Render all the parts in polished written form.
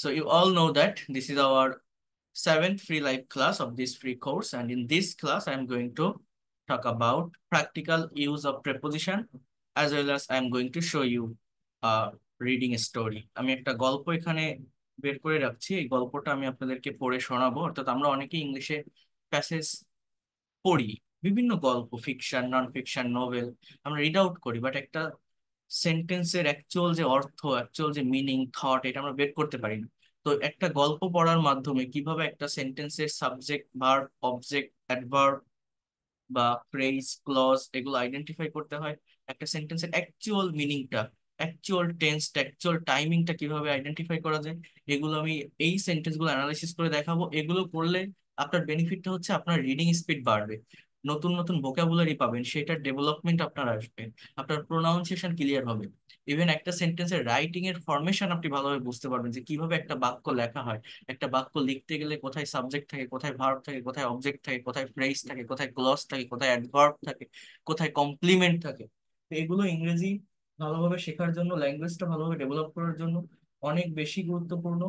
So you all know that this is our seventh free live class of this free course, and in this class I'm going to talk about practical use of preposition, as well as I'm going to show you a reading story. আমি একটা গল্প এখানে বের করে রাখছি। এই গল্পটা আমি আপনাদেরকে পড়ে শোনাবো। অর্থাৎ আমরা অনেকেই ইংলিশে প্যাসেজ পড়ি, বিভিন্ন গল্প, ফিকশন, নন ফিকশন, নোভেল আমরা রিড আউট করি, বাট একটা সেন্টেন্সের অ্যাকচুয়াল যে অর্থ, অ্যাকচুয়াল যে মিনিং, থট, এটা আমরা বের করতে পারি না। তো একটা গল্প পড়ার মাধ্যমে কিভাবে একটা সেন্টেন্সের সাবজেক্ট, ভার্ব, অবজেক্ট, অ্যাডভার্ব বা ফ্রেজ, ক্লজ এগুলো আইডেন্টিফাই করতে হয়, একটা সেন্টেন্সের অ্যাকচুয়াল মিনিংটা, অ্যাকচুয়াল টেন্সটা, অ্যাকচুয়াল টাইমিংটা কিভাবে আইডেন্টিফাই করা যায়, এগুলো আমি এই সেন্টেন্সগুলো অ্যানালাইসিস করে দেখাবো। এগুলো করলে আপনার বেনিফিটটা হচ্ছে আপনার রিডিং স্পিড বাড়বে, নতুন নতুন ভোকাবুলারি পাবেন, সেটার ডেভেলপমেন্ট আপনার আসবে, আপনার প্রোনাউন্সিয়েশন ক্লিয়ার হবে। ইভেন একটা সেন্টেন্সের রাইটিং এর ফরমেশন আপনি ভালোভাবে বুঝতে পারবেন, যে কিভাবে একটা বাক্য লেখা হয়। একটা বাক্য লিখতে গেলে কোথায় সাবজেক্ট থাকে, কোথায় ভার্ব থাকে, কোথায় অবজেক্ট থাকে, কোথায় ফ্রেজ থাকে, কোথায় ক্লজ থাকে, কোথায় অ্যাডভার্ব থাকে, কোথায় কমপ্লিমেন্ট থাকে। তো এগুলো ইংরেজি ভালোভাবে শেখার জন্য, ল্যাঙ্গুয়েজটা ভালোভাবে ডেভেলপ করার জন্য অনেক বেশি গুরুত্বপূর্ণ,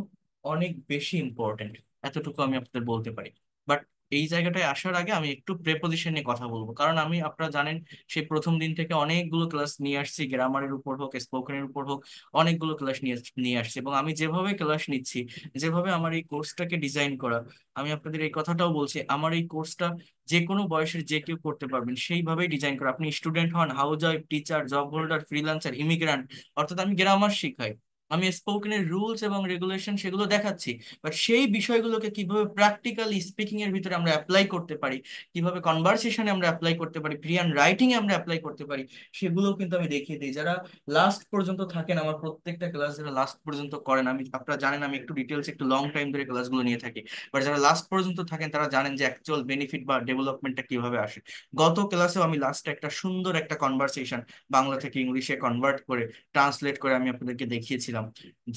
অনেক বেশি ইম্পর্টেন্ট। এতটুকু আমি আপনাদের বলতে পারি। বাট এই জায়গাটায় আসার আগে আমি একটু প্রেপোজিশন নিয়ে কথা বলবো, কারণ আমি, আপনারা জানেন, সেই প্রথম দিন থেকে অনেকগুলো ক্লাস নিয়ে আসছি, গ্রামারের উপর হোক, স্পোকেনের উপর হোক, অনেকগুলো ক্লাস নিয়ে নিয়ে আসছি। এবং আমি যেভাবে ক্লাস নিচ্ছি, যেভাবে আমার এই কোর্সটাকে ডিজাইন করা, আমি আপনাদের এই কথাটাও বলছি, আমার এই কোর্সটা যে কোনো বয়সের যে কেউ করতে পারবেন, সেইভাবেই ডিজাইন করা। আপনি স্টুডেন্ট হন, housewife, teacher, job holder, freelancer, immigrant, অর্থাৎ আমি গ্রামার শিখাই, আমি স্পোকেনের রুলস এবং রেগুলেশন সেগুলো দেখাচ্ছি, বাট সেই বিষয়গুলোকে কিভাবে প্র্যাকটিক্যালি স্পিকিং এর ভিতরে আমরা অ্যাপ্লাই করতে পারি, কিভাবে কনভারসেশনে আমরা অ্যাপ্লাই করতে পারি, প্রিয়ান রাইটিং এ আমরা অ্যাপ্লাই করতে পারি, সেগুলোও কিন্তু আমি দেখিয়ে দিই। যারা লাস্ট পর্যন্ত থাকেন, আমার প্রত্যেকটা ক্লাস যারা লাস্ট পর্যন্ত করেন, আমি, আপনারা জানেন আমি একটু ডিটেলস, একটু লং টাইম ধরে ক্লাসগুলো নিয়ে থাকি, বাট যারা লাস্ট পর্যন্ত থাকেন তারা জানেন যে অ্যাকচুয়াল বেনিফিট বা ডেভেলপমেন্টটা কিভাবে আসে। গত ক্লাসেও আমি লাস্টে একটা সুন্দর একটা কনভারসেশন বাংলা থেকে ইংলিশে কনভার্ট করে, ট্রান্সলেট করে আমি আপনাদেরকে দেখিয়েছিলাম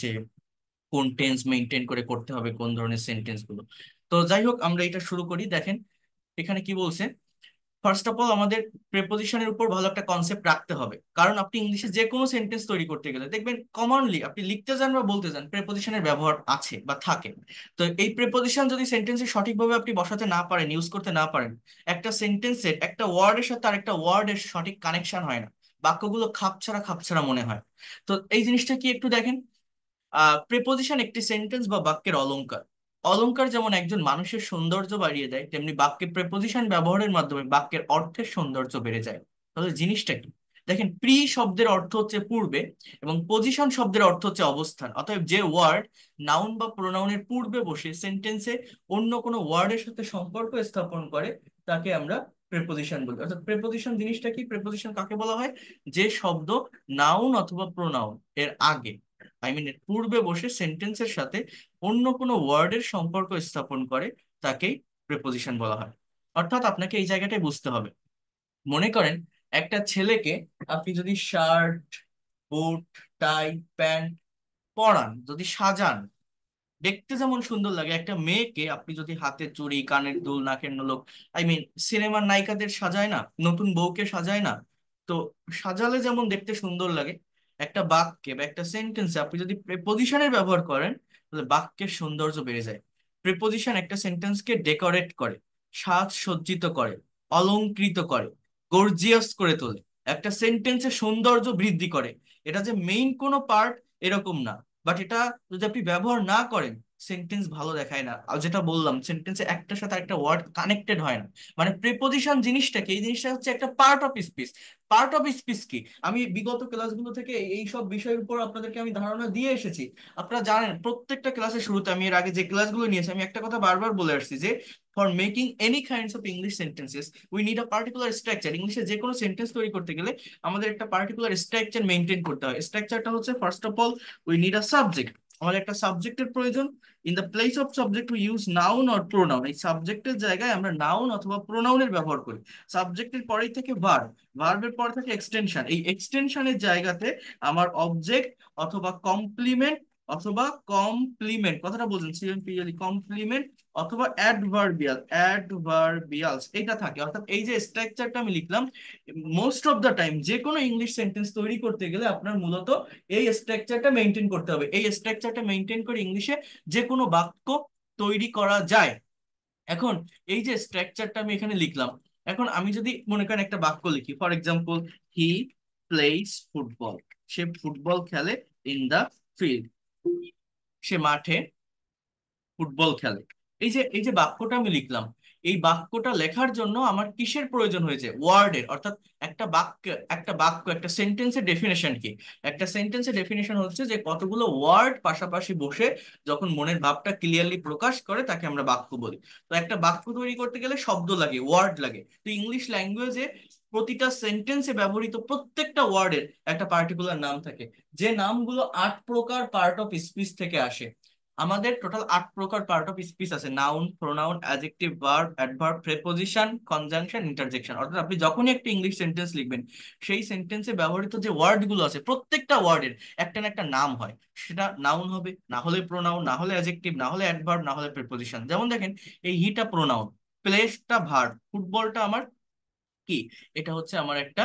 যে কোন টেন্স মেনটেন করে করতে হবে, কোন ধরনের সেন্টেন্স গুলো। তো যাই হোক, আমরা এটা শুরু করি। দেখেন এখানে কি বলছে। ফার্স্ট অফ অল আমাদের প্রেপোজিশনের উপর ভালো একটা কনসেপ্ট রাখতে হবে, কারণ আপনি ইংলিশে যে কোনো সেন্টেন্স তৈরি করতে গেলে দেখবেন কমনলি আপনি লিখতে যান বা বলতে যান, প্রেপোজিশনের ব্যবহার আছে বা থাকে। তো এই প্রেপোজিশন যদি সেন্টেন্সে সঠিকভাবে আপনি বসাতে না পারেন, ইউজ করতে না পারেন, একটা সেন্টেন্সের একটা ওয়ার্ডের সাথে আরেকটা ওয়ার্ডের সঠিক কানেকশন হয় না, বাক্যগুলো খাপছাড়া খাপছাড়া মনে হয়। তো এই জিনিসটা কি একটু দেখেন। প্রেপোজিশন একটি সেন্টেন্স বা বাক্যের অলংকার। অলংকার যেমন একজন মানুষের সৌন্দর্য বাড়িয়ে দেয়, তেমনি বাক্যে প্রেপোজিশন ব্যবহারের মাধ্যমে বাক্যের অর্থের সৌন্দর্য বেড়ে যায়। তাহলে জিনিসটা কি? দেখেন, প্রি শব্দের অর্থ হচ্ছে পূর্বে, এবং পজিশন শব্দের অর্থ হচ্ছে অবস্থান। অতএব যে ওয়ার্ড নাউন বা প্রোনাউনের পূর্বে বসে সেন্টেন্সে অন্য কোনো ওয়ার্ডের সাথে সম্পর্ক স্থাপন করে, তাকে আমরা প্রেপোজিশন বলি। অর্থাৎ প্রেপোজিশন জিনিসটা কি? প্রেপোজিশন কাকে বলা হয়? যে শব্দ নাউন অথবা প্রোনাউন এর আগে, আই মিন এর পূর্বে বসে সেন্টেন্সের সাথে অন্য কোনো ওয়ার্ডের সম্পর্ক স্থাপন করে, তাকেই প্রেপোজিশন বলা হয়। অর্থাৎ আপনাকে এই জায়গাটায় বুঝতে হবে। মনে করেন একটা ছেলেকে আপনি যদি শার্ট, বুট, টাই, প্যান্ট পরান, যদি সাজান, দেখতে যেমন সুন্দর লাগে, একটা মেয়েকে আপনি যদি হাতে চুড়ি, কানের দুল, নাকের নলক, আই মিন সিনেমার নায়িকাদের সাজায় না, নতুন বউকে সাজায় না, তো সাজালে যেমন দেখতে সুন্দর লাগে, একটা বাক্যে বা একটা সেন্টেন্সে আপনি যদি প্রেপোজিশনের ব্যবহার করেন, তাহলে বাক্যের সৌন্দর্য বেড়ে যায়। প্রেপোজিশন একটা সেন্টেন্সকে ডেকোরেট করে, সাজ সজ্জিত করে, অলংকৃত করে, গর্জিয়াস করে তোলে, একটা সেন্টেন্সের সৌন্দর্য বৃদ্ধি করে। এটা যে মেইন কোনো পার্ট এরকম না, বাট এটা যদি আপনি ব্যবহার না করেন, সেন্টেন্স ভালো দেখায় না। আর যেটা বললাম, সেন্টেন্সে একটার সাথে একটা ওয়ার্ড কানেক্টেড হয় না। মানে প্রিপোজিশন জিনিসটা কি? এই জিনিসটা হচ্ছে একটা part of speech. Part of speech কি, আমি বিগত ক্লাসগুলো থেকে এই সব বিষয়ের উপর আপনাদেরকে আমি ধারণা দিয়ে এসেছি। আপনারা জানেন, প্রত্যেকটা ক্লাসের শুরুতে, আমি এর আগে যে ক্লাসগুলো নিয়েছি, আমি একটা কথা বারবার বলে আসছি, যে for making any kinds of English sentences we need a particular structure. ইংলিশে যে কোনো সেন্টেন্স তৈরি করতে গেলে আমাদের একটা পার্টিকুলার স্ট্রাকচার মেনটেন করতে হয়। স্ট্রাকচারটা হচ্ছে, first of all, we need a subject. আমাদের একটা সাবজেক্টের প্রয়োজন। In the place of subject we use noun or pronoun. এই সাবজেক্টের জায়গায় আমরা নাউন অথবা প্রোনাউনের ব্যবহার করি। সাবজেক্টের পরেই থেকে ভার্ব, ভার্বের পর থেকে এক্সটেনশন, এই এক্সটেনশনের জায়গাতে আমার অবজেক্ট অথবা কমপ্লিমেন্ট অথবা কমপ্লিমেন্ট, কথাটা বলছেন সিএমপিএল, কমপ্লিমেন্ট অথবা অ্যাডভার্বিয়ালস এটা থাকে। অর্থাৎ এই যে স্ট্রাকচারটা আমি লিখলাম, মোস্ট অফ দ্য টাইম যে কোনো ইংলিশ সেন্টেন্স তৈরি করতে গেলে আপনার মূলত এই স্ট্রাকচারটা মেনটেন করতে হবে। এই স্ট্রাকচারটা মেনটেন করে ইংলিশে যে কোনো বাক্য তৈরি করা যায়। এখন এই যে স্ট্রাকচারটা আমি এখানে লিখলাম, এখন আমি যদি মনে করেন একটা বাক্য লিখি, for example, he plays football, say football খেলে, ইন দা ফিল্ড, সে মাঠে ফুটবল খেলে। এই যে বাক্যটা আমি লিখলাম, এই বাক্যটা লেখার জন্য আমার কিসের প্রয়োজন হয়েছে? ওয়ার্ডের। অর্থাৎ একটা বাক্য একটা সেন্টেন্সের ডেফিনেশন কি? একটা সেন্টেন্সের ডেফিনেশন হচ্ছে যে কতগুলো ওয়ার্ড পাশাপাশি বসে যখন মনের ভাবটা ক্লিয়ারলি প্রকাশ করে তাকে আমরা বাক্য বলি। তো একটা বাক্য তৈরি করতে গেলে শব্দ লাগে, ওয়ার্ড লাগে। তো ইংলিশ ল্যাঙ্গুয়েজে প্রতিটা সেন্টেন্সে ব্যবহৃত প্রত্যেকটা ওয়ার্ডের একটা পার্টিকুলার নাম থাকে, যে নামগুলো 8 প্রকার পার্ট অফ স্পিচ থেকে আসে। আমাদের টোটাল 8 প্রকার পার্ট অফ স্পিচ আছে: noun, pronoun, adjective, verb, adverb, preposition, conjunction, interjection. অর্থাৎ আপনি যখনই একটা ইংলিশ সেন্টেন্স লিখবেন, সেই সেন্টেন্সে ব্যবহৃত যে ওয়ার্ড গুলো আছে প্রত্যেকটা ওয়ার্ডের একটা না একটা নাম হয়। সেটা নাউন হবে, না হলে প্রোনাউন, না হলে অ্যাডজেক্টিভ, না হলে অ্যাডভার্ব, না হলে প্রেপোজিশন। যেমন দেখেন, এই হিটা প্রোনাউন, প্লেসটা ভার্ব, ফুটবলটা আমার কি, এটা হচ্ছে আমার একটা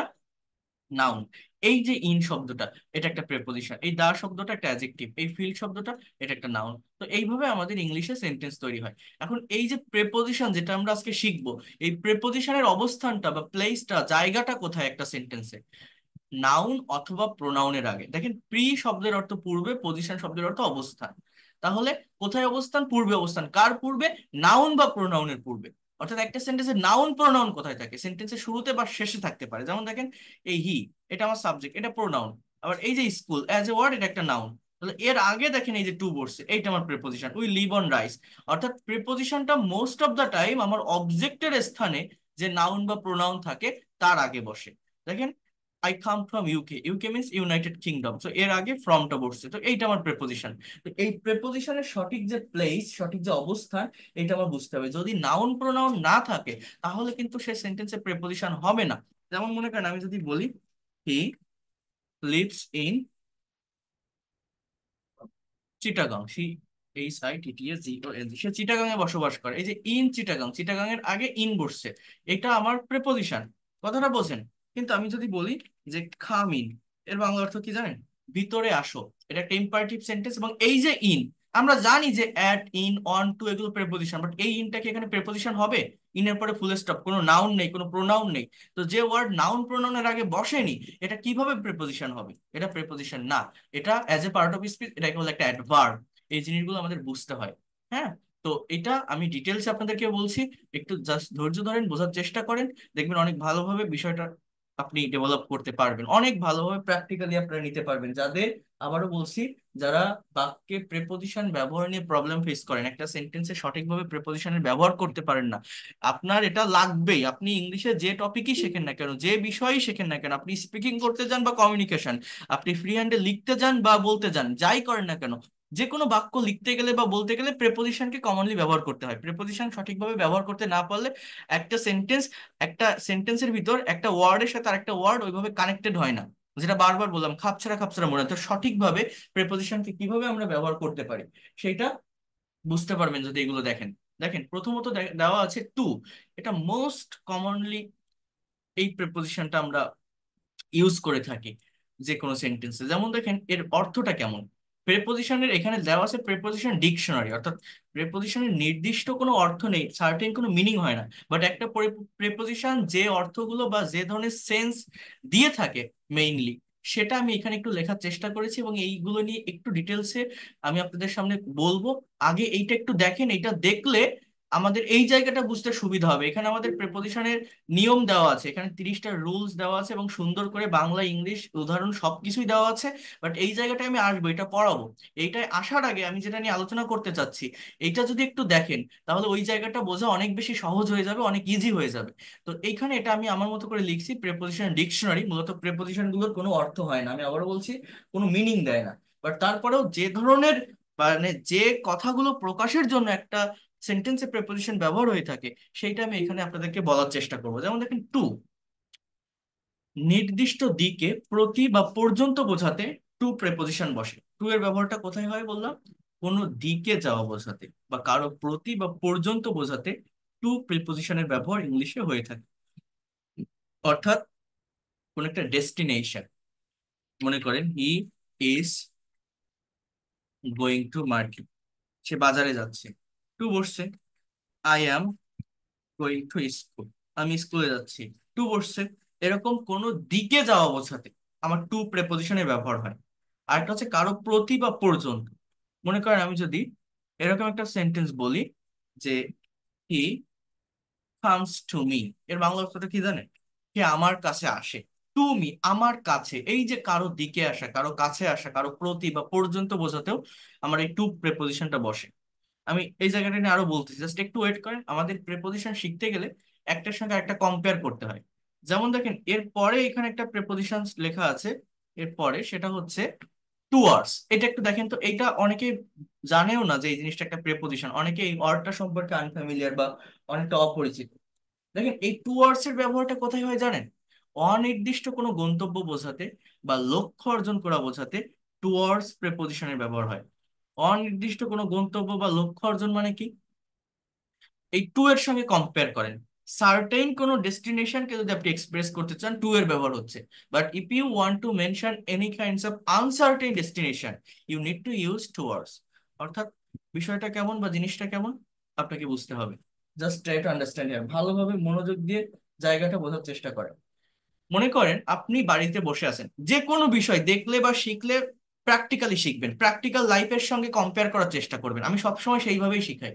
নাউন। এই যে ইন শব্দটা, এটা একটা প্রেপোজিশন। এই দা শব্দটা একটা অ্যাডজেক্টিভ। এই ফিল শব্দটা, এটা একটা নাউন। তো এইভাবে আমাদের ইংলিশে সেন্টেন্স তৈরি হয়। এখন এই যে প্রেপোজিশন যেটা আমরা আজকে শিখবো, এই প্রেপোজিশনের অবস্থানটা বা প্লেসটা, জায়গাটা কোথায় একটা সেন্টেন্সে? নাউন অথবা প্রোনাউনের আগে। দেখেন, প্রি শব্দের অর্থ পূর্বে, পজিশন শব্দের অর্থ অবস্থান। তাহলে কোথায় অবস্থান? পূর্বে অবস্থান। কার পূর্বে? নাউন বা প্রোনাউনের পূর্বে। অর্থাৎ একটা সেন্টেন্সে নাউন প্রোনাউন কোথায় থাকে? সেন্টেন্সের শুরুতে বা শেষে থাকতে পারে। যেমন দেখেন, এই হি, এটা আমার সাবজেক্ট, এটা প্রোনাউন। আবার এই যে স্কুল অ্যাজ এ ওয়ার্ড, এটা একটা নাউন। তাহলে এর আগে দেখেন এই যে টু বসছে, এইটা আমার preposition, we live on rice. অর্থাৎ প্রেপোজিশনটা মোস্ট অফ দ্য টাইম আমার অবজেক্টের স্থানে যে নাউন বা প্রোনাউন থাকে তার আগে বসে। দেখেন, I come from UK, UK means United Kingdom, তো এর আগে ফ্রমটা বসছে, তো এইটা আমার প্রেপোজিশন। তো এই প্রেপোজিশনের সঠিক যে প্লেস, সঠিক যে অবস্থান, এটা আমার বুঝতে হবে। যদি নাউন প্রোনাউন না থাকে তাহলে কিন্তু সে সেন্টেন্সে প্রেপোজিশন হবে না। যেমন মনে করেন আমি যদি বলি, হি লিভস ইন চিটাগাং, CHITTAGONG, সে চিটাগাং এ বসবাস করে। এই যে ইন চিটাগাং, চিটাগাং এর আগে ইন বসছে, এটা আমার প্রেপোজিশন। কথাটা বলছেন। কিন্তু আমি যদি বলি যে কাম ইন, এর বাংলা অর্থ কি জানেন? ভিতরে আসো। এটা একটা ইম্পারেটিভ সেন্টেন্স। এবং এই যে ইন, আমরা জানি যে অ্যাট, ইন, অন, টু এগুলো প্রেপোজিশন, বাট এই ইনটা কি এখানে প্রেপোজিশন হবে? ইনের পরে ফুল স্টপ, কোনো নাউন নেই, কোনো প্রোনাউন নেই। তো যে ওয়ার্ড নাউন প্রোনাউনের আগে বসেনি, এটা কিভাবে প্রেপোজিশন হবে? এটা প্রেপোজিশন না, এটা as a part of speech, এটাকে বলে একটা অ্যাডভার্ব। এই জিনিসগুলো আমাদের বুঝতে হয়। হ্যাঁ, তো এটা আমি ডিটেলসে আপনাদেরকে বলছি, একটু জাস্ট ধৈর্য ধরেন, বোঝার চেষ্টা করেন, দেখবেন অনেক ভালোভাবে বিষয়টা আপনি ডেভেলপ করতে পারবেন, অনেক ভালোভাবে প্র্যাকটিক্যালি আপনারা নিতে পারবেন। যাদের, আবারও বলছি, যারা বাক্যে প্রেপোজিশন ব্যবহার নিয়ে প্রবলেম ফেস করেন, একটা সেন্টেন্সে সঠিকভাবে প্রেপোজিশনের ব্যবহার করতে পারেন না, আপনার এটা লাগবেই। আপনি ইংলিশে যে টপিকই শেখেন না কেন, যে বিষয়ই শেখেন না কেন, আপনি স্পিকিং করতে যান বা কমিউনিকেশন, আপনি ফ্রি হ্যান্ডে লিখতে যান বা বলতে যান, যাই করেন না কেন, যে কোনো বাক্য লিখতে গেলে বা বলতে গেলে প্রেপোজিশনকে কমনলি ব্যবহার করতে হয়। প্রেপোজিশন সঠিকভাবে ব্যবহার করতে না পারলে একটা সেন্টেন্সের ভিতর একটা ওয়ার্ডের সাথে আরেকটা ওয়ার্ড ওইভাবে কানেক্টেড হয় না। যেটা বারবার বললাম, খাপছাড়া খাপছাড়া মনে হয়। তো সঠিকভাবে প্রেপোজিশনকে কিভাবে আমরা ব্যবহার করতে পারি সেটা বুঝতে পারবেন যদি এগুলো দেখেন। দেখেন, প্রথমত দেওয়া আছে টু। এটা মোস্ট কমনলি এই প্রেপোজিশনটা আমরা ইউজ করে থাকি যে কোনো সেন্টেন্সে। যেমন দেখেন এর অর্থটা কেমন। প্রেপোজিশনের এখানে দেওয়া আছে প্রেপোজিশন ডিকশনারি, অর্থাৎ প্রেপোজিশনের নির্দিষ্ট কোনো অর্থ নেই, সার্টেন কোনো মিনিং হয় না, বাট একটা প্রেপোজিশন যে অর্থগুলো বা যে ধরনের সেন্স দিয়ে থাকে মেইনলি, সেটা আমি এখানে একটু লেখার চেষ্টা করেছি এবং এইগুলো নিয়ে একটু ডিটেলসে আমি আপনাদের সামনে বলবো। আগে এইটা একটু দেখেন, এইটা দেখলে আমাদের এই জায়গাটা বুঝতে সুবিধা হবে। এখানে আমাদের প্রেপোজিশনের নিয়ম দেওয়া আছে, এখানে 30টা রুলস দেওয়া আছে এবং সুন্দর করে বাংলা, ইংলিশ, উদাহরণ সবকিছুই দেওয়া আছে। বাট এই জায়গাটায় আমি আসবো, এটা পড়াবো। এইটায় আসার আগে আমি যেটা নিয়ে আলোচনা করতে চাচ্ছি, এইটা যদি একটু দেখেন তাহলে ওই জায়গাটা বোঝা অনেক বেশি সহজ হয়ে যাবে, অনেক ইজি হয়ে যাবে। তো এইখানে এটা আমি আমার মতো করে লিখছি প্রেপোজিশন ডিকশনারি। মূলত প্রেপোজিশন গুলোর কোনো অর্থ হয় না, আমি আবারও বলছি, কোনো মিনিং দেয় না। বাট তারপরেও যে ধরনের, মানে যে কথাগুলো প্রকাশের জন্য একটা সেন্টেন্সে প্রেপোজিশন ব্যবহার হয়ে থাকে, সেইটা আমি এখানে আপনাদেরকে বলার চেষ্টা করবো। যেমন দেখেন, টু, নির্দিষ্ট দিকে, প্রতি বা পর্যন্ত বোঝাতে টু প্রেপোজিশন বসে। টু এর ব্যবহারটা কোথায় হয় বললাম? কোনো দিকে যাওয়া বোঝাতে বা কারো প্রতি বা পর্যন্ত বোঝাতে টু প্রিপোজিশনের ব্যবহার ইংলিশে হয়ে থাকে। অর্থাৎ কোন একটা ডেস্টিনেশন, মনে করেন he is going to market, সে বাজারে যাচ্ছে, টু বসছে। I am going to school, আমি স্কুলে যাচ্ছি, টু বসছে। এরকম কোনো দিকে যাওয়া বোঝাতে আমার টু প্রেপোজিশনের ব্যবহার হয়। আর একটা হচ্ছে কারো প্রতি বা পর্যন্ত। মনে করেন আমি যদি এরকম একটা সেন্টেন্স বলি যে হি কামস টু মি, এর বাংলা অর্থটা কি জানেন? সে আমার কাছে আসে। টু মি, আমার কাছে। এই যে কারো দিকে আসা, কারো কাছে আসা, কারো প্রতি বা পর্যন্ত বোঝাতেও আমার এই টু প্রেপোজিশনটা বসে। আমি এই জায়গাটা নিয়ে আরো বলতেছি, জাস্ট একটু ওয়েট করেন। আমাদের প্রেপোজিশন শিখতে গেলে একটার সঙ্গে একটা কম্পেয়ার করতে হয়। যেমন দেখেন এর পরে এখানে একটা প্রেপোজিশন লেখা আছে, এর পরে সেটা হচ্ছে টুয়ার্ডস। এটা একটু দেখেন তো, এটা অনেকে জানেও না যে এই জিনিসটা একটা প্রেপোজিশন, অনেকে এই ওয়ার্ডটা সম্পর্কে আনফ্যামিলিয়ার বা অনেকটা অপরিচিত। দেখেন এই টুয়ার্ডস এর ব্যবহারটা কোথায় হয় জানেন? অনির্দিষ্ট কোনো গন্তব্য বোঝাতে বা লক্ষ্য অর্জন করা বোঝাতে টুয়ার্ডস প্রেপোজিশনের ব্যবহার হয়। অনির্দিষ্ট কোনো গন্তব্য বা লক্ষ্য অর্জন মানে কি? এই টু এর সঙ্গে কম্পেয়ার করেন। সার্টেইন কোনো ডেস্টিনেশনকে যদি আপনি এক্সপ্রেস করতে চান, টু এর ব্যবহার হচ্ছে। But if you want to mention any kinds of uncertain destination, you need to use towards. অর্থাৎ বিষয়টা কেমন বা জিনিসটা কেমন আপনাকে বুঝতে হবে। Just try to understand here, ভালোভাবে মনোযোগ দিয়ে জায়গাটা বোঝার চেষ্টা করেন। মনে করেন আপনি বাড়িতে বসে আছেন, যে কোনো বিষয় দেখলে বা শিখলে প্র্যাকটিক্যালি শিখবেন, প্র্যাকটিক্যাল লাইফের সঙ্গে কম্পেয়ার করার চেষ্টা করবেন। আমি সবসময় সেইভাবেই শিখাই।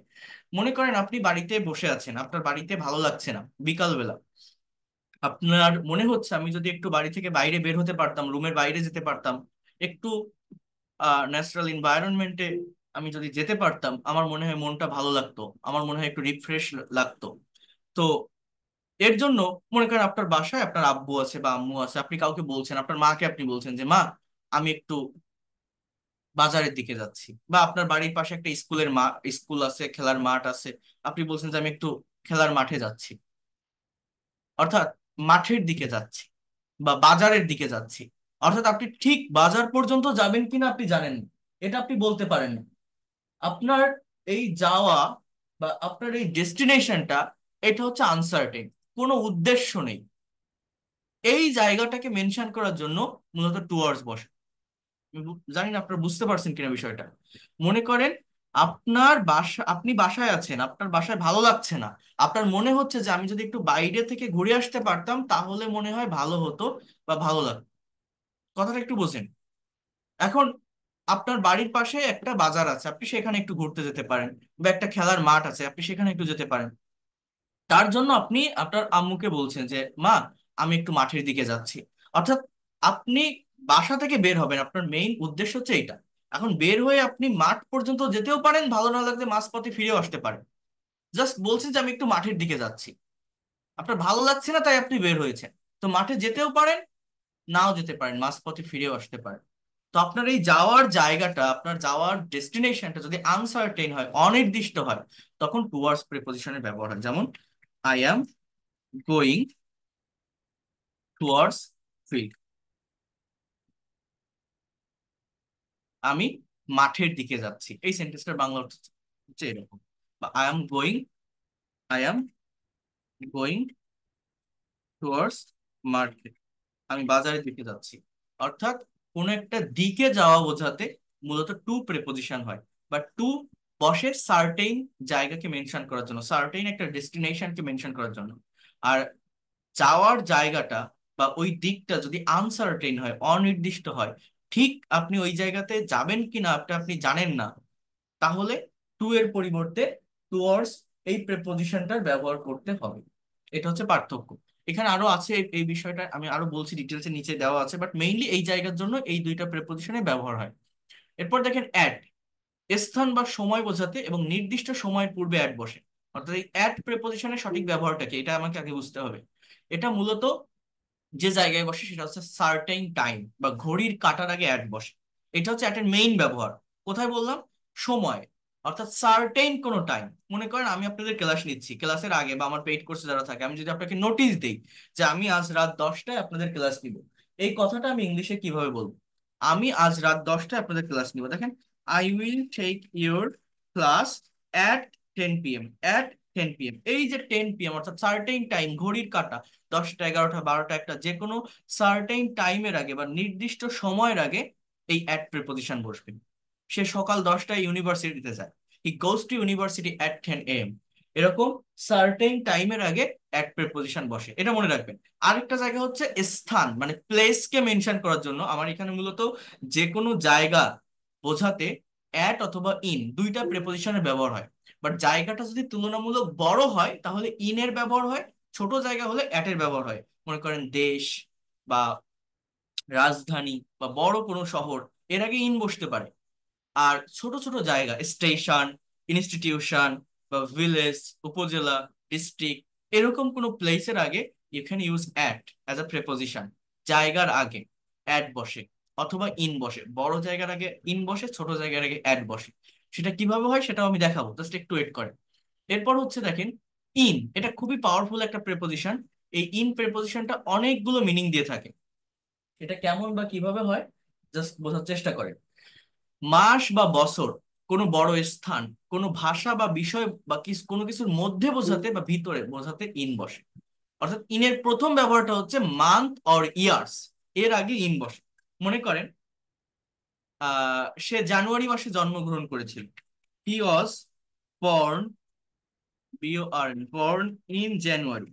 মনে করেন আপনি বাড়িতে বসে আছেন, আপনার বাড়িতে ভালো লাগছে না, বিকালবেলা আপনার মনে হচ্ছে আমি যদি একটু বাড়ি থেকে বাইরে বের হতে পারতাম, রুমের বাইরে যেতে পারতাম, একটু ন্যাচারাল এনভায়রনমেন্টে আমি যদি যেতে পারতাম, আমার মনে হয় মনটা ভালো লাগতো, আমার মনে হয় একটু রিফ্রেশ লাগতো। তো এর জন্য মনে করেন আপনার বাসায় আপনার আব্বু আছে বা আম্মু আছে, আপনি কাউকে বলছেন, আপনার মাকে আপনি বলছেন যে মা আমি একটু বাজারের দিকে যাচ্ছি। বা আপনার বাড়ির পাশে একটা স্কুল আছে, খেলার মাঠ আছে, আপনি বলছেন যে আমি একটু খেলার মাঠে যাচ্ছি। অর্থাৎ মাঠের দিকে যাচ্ছি বা বাজারের দিকে যাচ্ছি। অর্থাৎ আপনি ঠিক বাজার পর্যন্ত যাবেন কিনা আপনি জানেন না, এটা আপনি বলতে পারেন না। আপনার এই যাওয়া বা আপনার এই ডেস্টিনেশনটা, এটা হচ্ছে আনসার্টেন, কোনো উদ্দেশ্য নেই। এই জায়গাটাকে মেনশন করার জন্য মূলত টুয়ার্ডস বসে। আমি জানি না আপনারা বুঝতে পারছেন কিনা বিষয়টা। মনে করেন আপনি বাসায় আছেন, আপনার বাসায় ভালো লাগছে না, আপনার মনে হচ্ছে যে আমি যদি একটু বাইরে থেকে ঘুরে আসতে পারতাম তাহলে মনে হয় ভালো হতো বা ভালো লাগতো। কথাটা একটু বোঝেন। এখন আপনার বাড়ির পাশে একটা বাজার আছে, আপনি সেখানে একটু ঘুরতে যেতে পারেন, বা একটা খেলার মাঠ আছে, আপনি সেখানে একটু যেতে পারেন। তার জন্য আপনি আপনার আম্মুকে বলছেন যে মা আমি একটু মাঠের দিকে যাচ্ছি। অর্থাৎ আপনি বাসা থেকে বের হবেন, আপনার মেইন উদ্দেশ্য হচ্ছে এইটা। এখন বের হয়ে আপনি মাঠ পর্যন্ত যেতেও পারেন, ভালো না লাগলে মাঝপথে ফিরেও আসতে পারেন। জাস্ট বলছেন যে আমি একটু মাঠের দিকে যাচ্ছি, আপনার ভালো লাগছে না তাই আপনি বের হয়েছেন। তো মাঠে যেতেও পারেন, নাও যেতে পারেন, মাঝপথে ফিরেও আসতে পারেন। তো আপনার এই যাওয়ার জায়গাটা, আপনার যাওয়ার ডেস্টিনেশনটা যদি আনসার্টেন হয়, অনির্দিষ্ট হয়, তখন টুয়ার্ডস প্রিপজিশনের ব্যবহার হয়। যেমন I am going towards field, আমি মাঠের দিকে যাচ্ছি। এই সেন্টেন্সটার বাংলা অর্থ হচ্ছে এরকম। বা I am going towards market, আমি বাজারের দিকে যাচ্ছি। অর্থাৎ কোন একটা দিকে যাওয়া বোঝাতে মূলত টু প্রেপোজিশন হয়, বা টু বসে সার্টেইন জায়গাকে মেনশন করার জন্য, সার্টেইন একটা ডেস্টিনেশনকে মেনশন করার জন্য। আর যাওয়ার জায়গাটা বা ওই দিকটা যদি আনসার্টেইন হয়, অনির্দিষ্ট হয়, ঠিক আপনি ওই জায়গাতে যাবেন কিনা আপনি আপনি জানেন না, তাহলে টু এর পরিবর্তে টুয়ার্ডস এই প্রেপোজিশনটার ব্যবহার করতে হবে। এটা হচ্ছে পার্থক্য। এখানে আরো আছে, এই বিষয়টা আমি আরো বলছি, ডিটেলসে নিচে দেওয়া আছে, বাট মেইনলি এই জায়গার জন্য এই দুইটা প্রেপোজিশনে ব্যবহার হয়। এরপর দেখেন অ্যাট, স্থান বা সময় বোঝাতে এবং নির্দিষ্ট সময়ের পূর্বে অ্যাট বসে। অর্থাৎ এই অ্যাট প্রেপোজিশনের সঠিক ব্যবহারটা কি, এটা আমাকে আগে বুঝতে হবে। এটা মূলত যে জায়গায় বসে সেটা হচ্ছে সার্টেন টাইম, বা ঘড়ির কাঁটার আগে অ্যাট বসে। এটা হচ্ছে অ্যাটের মেইন ব্যবহার। কোথায় বললাম? সময়। অর্থাৎ সার্টেন কোনো টাইম। মনে করেন আমি আপনাদের ক্লাস নিচ্ছি, ক্লাসের আগে বা আমার পেইড কোর্সে যারা থাকে, আমি যদি আপনাকে নোটিশ দিই যে আমি আজ রাত 10টায় আপনাদের ক্লাস নিব, এই কথাটা আমি ইংলিশে কিভাবে বলবো? আমি আজ রাত 10টায় আপনাদের ক্লাস নিব। দেখেন, I will take your class at 10 p.m. At 10 p.m. এই যে 10 p.m. অর্থাৎ সার্টেইন টাইম, ঘড়ির কাঁটা, 10টা, 11টা, 12টা, একটা, যে কোনো সার্টেইন টাইমের আগে বা নির্দিষ্ট সময়ের আগে এই অ্যাট প্রিপজিশন বসবে। সে সকাল 10টায় ইউনিভার্সিটিতে যায়, he goes to university at 10 a.m. এরকম সার্টেইন টাইমের আগে অ্যাট প্রিপজিশন বসে, এটা মনে রাখবেন। আরেকটা জায়গা হচ্ছে স্থান, মানে প্লেস কে মেনশন করার জন্য আমার এখানে মূলত যে কোনো জায়গা বোঝাতে অ্যাট অথবা ইন দুইটা প্রেপোজিশনের ব্যবহার হয়। বাট জায়গাটা যদি তুলনামূলক বড় হয় তাহলে ইন এর ব্যবহার হয়, ছোট জায়গা হলে অ্যাট এর ব্যবহার হয়। মনে করেন দেশ বা রাজধানী বা বড় কোনো শহর, এর আগে ইন বসতে পারে। আর ছোট ছোট জায়গা, স্টেশন, ইনস্টিটিউশন বা ভিলেজ, উপজেলা, ডিস্ট্রিক্ট, এরকম কোনো প্লেসের আগে you can use at as a preposition. জায়গার আগে অ্যাট বসে অথবা ইন বসে, বড় জায়গার আগে ইন বসে, ছোট জায়গার আগে অ্যাট বসে। সেটা কিভাবে হয় সেটাও আমি দেখাবো, জাস্ট একটু ওয়েট করেন। এরপর হচ্ছে দেখেন, ইন, এটা খুবই পাওয়ারফুল একটা প্রেপোজিশন। এই ইন প্রেপোজিশনটা অনেকগুলো মিনিং দিয়ে থাকে। এটা কেমন বা কিভাবে হয় জাস্ট বোঝার চেষ্টা করেন। মাস বা বছর, কোনো বড় স্থান, কোনো ভাষা বা বিষয় বা কোনো কিছুর মধ্যে বোঝাতে বা ভিতরে বোঝাতে ইন বসে। অর্থাৎ ইনের প্রথম ব্যবহারটা হচ্ছে মান্থ অর ইয়ার্স, এর আগে ইন বসে। মনে করেন সে জানুয়ারি মাসে জন্মগ্রহণ করেছিল, he was born, born in January,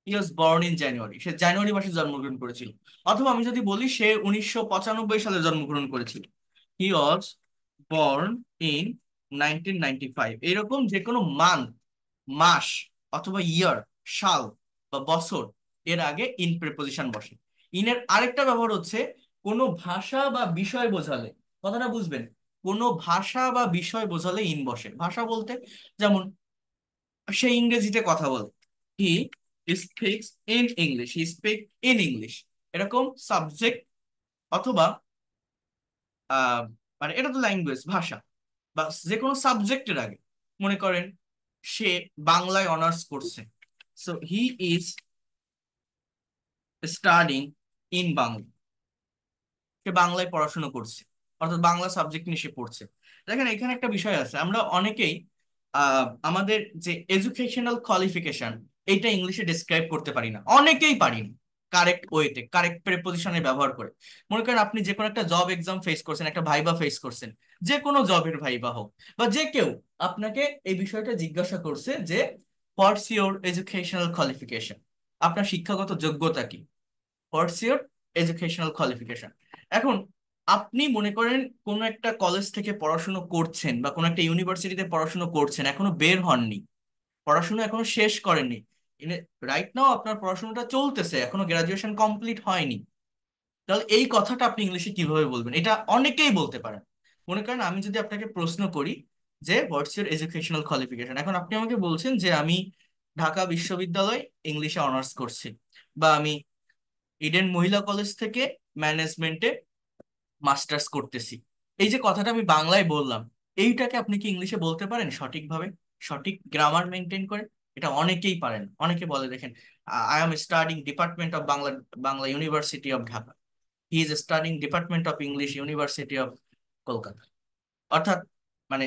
he was born in January, সে জানুয়ারি মাসে জন্মগ্রহণ করেছিল। অথবা আমি যদি বলি সে 1995 সালে জন্মগ্রহণ করেছিল, হি ওয়াজ বর্ন ইন 1995। এরকম যে কোনো মান্থ, মাস অথবা ইয়ার, সাল বা বছর, এর আগে ইন প্রিপোজিশন বসে। ইনের আরেকটা ব্যবহার হচ্ছে কোনো ভাষা বা বিষয় বোঝালে, কথাটা বুঝবেন, কোনো ভাষা বা বিষয় বোঝালে ইন বসে। ভাষা বলতে যেমন সে ইংরেজিতে কথা বলে, he speaks in English, he speak in English. এরকম সাবজেক্ট অথবা আহ মানে এটা তো ল্যাঙ্গুয়েজ, ভাষা, বা যে কোনো সাবজেক্টের আগে, মনে করেন সে বাংলায় অনার্স করছে, so he is studying in Bangla, সে বাংলায় পড়াশোনা করছে, অর্থাৎ বাংলা সাবজেক্ট নিয়ে সে পড়ছে। দেখেন এখানে একটা বিষয় আছে, আমরা অনেকেই আমাদের যে এডুকেশনাল কোয়ালিফিকেশন, এটা ইংলিশে ডিসক্রাইব করতে পারি না, অনেকেই পারি না কারেক্ট ওয়েতে, কারেক্ট প্রেপোজিশনে ব্যবহার করে। মনে করেন আপনি যে কোনো একটা জব এক্সাম ফেস করছেন, একটা ভাইবা ফেস করছেন, যে কোনো জবের ভাইবা হোক, বা যে কেউ আপনাকে এই বিষয়টা জিজ্ঞাসা করছে যে হোয়াটস ইউর এডুকেশনাল কোয়ালিফিকেশন, আপনার শিক্ষাগত যোগ্যতা কি, হোয়াটস ইউর এডুকেশনাল কোয়ালিফিকেশন। এখন আপনি মনে করেন কোনো একটা কলেজ থেকে পড়াশুনো করছেন বা কোনো একটা ইউনিভার্সিটিতে পড়াশুনো করছেন, এখনো বের হননি, পড়াশোনা এখনো শেষ করেননি, রাইট নাও আপনার পড়াশোনাটা চলতেছে, এখনো গ্রাজুয়েশন কমপ্লিট হয়নি, তাহলে এই কথাটা আপনি ইংলিশে কিভাবে বলবেন? এটা অনেকেই বলতে পারেন। মনে করেন আমি যদি আপনাকে প্রশ্ন করি যে হোয়াটস ইউর এডুকেশনাল কোয়ালিফিকেশন, এখন আপনি আমাকে বলছেন যে আমি ঢাকা বিশ্ববিদ্যালয় ইংলিশে অনার্স করছি, বা আমি ইডেন মহিলা কলেজ থেকে ম্যানেজমেন্টে মাস্টার্স করতেছি। এই যে কথাটা আমি বাংলায় বললাম, এইটাকে আপনি কি ইংলিশে বলতে পারেন সঠিকভাবে, সঠিক গ্রামার মেনটেন করে? এটা অনেকেই পারেন। অনেকে বলে দেখেন, I am studying department of Bangla, Bangla university of Dhaka, he is studying department of English university of Kolkata. অর্থাৎ মানে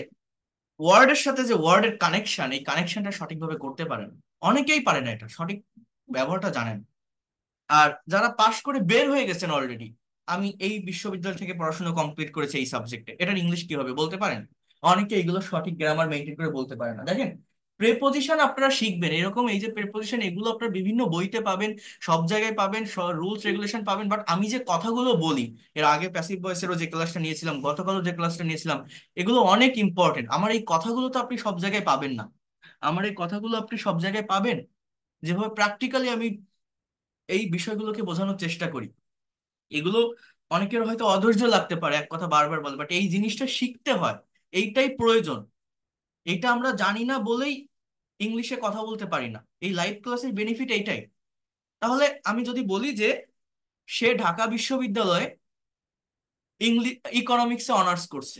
ওয়ার্ডের সাথে যে ওয়ার্ডের কানেকশন, এই কানেকশনটা সঠিকভাবে করতে পারেন। অনেকেই পারে না, এটা সঠিক ব্যবহারটা জানেন। আর যারা পাশ করে বের হয়ে গেছেন অলরেডি, আমি এই বিশ্ববিদ্যালয় থেকে পড়াশোনা কমপ্লিট করেছি এই সাবজেক্টে, এটার ইংলিশ কি হবে বলতে পারেন? অনেকে এগুলো সঠিক গ্রামার মেনটেন করে বলতে পারে না। দেখেন, প্রেপোজিশন আপনারা শিখবেন এরকম, এই যে প্রেপোজিশন, এগুলো আপনারা বিভিন্ন বইতে পাবেন, সব জায়গায় পাবেন, রুলস রেগুলেশন পাবেন, বাট আমি যে কথাগুলো বলি, এর আগে প্যাসিভ ভয়েসেরও যে ক্লাসটা নিয়েছিলাম, গতকালও যে ক্লাসটা নিয়েছিলাম, এগুলো অনেক ইম্পর্টেন্ট। আমার এই কথাগুলো তো আপনি সব জায়গায় পাবেন না, আমার এই কথাগুলো আপনি সব জায়গায় পাবেন যেভাবে প্র্যাকটিক্যালি আমি এই বিষয়গুলোকে বোঝানোর চেষ্টা করি। এগুলো অনেকের হয়তো অধৈর্য লাগতে পারে এক কথা বারবার বলে, বাট এই জিনিসটা শিখতে হয়, এইটাই প্রয়োজন। এটা আমরা জানি না বলেই ইংলিশে কথা বলতে পারি না। এই লাইভ ক্লাসের বেনিফিট এইটাই। তাহলে আমি যদি বলি যে সে ঢাকা বিশ্ববিদ্যালয়ে ইংলিশ ইকোনমিক্সে অনার্স করছে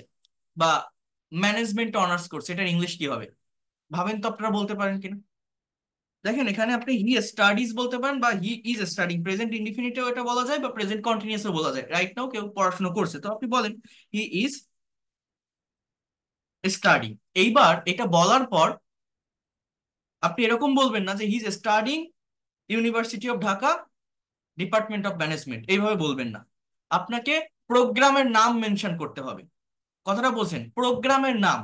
বা ম্যানেজমেন্টে অনার্স করছে, এটার ইংলিশ কি হবে ভাবেন তো, আপনারা বলতে পারেন কিনা? দেখেন এখানে আপনি হি স্টাডিজ বলতে পারেন বা হি ইজ স্টাডিং, প্রেজেন্ট ইনডিফিনিটেও এটা বলা যায় বা প্রেজেন্ট কন্টিনিউয়াসও বলা যায়। রাইট নাও কেউ পড়াশোনা করছে, তো আপনি বলেন হি ইজ স্টাডিং। এইবার এটা বলার পর আপনি এরকম বলবেন না যে হি is studying university of Dhaka department of management, এইভাবে বলবেন না। আপনাকে প্রোগ্রামের নাম মেনশন করতে হবে। কথাটা বলছেন, প্রোগ্রামের নাম।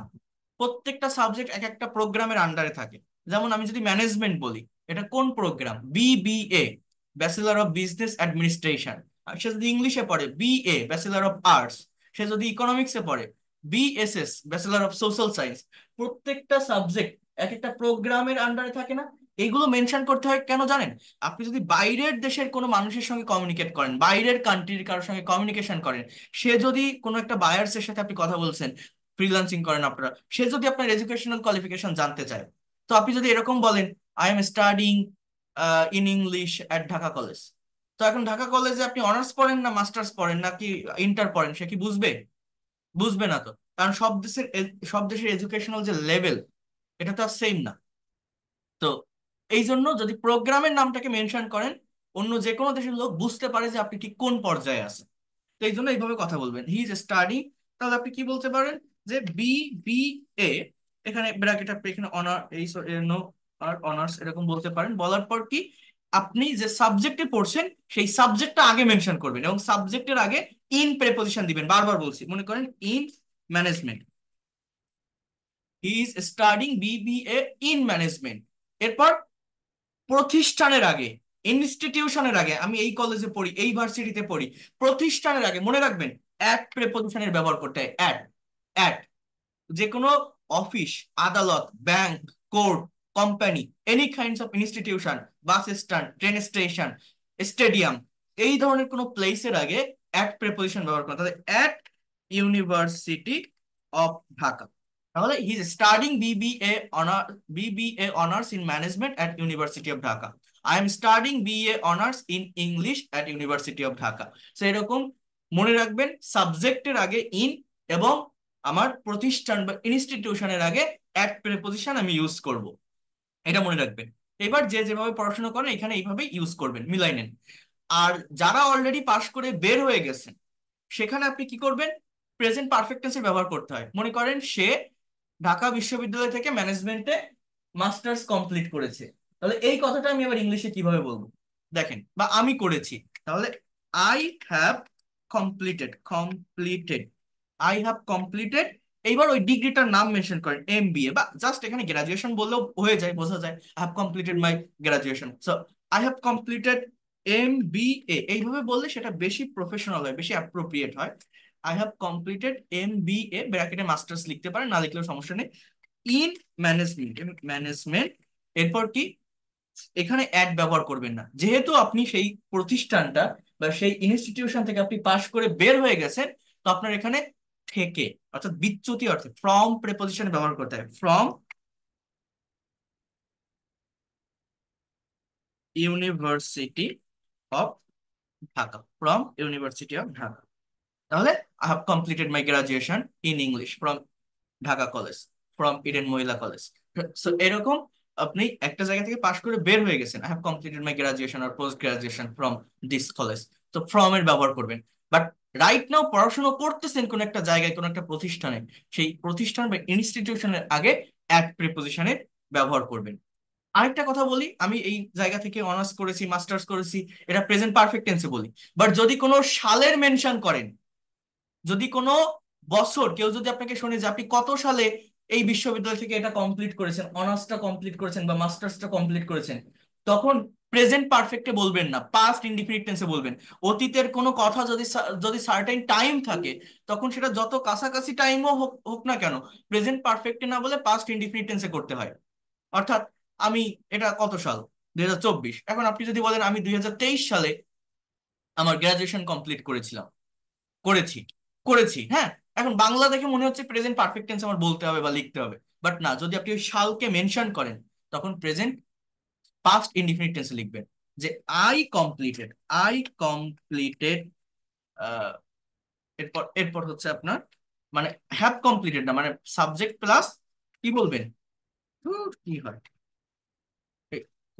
প্রত্যেকটা সাবজেক্ট এক একটা প্রোগ্রামের আন্ডারে থাকে। যেমন আমি যদি ম্যানেজমেন্ট বলি, এটা কোন programme? BBA, bachelor of business administration. সে যদি ইংলিশে পড়ে বিএ, ব্যাচেলর অফ আর্টস। সে যদি ইকোনমিক্সে পড়ে BSS, bachelor of social science. প্রত্যেকটা সাবজেক্ট এক একটা প্রোগ্রামের আন্ডারে থাকে না? এইগুলো মেনশন করতে হয় কেন জানেন? আপনি যদি বাইরের দেশের কোনো মানুষের সঙ্গে কমিউনিকেট করেন, বাইরের কান্ট্রির কারোর সঙ্গে কমিউনিকেশন করেন, সে যদি কোনো একটা বায়ার্সের সাথে আপনি কথা বলছেন, ফ্রিল্যান্সিং করেন আপনারা, সে যদি আপনার এডুকেশনাল কোয়ালিফিকেশন জানতে চায়, তো আপনি যদি এরকম বলেন I am studying in English at Dhaka college, তো এখন ঢাকা কলেজে আপনি অনার্স পড়েন না মাস্টার্স পড়েন নাকি ইন্টার পড়েন, সে কি বুঝবে? বুঝবে না তো। কারণ সব দেশের এডুকেশনাল যে লেভেল, এটা তো আর সেম না। তো এই জন্য যদি প্রোগ্রামের নামটাকে মেনশন করেন, অন্য যে কোনো দেশের লোক বুঝতে পারে যে আপনি ঠিক কোন পর্যায়ে আছেন। তো এই জন্য এইভাবে কথা বলবেন, হি ইজ স্টাডিং। তাহলে আপনি কি বলতে পারেন যে বি বি এ, এখানে ব্র্যাকেট আপনি এখানে অনার এই নো আর অনার্স এরকম বলতে পারেন। বলার পর কি, আপনি যে সাবজেক্টে পড়ছেন সেই সাবজেক্টটা আগে মেনশন করবেন এবং সাবজেক্টের আগে ইন প্রেপোজিশন দিবেন। বারবার বলছি, মনে করেন in management, he is studying BBA in management. এরপর প্রতিষ্ঠানের আগে, ইনস্টিটিউশনের আগে, আমি এই কলেজে পড়ি, এই ভার্সিটিতে পড়ি, প্রতিষ্ঠানের আগে মনে রাখবেন অ্যাট প্রেপোজিশনের ব্যবহার করতে হয়। At, at. যে কোনো অফিস, আদালত, bank, court, company, any kinds of institution, bus stand, train station, stadium, এই ধরনের কোনো প্লেসের আগে অ্যাট প্রেপোজিশন ব্যবহার করেন। তাহলে অ্যাট ইউনিভার্সিটি অফ ঢাকা। তাহলে he is studying BBA honours in management at university of Dhaka. I am studying BA honours in English at university of Dhaka. So এরকম মনে রাখবেন, সাবজেক্টের আগে ইন এবং আমার প্রতিষ্ঠান বা ইনস্টিটিউশনের আগে অ্যাট প্রিপজিশন আমি ইউজ করব, এটা মনে রাখবেন। এবার যে যেভাবে পড়াশোনা করেন এখানে এইভাবে ইউজ করবেন, মিলাই নেন। আর যারা অলরেডি পাশ করে বের হয়ে গেছেন, সেখানে আপনি কি করবেন? প্রেজেন্ট পারফেক্ট টেন্সের ব্যবহার করতে হয়। মনে করেন সে ঢাকা বিশ্ববিদ্যালয় থেকে ম্যানেজমেন্টে মাস্টার্স কমপ্লিট করেছে, তাহলে এই কথাটা আমি আবার ইংলিশে কিভাবে বলবো? দেখেন, বা আমি করেছি, তাহলে I have completed, I have completed. এইবার ওই ডিগ্রিটার নাম মেনশন করেন, এমবিএ, বা জাস্ট এখানে গ্রাজুয়েশন বললেও হয়ে যায়, বোঝা যায় I have completed my graduation. So I have completed MBA, এইভাবে বললে সেটা বেশি প্রফেশনাল হয়, বেশি অ্যাপ্রোপ্রিয়েট হয়। আই হ্যাভ কমপ্লিটেড এমবিএ, ব্র্যাকেটে মাস্টার্স লিখতে পারেন, না লিখলেও সমস্যা নেই, ইন ম্যানেজমেন্ট। এরপর কি, এখানে অ্যাড ব্যবহার করবেন না, যেহেতু আপনি সেই প্রতিষ্ঠানটা বা সেই ইনস্টিটিউশন থেকে আপনি পাশ করে বের হয়ে গেছেন। তো আপনার এখানে থেকে অর্থাৎ বিচ্যুতি অর্থে ফ্রম প্রেপোজিশন ব্যবহার করতে হয়, from university of Dhaka, from university of Dhaka. তাহলে I have completed my graduation in English from Dhaka college, from Eden Mohila college. So এরকম আপনি একটা জায়গা থেকে পাশ করে বের হয়ে গেছেন, I have completed my graduation আর post graduation from this college. তো ফ্রম এর ব্যবহার করবেন। বাট রাইট নাও পড়াশোনা করতেছেন কোন একটা জায়গায়, কোন একটা প্রতিষ্ঠানে, সেই প্রতিষ্ঠান বা ইনস্টিটিউশনের আগে অ্যাট প্রিপোজিশনের ব্যবহার করবেন। আরেকটা কথা বলি, আমি এই জায়গা থেকে অনার্স করেছি, মাস্টার্স করেছি, এটা প্রেজেন্ট পারফেক্ট টেন্সে বলি। বাট যদি কোনো সালের মেনশন করেন, যদি কোনো বছর, কেউ যদি আপনাকে শুনে যে আপনি কত সালে এই বিশ্ববিদ্যালয় থেকে এটা কমপ্লিট করেছেন, অনার্সটা কমপ্লিট করেছেন বা মাস্টার্সটা কমপ্লিট করেছেন, তখন প্রেজেন্ট পারফেক্টে বলবেন না, পাস্ট ইনডিফিনিট টেন্সে বলবেন। অতীতের কোনো কথা যদি সার্টেন টাইম থাকে, তখন সেটা যত কাছাকাছি টাইমও হোক হোক না কেন, প্রেজেন্ট পারফেক্টে না বলে পাস্ট ইনডিফিনিট টেন্সে করতে হয়। অর্থাৎ আমি, এটা কত সাল? 2024। এখন আপনি যদি বলেন আমি 2023 সালে আমার গ্রাজুয়েশন কমপ্লিট করেছিলাম, করেছি করেছি, হ্যাঁ। এখন বাংলা দেখে মনে হচ্ছে প্রেজেন্ট পারফেক্ট টেন্স আমার বলতে হবে বা লিখতে হবে, বাট না। যদি আপনি ওই সালকে মেনশন করেন, তখন প্রেজেন্ট পাস্ট ইনডিফিনিট টেন্সে লিখবেন যে আই কমপ্লিটেড, আই কমপ্লিটেড। এরপর এরপর হচ্ছে আপনার মানে হ্যাভ কমপ্লিটেড না, মানে সাবজেক্ট প্লাস কি বলবেন, কি হয়,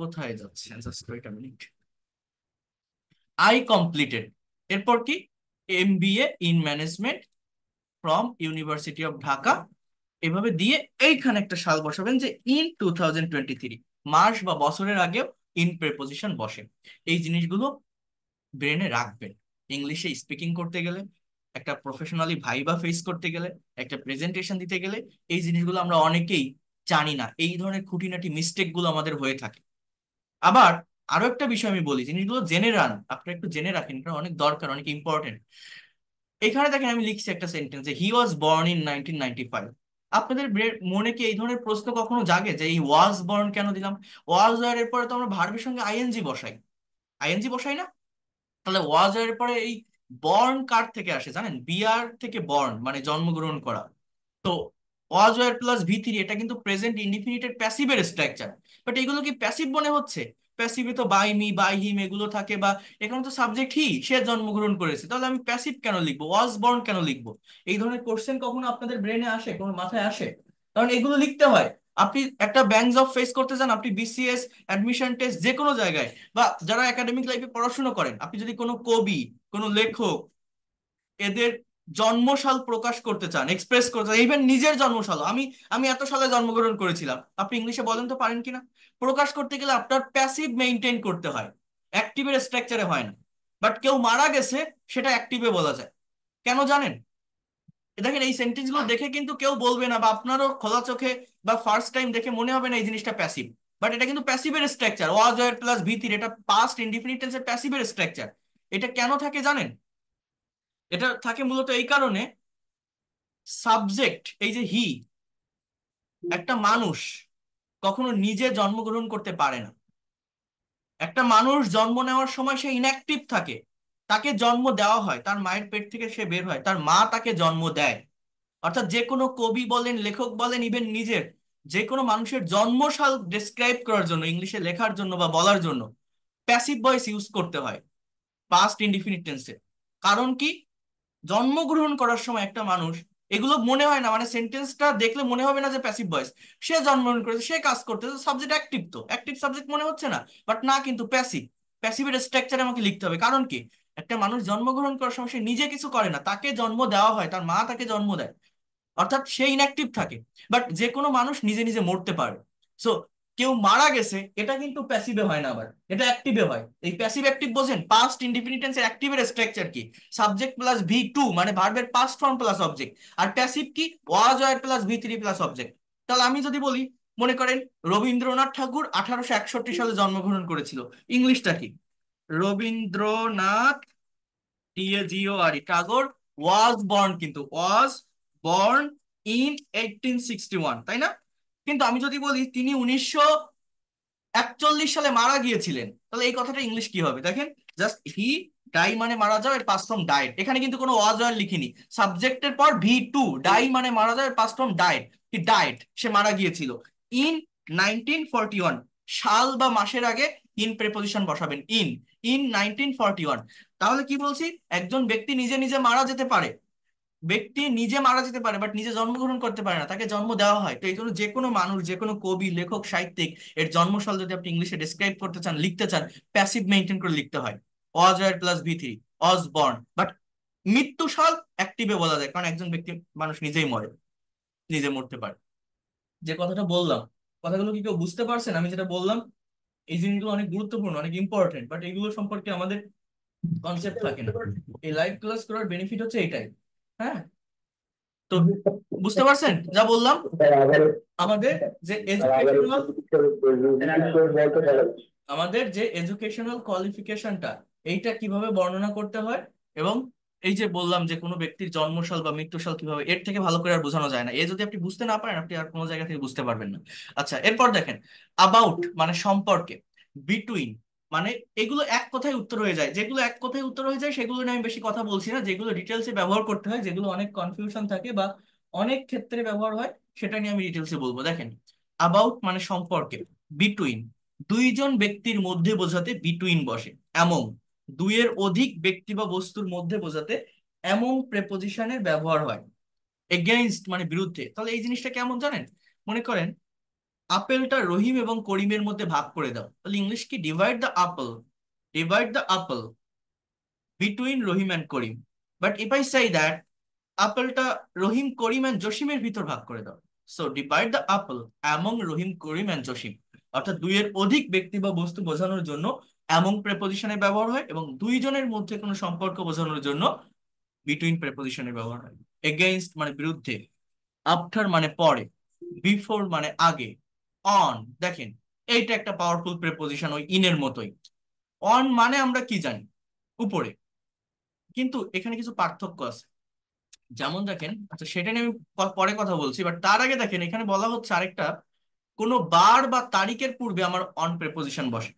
কোথায় যাচ্ছে, just wait a minute. I completed, এরপর কি, MBA in management from university of Dhaka, এভাবে দিয়ে এইখানে একটা সাল বসাবেন যে ইন 2023, মাস বা বছরের আগেও ইন প্রেপোজিশন বসে। এই জিনিসগুলো ব্রেনে রাখবেন। ইংলিশে স্পিকিং করতে গেলে, একটা প্রফেশনালি ভাইবা ফেস করতে গেলে, একটা প্রেজেন্টেশন দিতে গেলে এই জিনিসগুলো আমরা অনেকেই জানি না, এই ধরনের খুঁটিনাটি মিস্টেক গুলো আমাদের হয়ে থাকে। আবার আরো একটা বিষয় আমি বলি, জিনিসগুলো জেনে রান, আপনারা একটু জেনে রাখেন, এটা অনেক দরকার, অনেক ইম্পর্টেন্ট। এখানে দেখেন আমি লিখছি একটা সেন্টেন্স যে হি ওয়াজ বর্ন ইন 1995। আপনাদের মনে কি এই ধরনের প্রশ্ন কখনো জাগে যে এই ওয়াজ বর্ন কেন দিলাম? ওয়াজ এর পরে তো আমরা ভার্বের সঙ্গে আইএনজি বসাই, আইএনজি বসাই না? তাহলে ওয়াজ এর পরে এই বর্ন কার থেকে আসে জানেন? বিআর থেকে বর্ন, মানে জন্মগ্রহণ করা। তো ওয়াজ ওয়ার প্লাস ভি থ্রি, এটা কিন্তু প্রেজেন্ট ইনডিফিনিটেড প্যাসিভের স্ট্রাকচার। বাট এগুলো কি প্যাসিভ মনে হচ্ছে? প্যাসিভে তো বাই মি, বাই হিম এগুলো থাকে, বা এখানে তো সাবজেক্ট হি, সে জন্মগ্রহণ করেছে, তাহলে আমি প্যাসিভ কেন লিখবো, ওয়াজ বর্ন কেন লিখবো? এই ধরনের কোশ্চেন কখনো আপনাদের ব্রেনে আসে, কোনো মাথায় আসে? কারণ এগুলো লিখতে হয়। আপনি একটা ব্যাংক জব ফেস করতে যান, আপনি বিসিএস, অ্যাডমিশন টেস্ট, যে কোনো জায়গায়, বা যারা একাডেমিক লাইফে পড়াশোনা করেন, আপনি যদি কোনো কবি, কোনো লেখক, এদের জন্মসাল প্রকাশ করতে চান, এক্সপ্রেস করতে চান, ইভেন নিজের জন্মসাল, আমি আমি এত সালে জন্মগ্রহণ করেছিলাম, আপনি ইংলিশে বলেন তো পারেন কিনা? প্রকাশ করতে গেলে আপনার প্যাসিভ মেইনটেইন করতে হয়, অ্যাক্টিভের স্ট্রাকচারে হয় না। বাট কেউ মারা গেছে, সেটা অ্যাক্টিভে বলা যায়। কেন জানেন? দেখেন এই সেন্টেন্স গুলো দেখে কিন্তু কেউ বলবে না, বা আপনারও খোলা চোখে বা ফার্স্ট টাইম দেখে মনে হবে না এই জিনিসটা প্যাসিভ। বাট এটা কিন্তু প্যাসিভের structure, was were plus V three, এটা পাস্ট ইনডিফিনিট টেন্সের প্যাসিভের স্ট্রাকচার। এটা কেন থাকে জানেন? এটা থাকে মূলত এই কারণে, সাবজেক্ট এই যে হি, একটা মানুষ কখনো নিজে জন্মগ্রহণ করতে পারে না। একটা মানুষ জন্ম নেওয়ার সময় সে ইনঅ্যাক্টিভ থাকে, তাকে জন্ম দেওয়া হয়, তার মায়ের পেট থেকে সে বের হয়, তার মা তাকে জন্ম দেয়। অর্থাৎ যে কোনো কবি বলেন, লেখক বলেন, ইভেন নিজের যে কোনো মানুষের জন্মসাল ডেসক্রাইব করার জন্য, ইংলিশে লেখার জন্য বা বলার জন্য প্যাসিভ ভয়েস ইউজ করতে হয়, পাস্ট ইনডিফিনিট টেন্সে। কারণ কি, জন্মগ্রহণ করার সময় একটা মানুষ, এগুলো মনে হয় না, মানে সেন্টেন্সটা দেখলে মনে হবে না যে প্যাসিভ ভয়েস, সে জন্মগ্রহণ করেছে, সে কাজ করতেছে, সাবজেক্ট অ্যাক্টিভ, তো অ্যাক্টিভ সাবজেক্ট মনে হচ্ছে না। বাট না, কিন্তু প্যাসিভ। প্যাসিভের স্ট্রাকচারে আমাকে লিখতে হবে, কারণ কি, একটা মানুষ জন্মগ্রহণ করার সময় সে নিজে কিছু করে না, তাকে জন্ম দেওয়া হয়, তার মা তাকে জন্ম দেয়, অর্থাৎ সে ইনঅ্যাক্টিভ থাকে। বাট যে কোনো মানুষ নিজে নিজে মরতে পারে। সো কেউ মারা গেছে, এটা কিন্তু প্যাসিভে হয় না, আবার এটা অ্যাক্টিভে হয়। এই প্যাসিভ অ্যাক্টিভ বোঝেন? পাস্ট ইনডিফিনিট টেন্সের অ্যাক্টিভের স্ট্রাকচার কি? সাবজেক্ট প্লাস ভি টু, মানে ভার্বের পাস্ট ফর্ম প্লাস অবজেক্ট। আর প্যাসিভ কি? ওয়াজ were plus V three plus object. তাহলে আমি যদি বলি, মনে করেন রবীন্দ্রনাথ ঠাকুর 1861 সালে জন্মগ্রহণ করেছিল, ইংলিশটা কি? রবীন্দ্রনাথ, টিএজিওআরই, টাগোর ওয়াজ বর্ন, কিন্তু ওয়াজ বর্ন ইন 1861, তাই না? কিন্তু আমি যদি বলি তিনি 1941 সালে মারা গিয়েছিলেন, তাহলে এই কথাটা ইংলিশ কি হবে দেখেন? জাস্ট হি ডাই, মানে মারা যাও, এর পাস্ট ফর্ম ডাইড। এখানে কিন্তু কোনো ওয়াজ ওয়ার লিখিনি, সাবজেক্টের পর ভি টু, ডাই মানে মারা যাও, এর past form died. He died, সে মারা গিয়েছিল ইন 1941, সাল বা মাসের আগে ইন প্রেপোজিশন বসাবেন, ইন, ইন 1941। তাহলে কি বলছি, একজন ব্যক্তি নিজে নিজে মারা যেতে পারে, ব্যক্তি নিজে মারা যেতে পারে, বাট নিজে জন্মগ্রহণ করতে পারে না, তাকে জন্ম দেওয়া হয়। তো এই জন্য যে কোনো মানুষ, যে কোনো কবি, লেখক, সাহিত্যিক, এর জন্মসাল যদি আপনি ইংলিশে ডিসক্রাইব করতে চান, লিখতে চান, প্যাসিভ মেনটেন করে লিখতে হয়, অজ আর plus V three, Aja born. But মৃত্যু সাল অ্যাক্টিভে বলা যায়, কারণ একজন ব্যক্তি, মানুষ নিজেই মরে, নিজে মরতে পারে। যে কথাটা বললাম, কথাগুলো কি কেউ বুঝতে পারছেন আমি যেটা বললাম? এই জিনিসগুলো অনেক গুরুত্বপূর্ণ, অনেক ইম্পর্টেন্ট, বাট এগুলো সম্পর্কে আমাদের কনসেপ্ট থাকে না। এই লাইভ ক্লাস করার বেনিফিট হচ্ছে এটাই। হ্যাঁ, তো বুঝতে পারছেন যা বললাম? আমাদের যে এডুকেশনাল, আমাদের যে এডুকেশনাল কোয়ালিফিকেশনটা, এইটা কিভাবে বর্ণনা করতে হয়, এবং এই যে বললাম যে কোনো ব্যক্তির জন্মসাল বা মৃত্যুসাল কিভাবে, এর থেকে ভালো করে আর বোঝানো যায় না। এ যদি আপনি বুঝতে না পারেন, আপনি আর কোনো জায়গা থেকে বুঝতে পারবেন না। আচ্ছা, এরপর দেখেন, অ্যাবাউট মানে সম্পর্কে, বিটুইন মানে, এগুলো এক কথায় উত্তর হয়ে যায়। যেগুলো এক কথায় উত্তর হয়ে যায় সেগুলো নিয়ে আমি বেশি কথা বলছি না, যেগুলো ডিটেলসে ব্যবহার করতে হয়, যেগুলো অনেক কনফিউশন থাকে বা অনেক ক্ষেত্রে ব্যবহার হয়, সেটা নিয়ে আমি ডিটেলসে বলবো। দেখেন, অ্যাবাউট মানে সম্পর্কে, বিটুইন দুইজন ব্যক্তির মধ্যে বোঝাতে বিটুইন বসে, এমন দুইয়ের অধিক ব্যক্তি বা বস্তুর মধ্যে বোঝাতে এমন প্রেপোজিশনের ব্যবহার হয়। এগেইনস্ট মানে বিরুদ্ধে। তাহলে এই জিনিসটা কেমন জানেন? মনে করেন আপেলটা রহিম এবং করিমের মধ্যে ভাগ করে দাও, তাহলে ইংলিশ কি? Divide the apple, divide the apple between Rahim and Karim. But if I Sai that আপেলটা Rahim, Karim and জসিমের ভিতর ভাগ করে দাও, so divide the apple among Rahim, Karim and Jasim. অর্থাৎ দুইয়ের অধিক ব্যক্তি বা বস্তু বোঝানোর জন্য অ্যামং প্রেপোজিশনের ব্যবহার হয়, এবং দুইজনের মধ্যে কোনো সম্পর্ক বোঝানোর জন্য বিটুইন প্রেপোজিশনের ব্যবহার হয়। এগেইনস্ট মানে বিরুদ্ধে, আফটার মানে পরে, বিফোর মানে আগে, অন, দেখেন এইটা একটা পাওয়ারফুল প্রেপোজিশন ওই ইনের মতোই। অন মানে আমরা কি জানি? উপরে। কিন্তু এখানে কিছু পার্থক্য আছে। যেমন দেখেন, আচ্ছা সেটা নিয়ে আমি পরে কথা বলছি, বাট তার আগে দেখেন এখানে বলা হচ্ছে আরেকটা, কোনো বার বা তারিখের পূর্বে আমার অন প্রেপোজিশন বসে।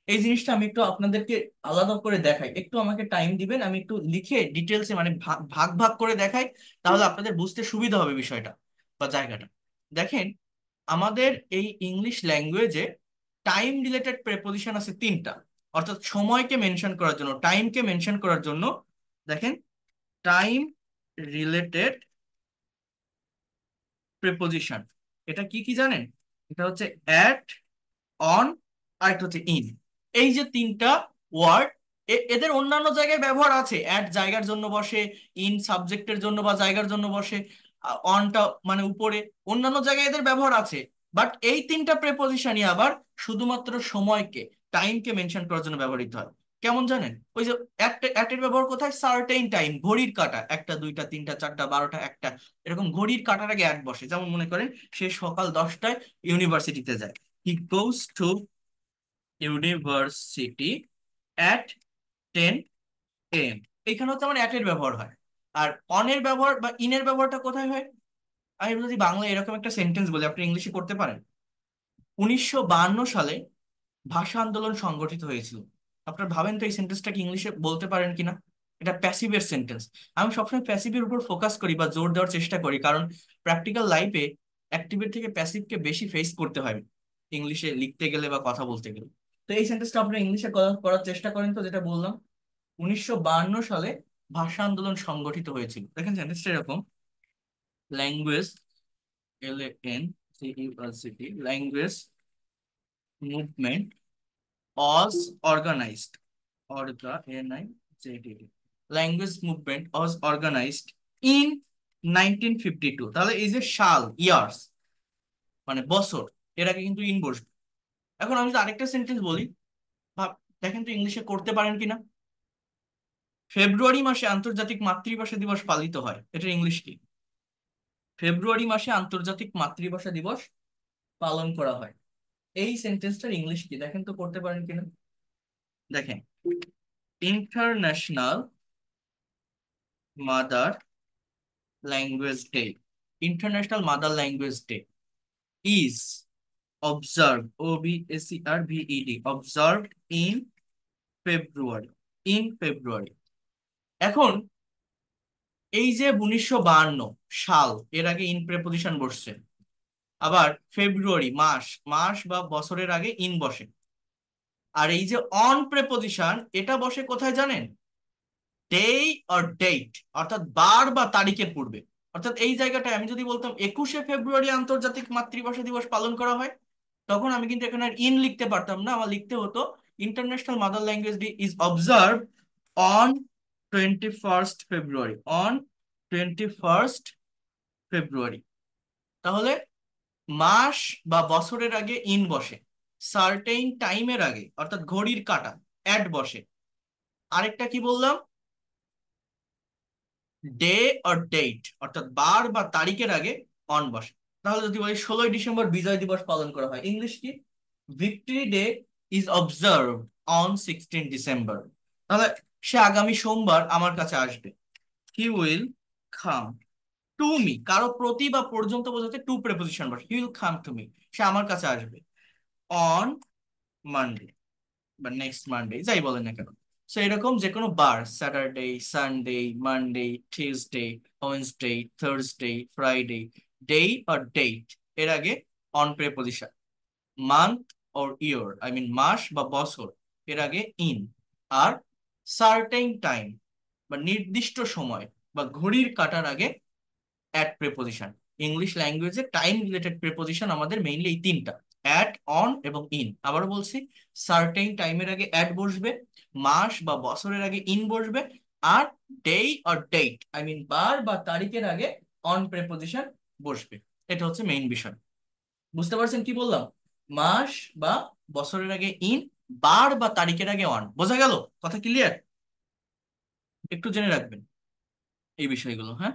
এই জিনিসটা আমি একটু আপনাদেরকে আলাদা করে দেখাই, একটু আমাকে টাইম দিবেন, আমি একটু লিখে ডিটেলসে মানে ভাগ ভাগ ভাগ করে দেখাই, তাহলে আপনাদের বুঝতে সুবিধা হবে বিষয়টা বা জায়গাটা। দেখেন, আমাদের এই English language time related preposition আছে তিনটা। অর্থাৎ সময়কে মেনশন করার জন্য, টাইমকে মেনশন করার জন্য, দেখেন, টাইম রিলেটেড প্রেপোজিশন, এটা কি কি জানেন? এটা হচ্ছে অ্যাট, অন, আর একটা হচ্ছে ইন। এই যে তিনটা ওয়ার্ড, এদের অন্যান্য জায়গায় ব্যবহার আছে। অ্যাট জায়গার জন্য বসে, ইন সাবজেক্টের জন্য বা জায়গার জন্য বসে, অনটা মানে উপরে, অন্যান্য জায়গায় এদের ব্যবহার আছে। বাট এই তিনটা প্রেপোজিশনই আবার শুধুমাত্র সময়কে, টাইমকে মেনশন করার জন্য ব্যবহৃত হয়। কেমন জানেন? ওই যে অ্যাটের ব্যবহার কোথায়? সার্টেইন টাইম, ঘড়ির কাঁটা, একটা দুইটা তিনটা চারটা বারোটা একটা, এরকম ঘড়ির কাঁটার আগে অ্যাট বসে। যেমন মনে করেন সে সকাল 10টায় ইউনিভার্সিটিতে যায়, he goes to university at 10 AM। এইখানে হচ্ছে আমার অ্যাটের ব্যবহার হয়। আর অনের ব্যবহার বা ইনের ব্যবহারটা কোথায় হয়? আমি যদি বাংলা এরকম একটা সেন্টেন্স বলি, আপনি ইংলিশে করতে পারেন। 1952 সালে ভাষা আন্দোলন সংগঠিত হয়েছিল। আপনার ভাবেন তো এই সেন্টেন্সটা কি ইংলিশে বলতে পারেন কিনা? এটা প্যাসিভের সেন্টেন্স। আমি সবসময় প্যাসিভের উপর ফোকাস করি বা জোর দেওয়ার চেষ্টা করি, কারণ প্র্যাকটিক্যাল লাইফে অ্যাক্টিভের থেকে প্যাসিভকে বেশি ফেস করতে হয় ইংলিশে লিখতে গেলে বা কথা বলতে গেলে। তো এই সেন্টেন্সটা আপনি ইংলিশে করার চেষ্টা করেন তো, যেটা বললাম। 1952 সালে ভাষা আন্দোলন সংগঠিত হয়েছিল। দেখেন সেন্টেন্সটা এরকম, language, LANGUAGE, language movement was organized, ORGANIZED, language movement was organized in 1952। তাহলে এই যে সাল, ইয়ার্স মানে বছর, এর আগে কিন্তু ইন বসবে। এখন আমি যদি আরেকটা সেন্টেন্স বলি, ভাব, দেখেন তো ইংলিশে করতে পারেন কিনা। ফেব্রুয়ারি মাসে আন্তর্জাতিক মাতৃভাষা দিবস পালিত হয়, এটার ইংলিশ কি? ফেব্রুয়ারি মাসে আন্তর্জাতিক মাতৃভাষা দিবস পালন করা হয়, এই সেন্টেন্সটার ইংলিশ কি? দেখেন তো করতে পারেন কিনা। দেখেন, international mother language day, international mother language day is observed, OBSERVED, observed in February, in February। এখন এই যে 1952 সাল, এর আগে ইন প্রেপোজিশন বসছে, আবার ফেব্রুয়ারি মাস, মাস বা বছরের আগে ইন বসে, আর এই যে অন প্রেপোজিশন এটা বসে কোথায় জানেন? ডে অর ডেট, অর্থাৎ বার বা তারিখের পূর্বে। অর্থাৎ এই জায়গাটায় আমি যদি বলতাম 21শে ফেব্রুয়ারি আন্তর্জাতিক মাতৃভাষা দিবস পালন করা হয়, তখন আমি কিন্তু এখানে আর ইন লিখতে পারতাম না, আমার লিখতে হতো international mother language day is observe on 21 February, on 21 ফেব্রুয়ারি। তাহলে মাস বা বছরের আগে ইন বসে, সার্টেইন টাইমের আগে অর্থাৎ ঘড়ির কাঁটা অ্যাট বসে, আরেকটা কি বললাম? ডে অর ডেট অর্থাৎ বার বা তারিখের আগে অন বসে। তাহলে যদি বলি 16ই ডিসেম্বর বিজয় দিবস পালন করা হয়, ইংলিশ কি? Victory day is observe on 16 December. তাহলে সে আগামী সোমবার আমার কাছে আসবে, he will come to me, কারো প্রতি বা পর্যন্ত বোঝাতে টু প্রেপোজিশন বসে, he will come to me, সে আমার কাছে আসবে অন মানডে বা নেক্সট মানডে, যাই বলেন না কেন। সো এরকম যে কোনো বার, Saturday, Sunday, Monday, Tuesday, Wednesday, Thursday, Friday, day আর ডেট এর আগে on preposition. Month or year, I mean মাস বা বছর, এর আগে ইন। আর সার্টেইন টাইম বা নির্দিষ্ট সময় বা ঘড়ির কাঁটার আগে at preposition. English language time related preposition আমাদের মেইনলি এই তিনটা। অ্যাট, অন এবং ইন। আবারও বলছি, সার্টেন টাইমের আগে অ্যাট বসবে, মাস বা বছরের আগে ইন বসবে, আর day or date I mean বার বা তারিখের আগে অন প্রেপোজিশন বসবে। এটা হচ্ছে মেইন বিষয়। বুঝতে পারছেন কি বললাম? মাস বা বছরের আগে ইন, বার বা তারিখের আগে অন। বোঝা গেল? কথা ক্লিয়ার? একটু জেনে রাখবেন এই বিষয়গুলো, হ্যাঁ?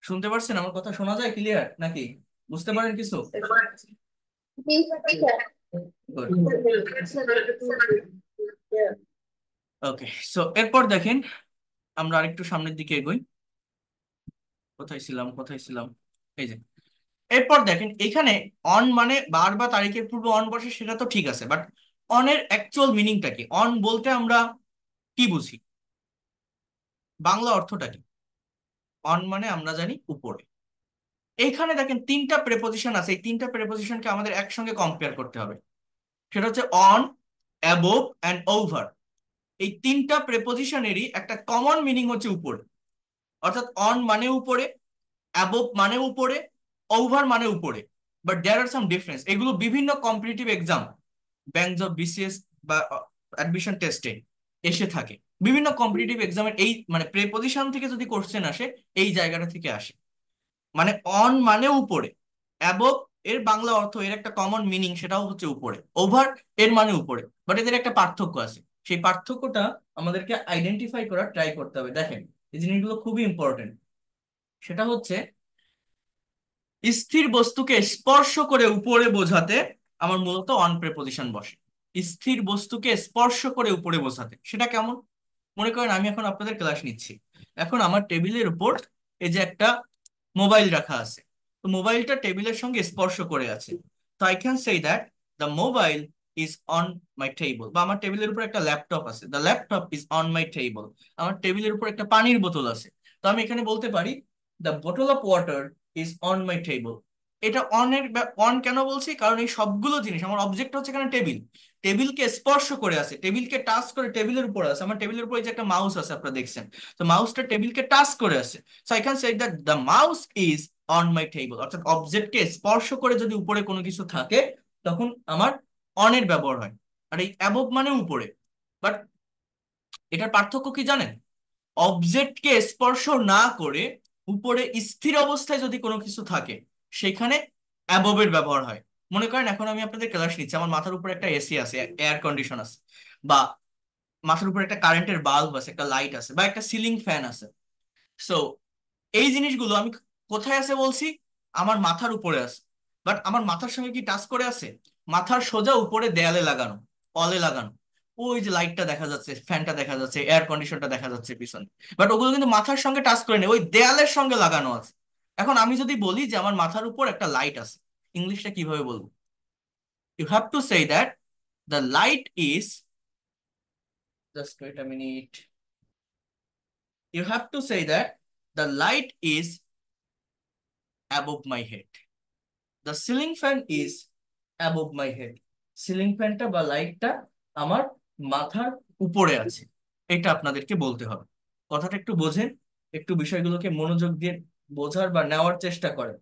শুনতে পারছেন? আমার কথা শোনা যায় ক্লিয়ার নাকি? বুঝতে পারেন কিছু? ওকে, সো এরপর দেখেন, আমরা আরেকটু সামনের দিকে এগোই। কোথায় ছিলাম? এই যে, এরপর দেখেন এখানে অন মানে বার বা তারিখের পূর্বে অন বসে, সেটা তো ঠিক আছে, বাট অনের অ্যাকচুয়াল মিনিংটা কি? অন বলতে আমরা কি বুঝি? বাংলা অর্থটা কি? অন মানে আমরা জানি উপরে। এইখানে দেখেন তিনটা প্রেপোজিশন আছে, এই তিনটা প্রেপোজিশনকে আমাদের একসঙ্গে কম্পেয়ার করতে হবে। সেটা হচ্ছে অন, অ্যাবোভ অ্যান্ড ওভার। এই তিনটা প্রেপোজিশনেরই একটা কমন মিনিং হচ্ছে উপরে। অর্থাৎ অন মানে উপরে, অ্যাবোভ মানে উপরে, ওভার মানে উপরে। But there are some difference. এগুলো বিভিন্ন competitive exam, bank job, BCS বা অ্যাডমিশন টেস্টে এসে থাকে। বিভিন্ন কম্পিটিটিভ এক্সামের এই মানে প্রেপোজিশন থেকে যদি কোশ্চেন আসে, এই জায়গাটা থেকে আসে। মানে অন মানে উপরে, অ্যাবোভ এর বাংলা অর্থ, এর একটা কমন মিনিং, সেটাও হচ্ছে উপরে। ওভার এর মানে উপরে, বাট এদের একটা পার্থক্য আছে। সেই পার্থক্যটা আমাদেরকে আইডেন্টিফাই করার ট্রাই করতে হবে। দেখেন, এই জিনিসগুলো খুবই ইম্পর্টেন্ট। সেটা হচ্ছে, স্থির বস্তুকে স্পর্শ করে উপরে বোঝাতে আমার মূলত অন প্রেপোজিশন বসে। স্থির বস্তুকে স্পর্শ করে উপরে বোঝাতে সেটা কেমন? মনে করেন আমি এখন আপনাদের ক্লাস নিচ্ছি, এখন আমার টেবিলের উপর এই যে একটা মোবাইল রাখা আছে, তো মোবাইলটা টেবিলের সঙ্গে স্পর্শ করে আছে। তো I can say that the mobile is on my table. বা আমার টেবিলের উপর একটা ল্যাপটপ আছে, the laptop is on my table. আমার টেবিলের উপর একটা পানির বোতল আছে, তো আমি এখানে বলতে পারি the bottle of water is on my table. এটা অনের অন কেন বলছি? কারণ এই সবগুলো জিনিস, আমার অবজেক্ট হচ্ছে এখানে টেবিল, টেবিলকে স্পর্শ করে আছে, টেবিলকে টাচ করে টেবিলের উপর আছে। আমার টেবিলের উপর এই যে একটা মাউস আছে, আপনারা দেখছেন, তো মাউসটা টেবিলকে টাচ করে আছে। So I can say that the mouse is on my table. অর্থাৎ অবজেক্টকে স্পর্শ করে যদি উপরে কোনো কিছু থাকে, তখন আমার অনের ব্যবহার হয়। আর এই অ্যাবভ মানে উপরে। বাট এটার পার্থক্য কি জানেন? অবজেক্টকে স্পর্শ না করে উপরে স্থির অবস্থায় যদি কোনো কিছু থাকে, সেখানে অ্যাবভের ব্যবহার হয়। মনে করেন এখন আমি আপনাদের ক্লাস নিচ্ছি, আমার মাথার উপর একটা এসি আছে, এয়ার কন্ডিশন আছে, বা মাথার উপর একটা কারেন্টের বাল্ব আছে, একটা লাইট আছে, বা একটা সিলিং ফ্যান আছে। সো এই জিনিসগুলো আমি কোথায় আছে বলছি? আমার মাথার উপরে আছে। বাট আমার মাথার সঙ্গে কি টাচ করে আছে? মাথার সোজা উপরে দেয়ালে লাগানো, অলে লাগানো। ওই যে লাইটটা দেখা যাচ্ছে, ফ্যানটা দেখা যাচ্ছে, এয়ার কন্ডিশনটা দেখা যাচ্ছে পিছনে, বাট ওগুলো কিন্তু মাথার সঙ্গে টাচ করে নেই, ওই দেয়ালের সঙ্গে লাগানো আছে। এখন আমি যদি বলি যে আমার মাথার উপর একটা লাইট আছে, ইংলিশটা কিভাবে বলবো? You have to say that the light is, just wait a minute, you have to say that the light is above my head, the ceiling fan is above my head. Ceiling ফ্যানটা বা লাইটটা আমার মাথার উপরে আছে, এটা আপনাদেরকে বলতে হবে। কথাটা একটু বোঝেন, একটু বিষয়গুলোকে মনোযোগ দিয়ে বোঝার বা নেওয়ার চেষ্টা করেন।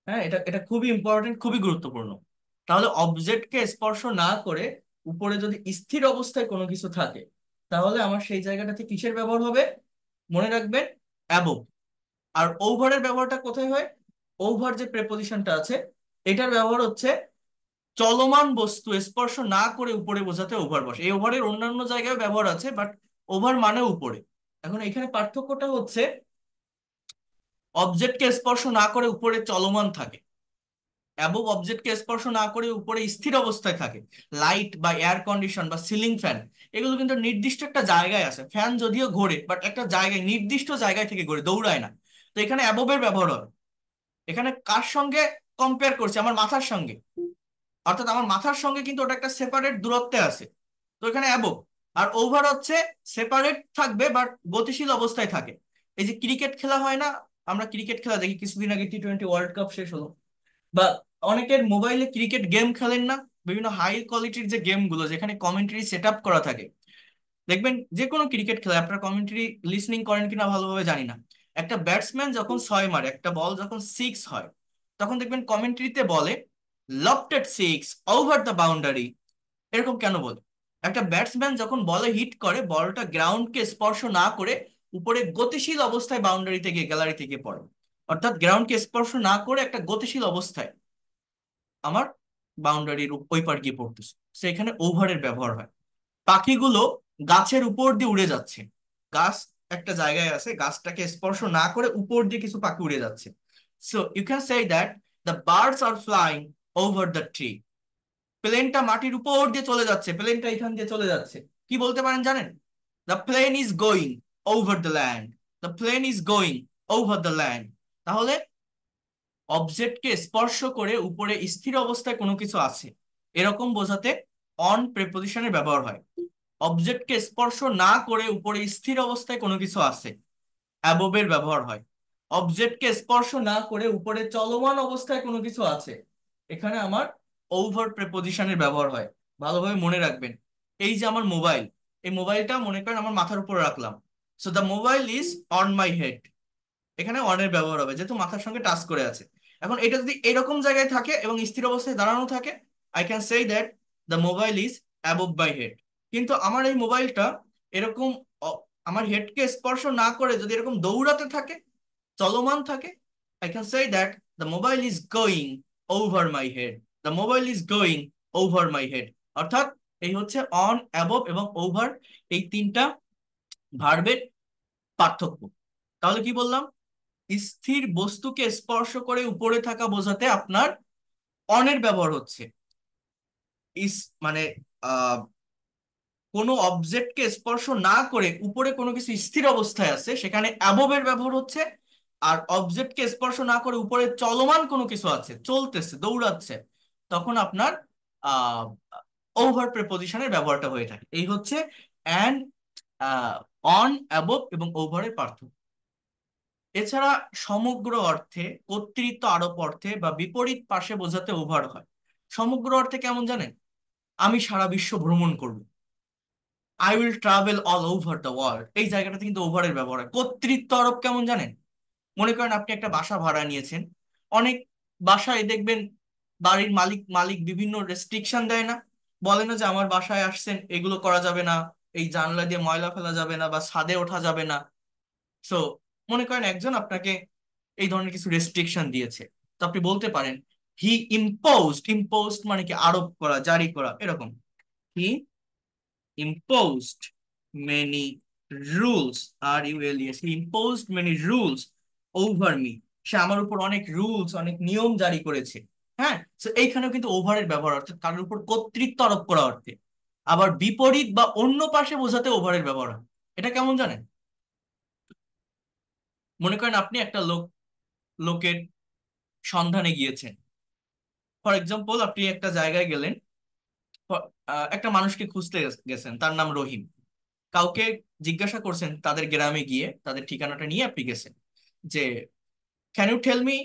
হ্যাঁ, এটা এটা খুবই ইম্পর্টেন্ট, খুবই গুরুত্বপূর্ণ। তাহলে অবজেক্টকে স্পর্শ না করে উপরে যদি স্থির অবস্থায় কোনো কিছু থাকে, তাহলে আমার সেই জায়গাটাতে কিসের ব্যবহার হবে? মনে রাখবেন, অ্যাবভ। আর ওভারের ব্যবহারটা কোথায় হয়? ওভার যে প্রেপোজিশনটা আছে, এটার ব্যবহার হচ্ছে চলমান বস্তু স্পর্শ না করে উপরে বোঝাতে ওভার বসে। এই ওভারের অন্যান্য জায়গায় ব্যবহার আছে, বাট ওভার মানে উপরে। এখন এখানে পার্থক্যটা হচ্ছে, অবজেক্টকে স্পর্শ না করে উপরে চলমান থাকে, এবং অবজেক্টকে স্পর্শ না করে উপরে স্থির অবস্থায় থাকে। লাইট বা এয়ার কন্ডিশন বা সিলিং ফ্যান, এগুলো কিন্তু নির্দিষ্ট একটা জায়গায় আছে। ফ্যান যদিও ঘোরে, বাট একটা জায়গায়, নির্দিষ্ট জায়গায় থেকে ঘোরে, দৌড়ায় না। তো এখানে অ্যাবভের ব্যবহার হবে। এখানে কার সঙ্গে কম্পেয়ার করছে? আমার মাথার সঙ্গে। অর্থাৎ আমার মাথার সঙ্গে কিন্তু ওটা একটা সেপারেট দূরত্বে আছে, তো এখানে অ্যাবভ। আর ওভার হচ্ছে সেপারেট থাকবে বাট গতিশীল অবস্থায় থাকে। এই যে ক্রিকেট খেলা হয় না, আমরা ক্রিকেট খেলা দেখি, কিছুদিন আগে টি-20 ওয়ার্ল্ড কাপ শেষ হলো, বা অনেকের মোবাইলে ক্রিকেট গেম খেলেন না, বিভিন্ন হাই কোয়ালিটির যে গেম গুলো যেখানে কমেন্ট্রি সেট আপ করা থাকে, দেখবেন যে কোনো ক্রিকেট খেলায় আপনার কমেন্ট্রি লিসনিং করেন কিনা ভালোভাবে জানি না, একটা ব্যাটসম্যান যখন ছয় মারে, একটা বল যখন সিক্স হয়, তখন দেখবেন কমেন্ট্রিতে বলে lofted six over the boundary. এরকম কেন বলে? একটা ব্যাটসম্যান যখন বলে হিট করে, বলটা গ্রাউন্ডকে স্পর্শ না করে উপরে গতিশীল অবস্থায় বাউন্ডারিতে গিয়ে গ্যালারিতে গিয়ে পড়ে। অর্থাৎ গ্রাউন্ডকে স্পর্শ না করে একটা গতিশীল অবস্থায় আমার বাউন্ডারির ওই পার গিয়ে পড়তেছে, সেখানে ওভারের ব্যবহার হয়। পাখিগুলো গাছের উপর দিয়ে উড়ে যাচ্ছে। গাছ একটা জায়গায় আছে, গাছটাকে স্পর্শ না করে উপর দিয়ে কিছু পাখি উড়ে যাচ্ছে। So you can say that the birds are flying over the tree. প্লেনটা মাটির উপর দিয়ে চলে যাচ্ছে, প্লেনটা এখান দিয়ে চলে যাচ্ছে। কি বলতে পারেন জানেন? The plane is going over the land. The plane is going over the land. তাহলে অবজেক্টকে স্পর্শ করে উপরে স্থির অবস্থায় কোনো কিছু আছে, এরকম বোঝাতে অন প্রেপোজিশনের ব্যবহার হয়। অবজেক্টকে স্পর্শ না করে উপরে স্থির অবস্থায় কোনো কিছু আছে, অ্যাবোবের ব্যবহার হয়। অবজেক্টকে স্পর্শ না করে উপরে চলমান অবস্থায় কোনো কিছু আছে, এখানে আমার ওভার প্রেপোজিশনের ব্যবহার হয়। ভালোভাবে মনে রাখবেন। এই যে আমার মোবাইল, এই মোবাইলটা মনে করেন আমার মাথার উপর রাখলাম। So the mobile is on my head. এখানে অনের ব্যবহার হবে যেহেতু মাথার সঙ্গে টাচ করে আছে। এখন এটা যদি এরকম জায়গায় থাকে এবং স্থির অবস্থায় দাঁড়ানো থাকে, I can say that the mobile is above my head. কিন্তু আমার এই মোবাইলটা এরকম অ- আমার হেডকে স্পর্শ না করে যদি এরকম দৌড়াতে থাকে, চলমান থাকে, I can say that the mobile is going over my head. The mobile is going over my head. অর্থাৎ এই হচ্ছে অন, অ্যাবভ এবং ওভার, এই তিনটা ভার্বের পার্থক্য। তাহলে কি বললাম? স্থির বস্তুকে স্পর্শ করে উপরে থাকা বোঝাতে আপনার অনের ব্যবহার হচ্ছে। ইস মানে আহ কোনো অবজেক্টকে স্পর্শ না করে উপরে কোনো কিছু স্থির অবস্থায় আছে, সেখানে অ্যাবভের ব্যবহার হচ্ছে। আর অবজেক্টকে স্পর্শ না করে উপরে চলমান কোনো কিছু আছে, চলতেছে, দৌড়াচ্ছে, তখন আপনার আহ ওভার প্রেপোজিশনের ব্যবহারটা হয়ে থাকে। এই হচ্ছে অ্যান্ড, অন, অ্যাবভ এবং ওভারের পার্থক্য। এছাড়া সমগ্র অর্থে, কর্তৃত্ব আরোপ অর্থে বা বিপরীত পাশে বোঝাতে ওভার হয়। সমগ্র অর্থে কেমন জানেন? আমি সারা বিশ্ব ভ্রমণ করব, I will travel all over the world. এই জায়গাটাতে কিন্তু ওভারের ব্যবহার হয়। কর্তৃত্ব আরোপ কেমন জানেন? মনে করেন আপনি একটা বাসা ভাড়া নিয়েছেন। অনেক বাসায় দেখবেন বাড়ির মালিক মালিক বিভিন্ন রেস্ট্রিকশন দেয় না, বলে না যে আমার বাসায় আসছেন এগুলো করা যাবে না, এই জানলা দিয়ে ময়লা ফেলা যাবে না, বা ছাদে ওঠা যাবে না। সো মনে করেন একজন আপনাকে এই ধরনের কিছু রেস্ট্রিকশন দিয়েছে, তো আপনি বলতে পারেন হি ইম্পোজড। ইম্পোজড মানে কি? আরোপ করা, জারি করা, এরকম। He imposed many rules, R U L S, he imposed many rules over me. সে আমার উপর অনেক রুলস, অনেক নিয়ম জারি করেছে। হ্যাঁ, তো এইখানেও কিন্তু ওভারের ব্যবহার, অর্থাৎ কারোর উপর কর্তৃত্ব আরোপ করা অর্থে। আবার বিপরীত বা অন্য পাশে বোঝাতে ওভারের ব্যবহার হয়। এটা কেমন জানেন? মনে করেন আপনি একটা লোকের সন্ধানে গিয়েছেন। ফর এক্সাম্পল, আপনি একটা জায়গায় গেলেন, একটা মানুষকে খুঁজতে গেছেন, তার নাম রহিম। কাউকে জিজ্ঞাসা করছেন, তাদের গ্রামে গিয়ে তাদের ঠিকানাটা নিয়ে আপনি গেছেন যে can you tell me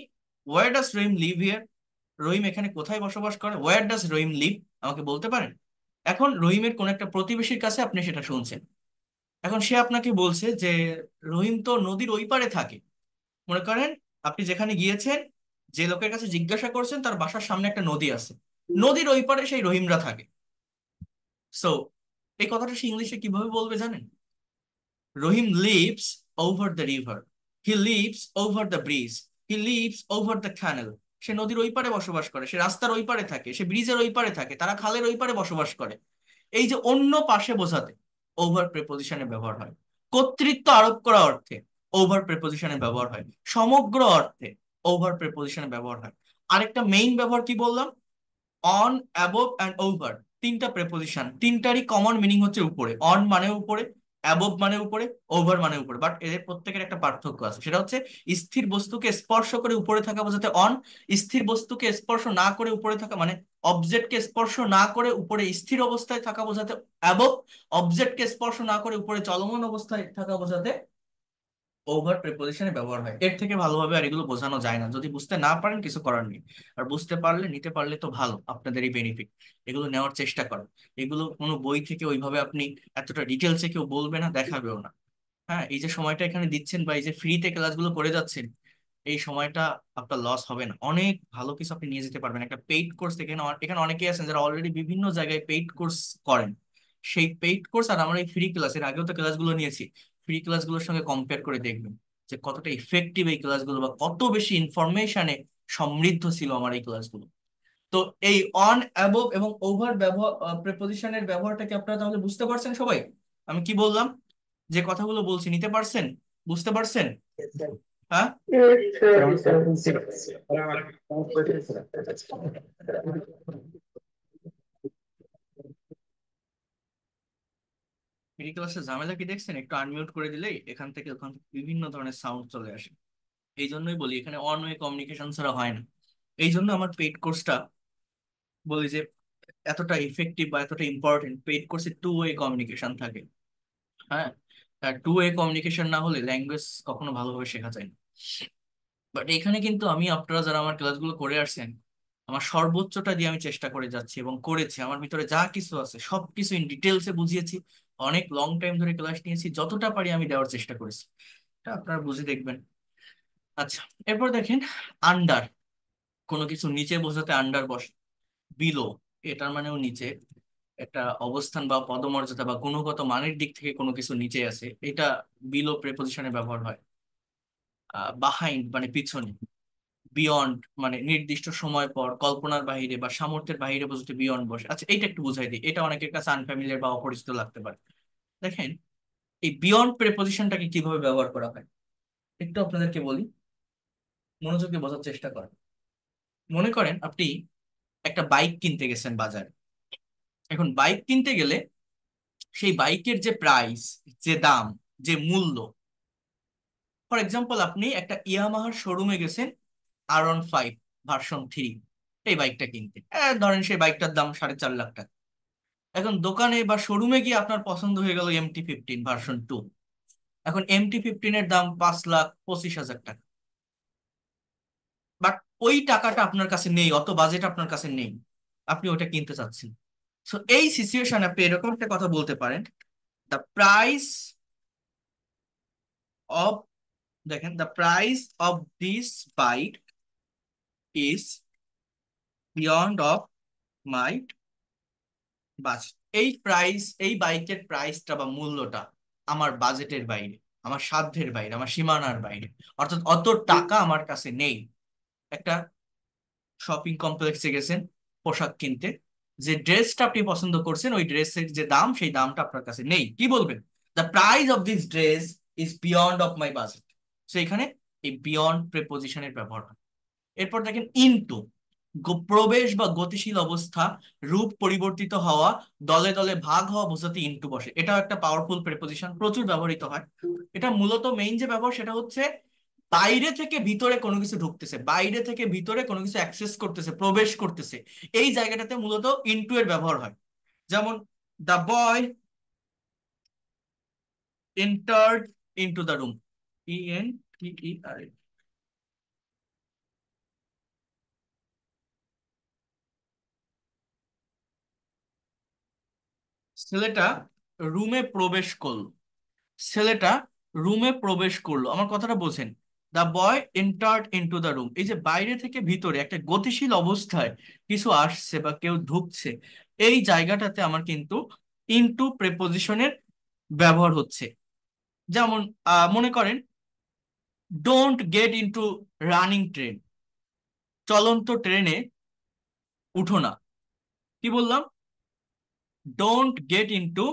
where does Rahim live here? রহিম এখানে কোথায় বসবাস করে? Where does Rahim live? আমাকে বলতে পারেন? এখন রহিমের কোন একটা প্রতিবেশীর কাছে আপনি সেটা শুনছেন। এখন সে আপনাকে বলছে যে রহিম তো নদীর ওই পারে থাকে। মনে করেন আপনি যেখানে গিয়েছেন, যে লোকের কাছে জিজ্ঞাসা করছেন তার বাসার সামনে একটা নদী আছে, নদীর ওই পারে সেই রহিমরা থাকে। সো এই কথাটা সে ইংলিশে কিভাবে বলবে জানেন? Rahim lives over the river, he lives over the bridge, he lives over the canal. সে নদীর ওই পারে বসবাস করে, সে রাস্তার ওই পারে থাকে, সে ব্রিজের ওই পারে থাকে, তারা খালের ওই পারে বসবাস করে। এই যে অন্য পাশে বোঝাতে ওভার প্রেপোজিশনের ব্যবহার হয়। কর্তৃত্ব আরোপ করা অর্থে ওভার প্রেপোজিশনের ব্যবহার হয়। সমগ্র অর্থে ওভার প্রেপোজিশনের ব্যবহার হয়। আরেকটা মেইন ব্যবহার কি বললাম? On, above and over. তিনটা প্রেপোজিশন, তিনটারই কমন মিনিং হচ্ছে উপরে। অন মানে উপরে, অ্যাবভ মানে উপরে, ওভার মানে উপরে। বাট এদের প্রত্যেকের একটা পার্থক্য আছে, সেটা হচ্ছে স্থির বস্তুকে স্পর্শ করে উপরে থাকা বোঝাতে অন, স্থির বস্তুকে স্পর্শ না করে উপরে থাকা মানে অবজেক্টকে স্পর্শ না করে উপরে স্থির অবস্থায় থাকা বোঝাতে অ্যাবভ, অবজেক্টকে স্পর্শ না করে উপরে চলমান অবস্থায় থাকা বোঝাতে ওভার প্রিপোজিশনে ব্যবহার হয়। এর থেকে ভালোভাবে আর এগুলো বোঝানো যায় না। যদি বুঝতে না পারেন কিছু করার নেই, আর বুঝতে পারলে, নিতে পারলে তো ভালো, আপনাদেরই বেনিফিট। এগুলো নেওয়ার চেষ্টা করেন। এগুলো কোনো বই থেকে ওইভাবে আপনি এতটা ডিটেলসে কেউ বলবে না, দেখাবেও না। হ্যাঁ, এই যে সময়টা এখানে দিচ্ছেন বা এই যে ফ্রিতে ক্লাসগুলো করে যাচ্ছেন, এই সময়টা আপনার লস হবে না, অনেক ভালো কিছু আপনি নিয়ে যেতে পারবেন একটা পেইড কোর্স থেকে। এখানে এখানে অনেকেই আছেন যারা অলরেডি বিভিন্ন জায়গায় পেইড কোর্স করেন। সেই পেইড কোর্স আর আমরা এই ফ্রি ক্লাস, এর আগেও তো ক্লাসগুলো নিয়েছি, ফ্রি ক্লাসগুলোর সঙ্গে কম্পেয়ার করে দেখবেন যে কতটা ইফেক্টিভ এই ক্লাসগুলো বা কত বেশি ইনফরমেশনে সমৃদ্ধ ছিল আমার এই ক্লাসগুলো। তো এই অন, অ্যাবভ এবং ওভার ব্যবহার, প্রেপোজিশনের ব্যবহারটা কি আপনারা তাহলে বুঝতে পারছেন সবাই? আমি কি বললাম, যে কথাগুলো বলছি নিতে পারছেন, বুঝতে পারছেন? হ্যাঁ। ফ্রি ক্লাসের ঝামেলা কি দেখছেন? একটু আনমিউট করে দিলেই এখান থেকে ওখান থেকে বিভিন্ন ধরনের সাউন্ড চলে আসে। এই জন্যই বলি এখানে অন ওয়ে কমিউনিকেশন ছাড়া হয় না। এই জন্য আমার পেইড কোর্সটা বলি যে এতটা ইফেক্টিভ বা এতটা ইম্পর্টেন্ট। পেইড কোর্সে টু ওয়ে কমিউনিকেশন থাকে। হ্যাঁ, টু ওয়ে কমিউনিকেশন না হলে ল্যাঙ্গুয়েজ কখনো ভালোভাবে শেখা যায় না। বাট এখানে কিন্তু আমি, আপনারা যারা আমার ক্লাসগুলো করে আসছেন, আমার সর্বোচ্চটা দিয়ে আমি চেষ্টা করে যাচ্ছি এবং করেছি। আমার ভিতরে যা কিছু আছে সব কিছু ইন ডিটেলসে বুঝিয়েছি। অনেক লং টাইম ধরে ক্লাস নিয়েছি, যতটা পারি আমি দেওয়ার চেষ্টা করেছি। এটা আপনারা বুঝে দেখবেন। আচ্ছা, এরপর দেখেন আন্ডার, কোনো কিছু নিচে বোঝাতে আন্ডার বসে। বিলো, এটার মানেও নিচে, একটা অবস্থান বা পদমর্যাদা বা গুণগত মানের দিক থেকে কোনো কিছু নিচে আছে, এটা বিলো প্রেপোজিশনে ব্যবহার হয়। বাহাইন্ড মানে পিছনে। বিয়ন্ড মানে নির্দিষ্ট সময় পর, কল্পনার বাইরে বা সামর্থ্যের বাইরে বোঝাতে বিয়ন্ড বসে। আচ্ছা, এইটা একটু বুঝাই দিই, এটা অনেকের কাছে আনফ্যামিলিয়ার বা অপরিচিত লাগতে পারে। দেখেন এই বিয়ন্ড প্রেপোজিশনটাকে কিভাবে ব্যবহার করা হয় একটু আপনাদেরকে বলি, মনোযোগ দিয়ে বোঝার চেষ্টা করেন। মনে করেন আপনি একটা বাইক কিনতে গেছেন বাজারে। এখন বাইক কিনতে গেলে সেই বাইকের যে প্রাইস, যে দাম, যে মূল্য, ফর এক্সাম্পল আপনি একটা ইয়ামাহার শোরুমে গেছেন, R15 ভার্সন 3 এই বাইকটা কিনতে। ধরেন সেই বাইকটার দাম 4.5 লাখ টাকা। এখন দোকানে বা শোরুমে গিয়ে আপনার পছন্দ হয়ে গেল MT-15 ভার্সন 2। এখন MT-15 এর দাম 5,25,000 টাকা। বাট ওই টাকাটা আপনার কাছে নেই, অত বাজেট আপনার কাছে নেই, আপনি ওটা কিনতে চাচ্ছেন। সো এই সিচুয়েশনে আপনি এরকম একটা কথা বলতে পারেন, দ্য প্রাইস অফ, দেখেন the price of this bike is beyond of my budget. এই প্রাইস, এই বাইকের প্রাইসটা বা মূল্যটা আমার বাজেটের বাইরে, আমার সাধ্যের বাইরে, আমার সীমানার বাইরে, অর্থাৎ অত টাকা আমার কাছে নেই। একটা শপিং কমপ্লেক্সে গেছেন পোশাক কিনতে, যে ড্রেসটা আপনি পছন্দ করছেন ওই ড্রেসের যে দাম সেই দামটা আপনার কাছে নেই, কি বলবেন? The price of this dress is beyond of my budget. So এখানে এই বিয়ন্ড প্রেপোজিশনের ব্যবহার হয়। এরপর দেখেন ইনটু, প্রবেশ বা গতিশীল অবস্থা, রূপ পরিবর্তিত হওয়া, দলে দলে ভাগ হওয়া বোঝাতে ইনটু বসে। এটাও একটা পাওয়ারফুল প্রেপোজিশন, প্রচুর ব্যবহৃত হয়। এটা মূলত মেইন যে ব্যবহার সেটা হচ্ছে বাইরে থেকে ভিতরে কোনো কিছু ঢুকতেছে, বাইরে থেকে ভিতরে কোনো কিছু অ্যাক্সেস করতেছে, প্রবেশ করতেছে, এই জায়গাটাতে মূলত ইনটু এর ব্যবহার হয়। যেমন the boy entered into the room, ENTER। ছেলেটা রুমে প্রবেশ করলো, ছেলেটা রুমে প্রবেশ করলো, আমার কথাটা বোঝেন। The boy entered into the room, এই যে বাইরে থেকে ভিতরে একটা গতিশীল অবস্থায় কিছু আসছে বা কেউ ঢুকছে, এই জায়গাটাতে আমার কিন্তু ইনটু প্রেপোজিশনের ব্যবহার হচ্ছে। যেমন মনে করেন don't get into running train, চলন্ত ট্রেনে উঠো না। কি বললাম? Don't get into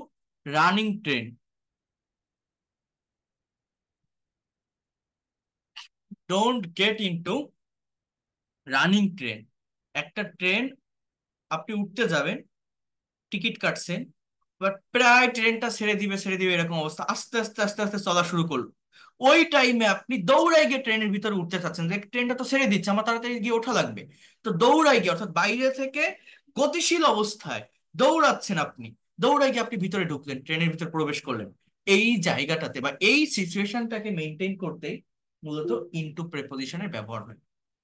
running train. Don't get into running train, একটা ট্রেন আপনি উঠতে যাবেন, টিকিট কাটছেন, বাট প্রায় ট্রেনটা ছেড়ে দিবে ছেড়ে দিবে এরকম অবস্থা, আস্তে আস্তে আস্তে আস্তে চলা শুরু করলো। ওই টাইমে আপনি দৌড়াই গিয়ে ট্রেনের ভিতরে উঠতে চাচ্ছেন, যে ট্রেনটা তো ছেড়ে দিচ্ছে, আমার তাড়াতাড়ি গিয়ে ওঠা লাগবে। তো দৌড়াই গিয়ে, অর্থাৎ বাইরে থেকে গতিশীল অবস্থায় দৌড়াচ্ছেন আপনি, দৌড়াই গিয়ে আপনি ভিতরে ঢুকলেন, ট্রেনের ভিতরে প্রবেশ করলেন। এই জায়গাটাতে বা এই সিচুয়েশনটাকে মেনটেন করতে মূলত ইনটু প্রেপোজিশনের ব্যবহার হয়।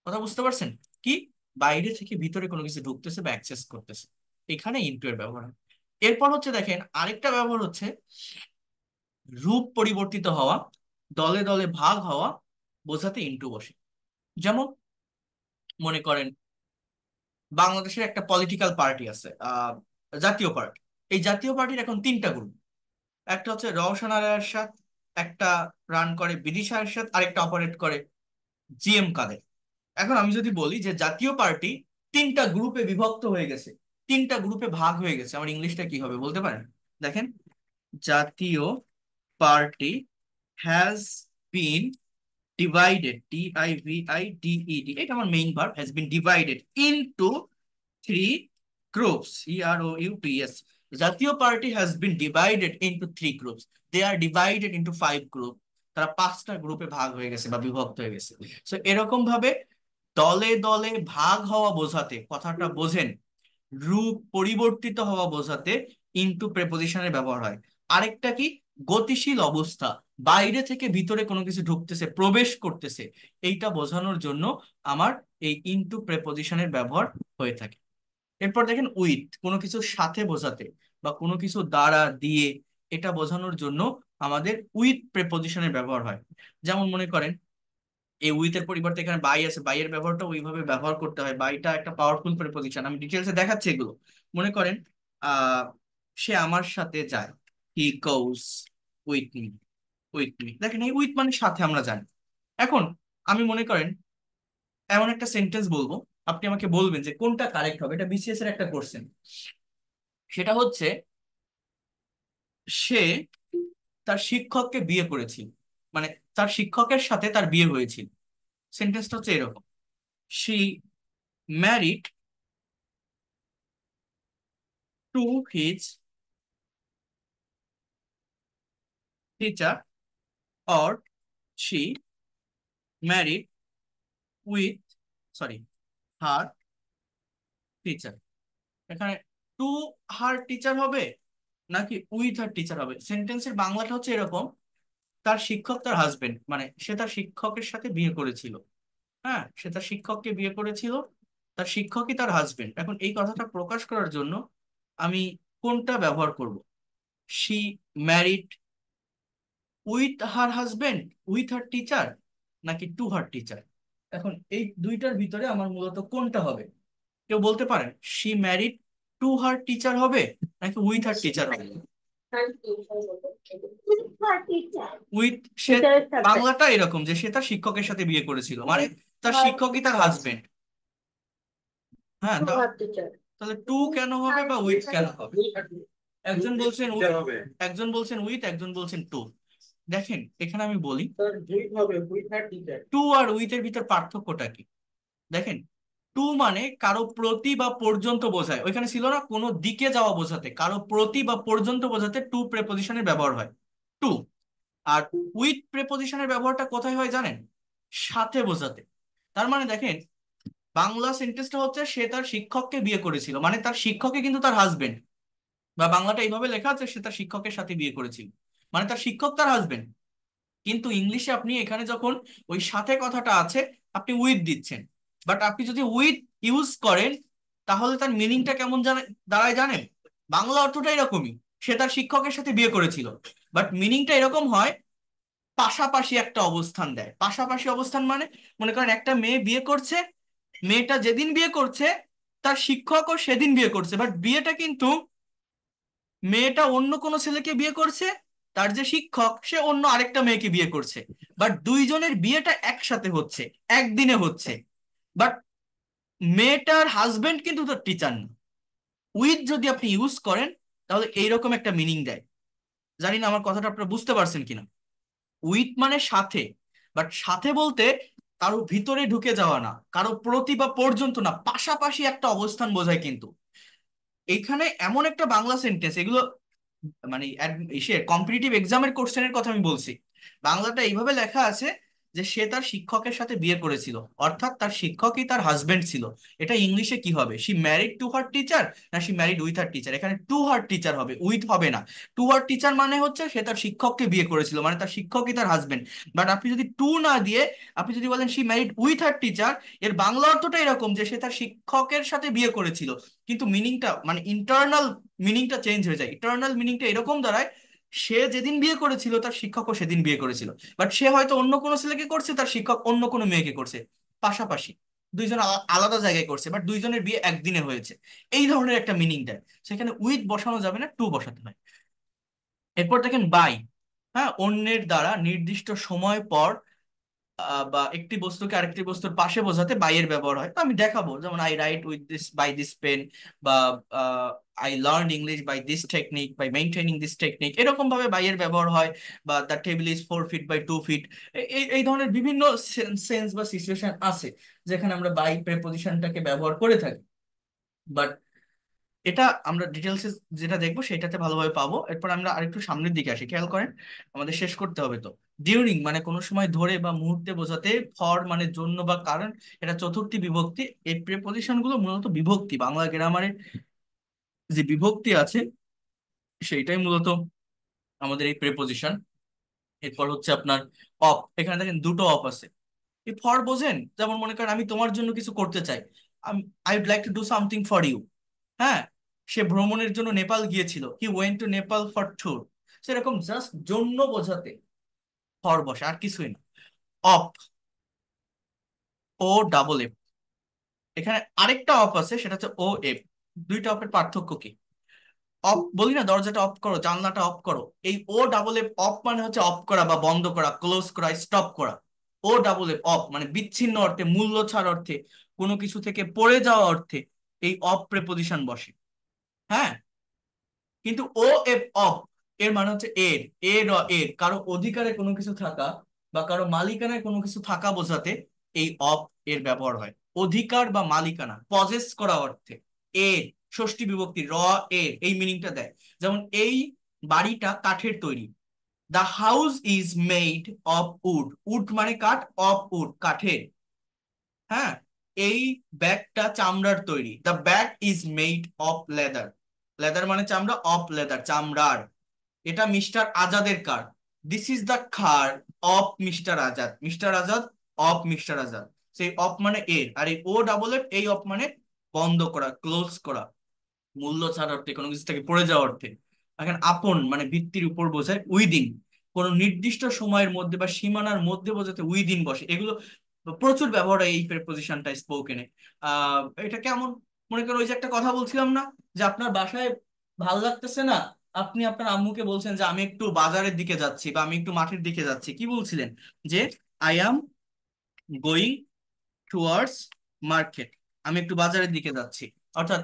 কথা বুঝতে পারছেন? কি, বাইরে থেকে ভিতরে কোনো কিছু ঢুকতেছে বা অ্যাক্সেস করতেছে, এখানে ইনটু এর ব্যবহার হয়। এরপর হচ্ছে দেখেন আরেকটা ব্যবহার হচ্ছে রূপ পরিবর্তিত হওয়া, দলে দলে ভাগ হওয়া বোঝাতে ইনটু বসে। যেমন মনে করেন বাংলাদেশের একটা পলিটিক্যাল পার্টি আছে, জাতীয় পার্টি। এই জাতীয় পার্টির এখন তিনটা গ্রুপ। একটা হচ্ছে রওশন আরা এরশাদ, একটা রান করে বিদিশা এরশাদ, আরেকটা অপারেট করে জিএম কাদের। এখন আমি যদি বলি যে জাতীয় পার্টি তিনটা গ্রুপে বিভক্ত হয়ে গেছে, তিনটা গ্রুপে ভাগ হয়ে গেছে, আমার ইংলিশটা কি হবে বলতে পারেন? দেখেন, জাতীয় party has been divided, divided, এটা আমার main verb, has been divided into three groups, groups. জাতীয় party has been divided into three groups. They are divided into five groups. তারা পাঁচটা গ্রুপে ভাগ হয়ে গেছে বা বিভক্ত হয়ে গেছে। সো এরকম ভাবে দলে দলে ভাগ হওয়া বোঝাতে, কথাটা বোঝেন, রূপ পরিবর্তিত হওয়া বোঝাতে ইনটু প্রেপোজিশনের ব্যবহার হয়। আরেকটা কি, গতিশীল অবস্থা, বাইরে থেকে ভিতরে কোনো কিছু ঢুকতেছে, প্রবেশ করতেছে, এইটা বোঝানোর জন্য আমার এই ইনটু প্রেপোজিশনের ব্যবহার হয়ে থাকে। এরপর দেখেন উইথ, কোনো কিছুর সাথে বোঝাতে বা কোনো কিছু দ্বারা দিয়ে, এটা বোঝানোর জন্য আমাদের উইথ প্রেপোজিশনের ব্যবহার হয়। যেমন মনে করেন এই উইথ এর পরিবর্তে এখানে বাই আছে, বাই এর ব্যবহারটা ওইভাবে ব্যবহার করতে হয়। বাইটা একটা পাওয়ারফুল প্রিপজিশন, আমি ডিটেলসে দেখাচ্ছি এগুলো। মনে করেন আহ সে আমার সাথে যায়, হি গোস উইথ মি, উইথ মি। দেখেন এই উইথ মানে সাথে, আমরা জানি। এখন আমি মনে করেন এমন একটা সেন্টেন্স বলবো, আপনি আমাকে বলবেন যে কোনটা কারেক্ট হবে। এটা বিসিএস এর একটা কোশ্চেন। সেটা হচ্ছে সে তার শিক্ষককে বিয়ে করেছিল, মানে তার শিক্ষকের সাথে তার বিয়ে হয়েছিল। সেন্টেন্সটা হচ্ছে এরকম: she married to his teacher, or she married with, sorry, her teacher। এখানে টু হার টিচার হবে নাকি উইথ হার টিচার হবে? সেন্টেন্সের বাংলাটা হচ্ছে এরকম: তার শিক্ষক তার হাজবেন্ড, মানে সে তার শিক্ষকের সাথে বিয়ে করেছিল। হ্যাঁ, সে তার শিক্ষককে বিয়ে করেছিল, তার শিক্ষকই তার হাজবেন্ড। এখন এই কথাটা প্রকাশ করার জন্য আমি কোনটা ব্যবহার করব? She married with her husband, with her teacher, নাকি টু হার টিচার? এখন এই দুইটার ভিতরে আমার মূলত কোনটা হবে? কেউ বলতে পারেন she married to her teacher হবে নাকি উইথ হার টিচার হবে? উইথ, সে, বাংলাটা এরকম যে সে তার শিক্ষকের সাথে বিয়ে করেছিল, মানে তার শিক্ষকই তার হাজবেন্ড। হ্যাঁ, তাহলে টু কেন হবে বা উইথ কেন হবে? একজন বলছেন একজন বলছেন উইথ, একজন বলছেন টু। দেখেন এখানে আমি বলি টু আর উইথ এর ভিতর পার্থক্যটা কি। দেখেন, টু মানে কারো প্রতি বা পর্যন্ত বোঝায়, ওইখানে ছিল না কোনো দিকে যাওয়া বোঝাতে, কারো প্রতি বা পর্যন্ত বোঝাতে টু প্রেপোজিশনের ব্যবহার হয়, টু। আর উইথ প্রেপোজিশনের ব্যবহারটা কোথায় হয় জানেন? সাথে বোঝাতে। তার মানে দেখেন, বাংলা সেন্টেন্সটা হচ্ছে সে তার শিক্ষককে বিয়ে করেছিল, মানে তার শিক্ষকই কিন্তু তার হাজবেন্ড। বা বাংলাটা এইভাবে লেখা আছে সে তার শিক্ষকের সাথে বিয়ে করেছিল, মানে তার শিক্ষক তার হাজবেন্ড। কিন্তু ইংলিশে আপনি এখানে যখন ওই সাথে কথাটা আছে, আপনি উইথ দিচ্ছেন। বাট আপনি যদি উইথ ইউজ করেন, তাহলে তার মিনিংটা কেমন দাঁড়ায় জানেন? বাংলা অর্থটা এরকমই, সে তার শিক্ষকের সাথে বিয়ে করেছিল, বাট মিনিংটা এরকম হয় পাশাপাশি একটা অবস্থান দেয়। পাশাপাশি অবস্থান মানে, মনে করেন একটা মেয়ে বিয়ে করছে, মেয়েটা যেদিন বিয়ে করছে তার শিক্ষকও সেদিন বিয়ে করছে, বাট বিয়েটা কিন্তু মেয়েটা অন্য কোনো ছেলেকে বিয়ে করছে, তার যে শিক্ষক সে অন্য আরেকটা মেয়েকে বিয়ে করছে, বাট দুইজনের বিয়েটা একসাথে হচ্ছে, একদিনে হচ্ছে। বাট মেয়েটার হাজবেন্ড কিন্তু তার টিচার না। উইথ যদি আপনি ইউজ করেন তাহলে এইরকম একটা মিনিং দেয়। জানি না আমার কথাটা আপনারা বুঝতে পারছেন কিনা। উইথ মানে সাথে, বাট সাথে বলতে কারো ভিতরে ঢুকে যাওয়া না, কারো প্রতি বা পর্যন্ত না, পাশাপাশি একটা অবস্থান বোঝায় কিন্তু। এইখানে এমন একটা বাংলা সেন্টেন্স, এগুলো মানে কম্পিটিটিভ এক্সামের কোশ্চেনের কথা আমি বলছি। বাংলাটা এইভাবে লেখা আছে যে সে তার শিক্ষকের সাথে বিয়ে করেছিল, অর্থাৎ তার শিক্ষকই তার হাজবেন্ড ছিল। এটা ইংলিশে কি হবে? She married to her teacher না she married with her teacher? এখানে টু হার টিচার হবে, উইথ হবে না। টু হার টিচার মানে হচ্ছে সে তার শিক্ষককে বিয়ে করেছিল, মানে তার শিক্ষকই তার হাজবেন্ড। বাট আপনি যদি টু না দিয়ে আপনি যদি বলেন she married with her teacher, এর বাংলা অর্থটা এরকম যে সে তার শিক্ষকের সাথে বিয়ে করেছিল, কিন্তু মিনিংটা মানে ইন্টারনাল মিনিংটা চেঞ্জ হয়ে যায়। ইটার্নাল মিনিংটা এরকম দাঁড়ায়: সে যেদিন বিয়ে করেছিল তার শিক্ষকও সেদিন বিয়ে করেছিল, বাট সে হয়তো অন্য কোনো ছেলেকে করছে, তার শিক্ষক অন্য কোনো মেয়েকে করছে। পাশাপাশি, দুইজন আলাদা জায়গায় করছে, বাট দুইজনের বিয়ে একদিনে হয়েছে, এই ধরনের একটা মিনিং দেয়। সেখানে উইথ বসানো যাবে না, টু বসাতে হয়। এরপর দেখেন বাই, হ্যাঁ, অন্যের দ্বারা নির্দিষ্ট সময় পর বা একটি বস্তুকে আরেকটি বস্তুর পাশে বোঝাতে বাই এর ব্যবহার হয়। তো আমি দেখাবো, যেমন I write with this by this pen, বা I learn English by this technique, by maintaining this technique, এরকম ভাবে বাই এর ব্যবহার হয়। বা the table is 4 feet by 2 feet. এই এই ধরনের বিভিন্ন সেন্স বা সিচুয়েশন আছে যেখানে আমরা বাই প্রেপোজিশনটাকে ব্যবহার করে থাকি। বাট এটা আমরা ডিটেলসে যেটা দেখবো সেটাতে ভালোভাবে পাবো। এরপর আমরা আরেকটু সামনের দিকে আসি, খেয়াল করেন, আমাদের শেষ করতে হবে তো। ডিউরিং মানে কোনো সময় ধরে বা মুহূর্তে বোঝাতে, ফর মানে জন্য বা কারণ, এটা চতুর্থী বিভক্তি। এই প্রিপজিশন গুলো মূলত বিভক্তি, বাংলা গ্রামারে যে বিভক্তি আছে সেইটাই মূলত আমাদের এই প্রিপজিশন। এরপর হচ্ছে আপনার অফ, এখানে দেখেন দুটো অফ আছে। এই ফর বোঝেন, যেমন মনে করেন আমি তোমার জন্য কিছু করতে চাই, I would like to do something for you. হ্যাঁ, সে ভ্রমণের জন্য নেপাল গিয়েছিল, he went to Nepal for tour. সেরকম জাস্ট জন্য বোঝাতে ফর বসে, আর কিছুই না। Of, O double F. এখানে আরেকটা অফ আছে, সেটা হচ্ছে ও এফ। দুইটা অফের পার্থক্য কি? অফ বলি না, দরজাটা অফ করো, জানলাটা অফ করো, এই ও ডাবল এফ অফ মানে হচ্ছে অফ করা বা বন্ধ করা, ক্লোজ করা, স্টপ করা। ও ডাবল এফ অফ মানে বিচ্ছিন্ন অর্থে, মূল্য ছাড় অর্থে, কোনো কিছু থেকে পড়ে যাওয়া অর্থে এই অফ প্রেপোজিশন বসে। হ্যাঁ, কিন্তু ও এফ অফ এর মানে হচ্ছে এর, এর কারো অধিকারে কোনো কিছু থাকা বা কারো মালিকানায় কোনো কিছু থাকা বোঝাতে এই অফ এর ব্যবহার হয়। অধিকার বা মালিকানা, পজেস করা অর্থে এর, ষষ্ঠী বিভক্তি র, এর এই মিনিংটা দেয়। যেমন এই বাড়িটা কাঠের তৈরি, the house is made of wood, wood মানে কাঠ, অফ উড কাঠের। হ্যাঁ, এই ব্যাগটা চামড়ার তৈরি, the bag is made of leather, leather মানে চামড়া, অফ লেদার চামড়ার। এটা মিস্টার আজাদের car, this is the car of mister Azad, mister Azad of mister Azad. সেই অফ মানে এর, আর এই ও ডাবল এফ এই অফ মানে বন্ধ করা, ক্লোজ করা, মূল্য ছাড় অর্থে, কোনো কিছু থেকে পড়ে যাওয়া অর্থে। এখন আপন মানে ভিত্তির উপর বোঝায়, উইদিন কোনো নির্দিষ্ট সময়ের মধ্যে বা সীমানার মধ্যে বোঝাতে উইদিন বসে। এগুলো প্রচুর ব্যবহার হয় এই প্রেপোজিশনটা স্পোকেনে। এটা কেমন, মনে করো ওই যে একটা কথা বলছিলাম না, যে আপনার বাসায় ভাল লাগতেছে না, আপনি আপনার আম্মুকে বলছেন যে আমি একটু বাজারের দিকে যাচ্ছি বা আমি একটু মাঠের দিকে যাচ্ছি, কি বলছিলেন? যে I am going towards market, আমি একটু বাজারের দিকে যাচ্ছি। অর্থাৎ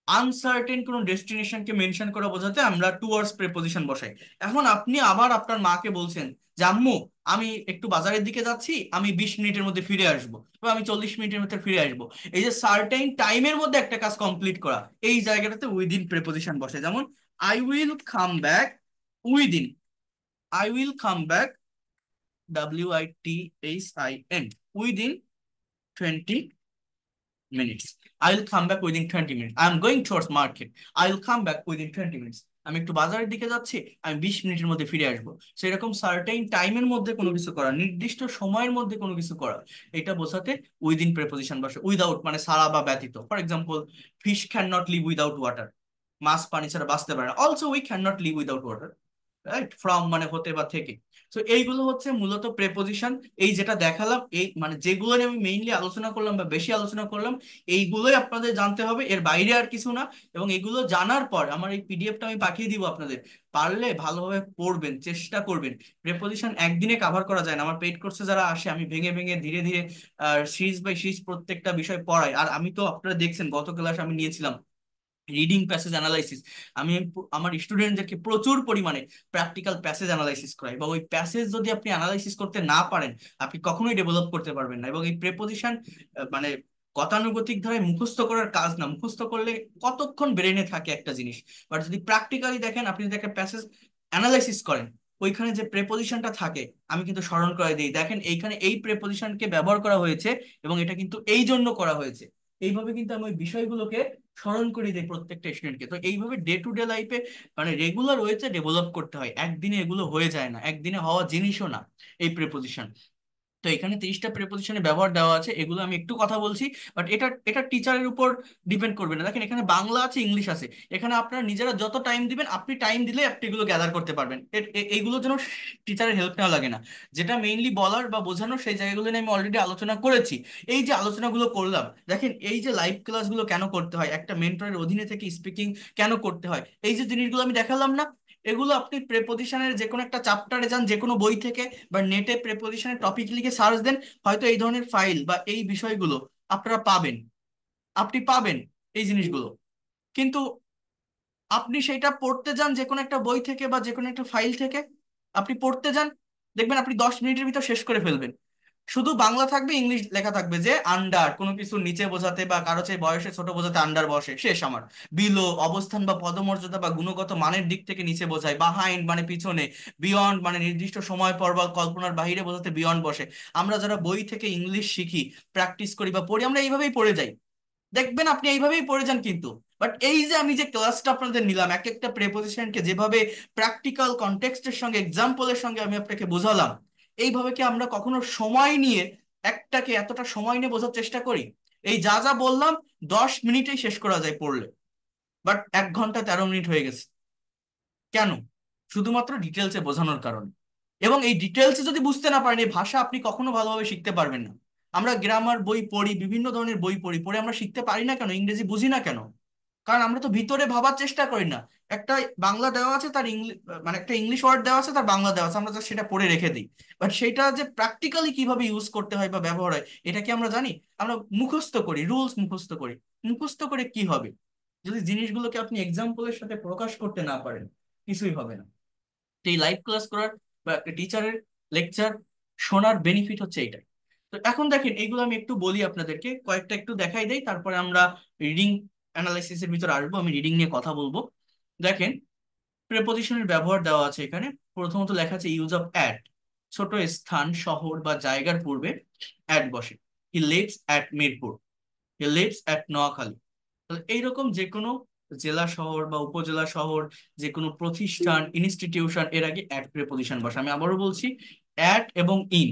আনসার্টেন কোনো ডেস্টিনেশনকে মেনশন করা বোঝাতে আমরা টুয়ার্ডস প্রেপোজিশন বসাই। এখন আপনি আবার আপনার মাকে বলছেন যে আম্মু আমি একটু বাজারের দিকে যাচ্ছি, আমি 20 মিনিটের মধ্যে ফিরে আসবো, বা আমি 40 মিনিটের মধ্যে ফিরে আসবো। এই যে সার্টেন টাইমের মধ্যে একটা কাজ কমপ্লিট করা, এই জায়গাটাতে উইদিন প্রেপোজিশন বসে। যেমন I will come back within, I will come back, WITHIN, within 20 minutes. I will come back within 20 minutes. I am going towards market. I will come back within 20 minutes. আমি একটু বাজারের দিকে যাচ্ছি, আমি 20 মিনিটের মধ্যে ফিরে আসবো। সেরকম সার্টেইন টাইমের মধ্যে কোনো কিছু করা, নির্দিষ্ট সময়ের মধ্যে কোনো কিছু করা, এটা বোঝাতে উইদিন প্রেপোজিশন বসে। উইদাউট মানে ছাড়া বা ব্যতীত। For example, fish can not live without water, মাছ পানি ছাড়া বাঁচতে পারে না। Also we can not live without water, right, from মানে হতে বা থেকে। তো এইগুলো হচ্ছে মূলত প্রেপোজিশন। এই যেটা দেখালাম, এই মানে যেগুলো নিয়ে আমি মেইনলি আলোচনা করলাম বা বেশি আলোচনা করলাম, এইগুলোই আপনাদের জানতে হবে, এর বাইরে আর কিছু না। এবং এগুলো জানার পর আমার এই পিডিএফটা আমি পাঠিয়ে দিব আপনাদের, পারলে ভালোভাবে পড়বেন, চেষ্টা করবেন। প্রেপোজিশন একদিনে কাভার করা যায় না। আমার পেইড কোর্সে যারা আসে, আমি ভেঙে ভেঙে ধীরে ধীরে সিরিজ বাই সিরিজ প্রত্যেকটা বিষয় পড়াই। আর আমি তো আপনারা দেখছেন গত ক্লাস আমি নিয়েছিলাম রিডিং প্যাসেজ অ্যানালাইসিস। আমি আমার স্টুডেন্টদেরকে প্রচুর পরিমাণে প্র্যাকটিক্যাল প্যাসেজ অ্যানালাইসিস করাই, বা ওই প্যাসেজ যদি আপনি অ্যানালাইসিস করতে না পারেন, আপনি কখনোই ডেভেলপ করতে পারবেন না। এবং এই প্রেপোজিশন মানে গতানুগতিক ধারায় মুখস্থ করার কাজ না, মুখস্থ করলে কতক্ষণ ব্রেনে থাকে একটা জিনিস, বাট যদি প্র্যাকটিক্যালি দেখেন, আপনি যদি একটা প্যাসেজ অ্যানালাইসিস করেন, ওইখানে যে প্রেপোজিশনটা থাকে আমি কিন্তু স্মরণ করে দিই, দেখেন এইখানে এই প্রেপোজিশনকে ব্যবহার করা হয়েছে এবং এটা কিন্তু এই জন্য করা হয়েছে। এইভাবে কিন্তু আমি ওই বিষয়গুলোকে স্মরণ করিয়ে দেয় প্রত্যেকটা স্টুডেন্টকে। তো এইভাবে ডে টু ডে লাইফে মানে রেগুলার ওয়েতে ডেভেলপ করতে হয়, একদিনে এগুলো হয়ে যায় না, একদিনে হওয়া জিনিসও না এই প্রিপোজিশন। তো এখানে 30টা প্রেপোজিশনের ব্যবহার দেওয়া আছে, এগুলো আমি একটু কথা বলছি, বাট এটা এটা টিচারের উপর ডিপেন্ড করবে না। দেখেন এখানে বাংলা আছে, ইংলিশ আছে, এখানে আপনারা নিজেরা যত টাইম দিবেন, আপনি টাইম দিলে আপনি এগুলো গ্যাদার করতে পারবেন। এইগুলো যেন টিচারের হেল্প নেওয়া লাগে না। যেটা মেইনলি বলার বা বোঝানোর সেই জায়গাগুলো নিয়ে আমি অলরেডি আলোচনা করেছি। এই যে আলোচনাগুলো করলাম, দেখেন এই যে লাইভ ক্লাসগুলো কেন করতে হয়, একটা মেন্টরের অধীনে থেকে স্পিকিং কেন করতে হয়, এই যে জিনিসগুলো আমি দেখালাম না, এগুলো আপনি প্রেপোজিশনের যে কোনো একটা চ্যাপ্টারে যান, যে কোনো বই থেকে বা নেটে প্রেপোজিশনের টপিক লিখে সার্চ দেন, হয়তো এই ধরনের ফাইল বা এই বিষয়গুলো আপনারা পাবেন, আপনি পাবেন এই জিনিসগুলো। কিন্তু আপনি সেটা পড়তে যান যে কোনো একটা বই থেকে বা যে কোনো একটা ফাইল থেকে, আপনি পড়তে যান, দেখবেন আপনি 10 মিনিটের ভিতর শেষ করে ফেলবেন। শুধু বাংলা থাকবে, ইংলিশ লেখা থাকবে যে আন্ডার কোনো কিছু নিচে বোঝাতে বা কারো চেয়ে বয়সে ছোট বোঝাতে আন্ডার বসে, শেষ আমার। বিলো অবস্থান বা পদমর্যাদা বা গুণগত মানের দিক থেকে নিচে বোঝায়, বাহাইন্ড মানে পিছনে, বিয়ন্ড মানে নির্দিষ্ট সময় পর বা কল্পনার বাইরে বোঝাতে বিয়ন্ড বসে। আমরা যারা বই থেকে ইংলিশ শিখি, প্র্যাকটিস করি বা পড়ি, আমরা এইভাবেই পড়ে যাই, দেখবেন আপনি এইভাবেই পড়ে যান। কিন্তু বাট এই যে আমি যে ক্লাসটা আপনাদের নিলাম, এক একটা প্রেপোজিশনকে যেভাবে প্র্যাকটিক্যাল কনটেক্সটের সঙ্গে এক্সাম্পলের সঙ্গে আমি আপনাকে বোঝালাম, এইভাবে কি আমরা কখনো সময় নিয়ে একটাকে এতটা সময় নিয়ে বোঝার চেষ্টা করি? এই যা যা বললাম 10 মিনিটেই শেষ করা যায় পড়লে, বাট 1 ঘন্টা 13 মিনিট হয়ে গেছে। কেন? শুধুমাত্র ডিটেলসে বোঝানোর কারণে। এবং এই ডিটেলসে যদি বুঝতে না পারেন, এই ভাষা আপনি কখনো ভালোভাবে শিখতে পারবেন না। আমরা গ্রামার বই পড়ি, বিভিন্ন ধরনের বই পড়ি, পড়ে আমরা শিখতে পারি না কেন, ইংরেজি বুঝি না কেন? কারণ আমরা তো ভিতরে ভাবার চেষ্টা করি না। একটা বাংলা দেওয়া আছে, তার ইংলিশ মানে একটা ইংলিশ ওয়ার্ড দেওয়া আছে, তার বাংলা দেওয়া আছে, আমরা just সেটা পড়ে রেখে দিই। বাট সেটা যে প্র্যাকটিক্যালি কিভাবে ইউজ করতে হয় বা ব্যবহার হয়, এটা কি আমরা জানি? আমরা মুখস্থ করি, রুলস মুখস্থ করি। মুখস্থ করে কি হবে যদি জিনিসগুলোকে আপনি এক্সাম্পলের সাথে প্রকাশ করতে না পারেন? কিছুই হবে না। তো এই লাইভ ক্লাস করার বা একটা টিচারের লেকচার শোনার বেনিফিট হচ্ছে এইটাই। তো এখন দেখেন এইগুলো আমি একটু বলি আপনাদেরকে, কয়েকটা একটু দেখাই দেই, তারপরে আমরা রিডিং অ্যানালাইসিসের ভিতর আসবো, আমি রিডিং নিয়ে কথা বলবো। দেখেন প্রেপোজিশনের ব্যবহার দেওয়া আছে এখানে। প্রথমত লেখা আছে ইউজ অফ অ্যাট। ছোট স্থান, শহর বা জায়গার পূর্বে অ্যাট বসে। He lives at Mirpur, he lives at Noakhali. তাহলে এইরকম যে কোনো জেলা শহর বা উপজেলা শহর, যে কোনো প্রতিষ্ঠান, ইনস্টিটিউশন, এর আগে অ্যাট প্রেপোজিশন বসে। আমি আবারও বলছি, অ্যাট এবং ইন,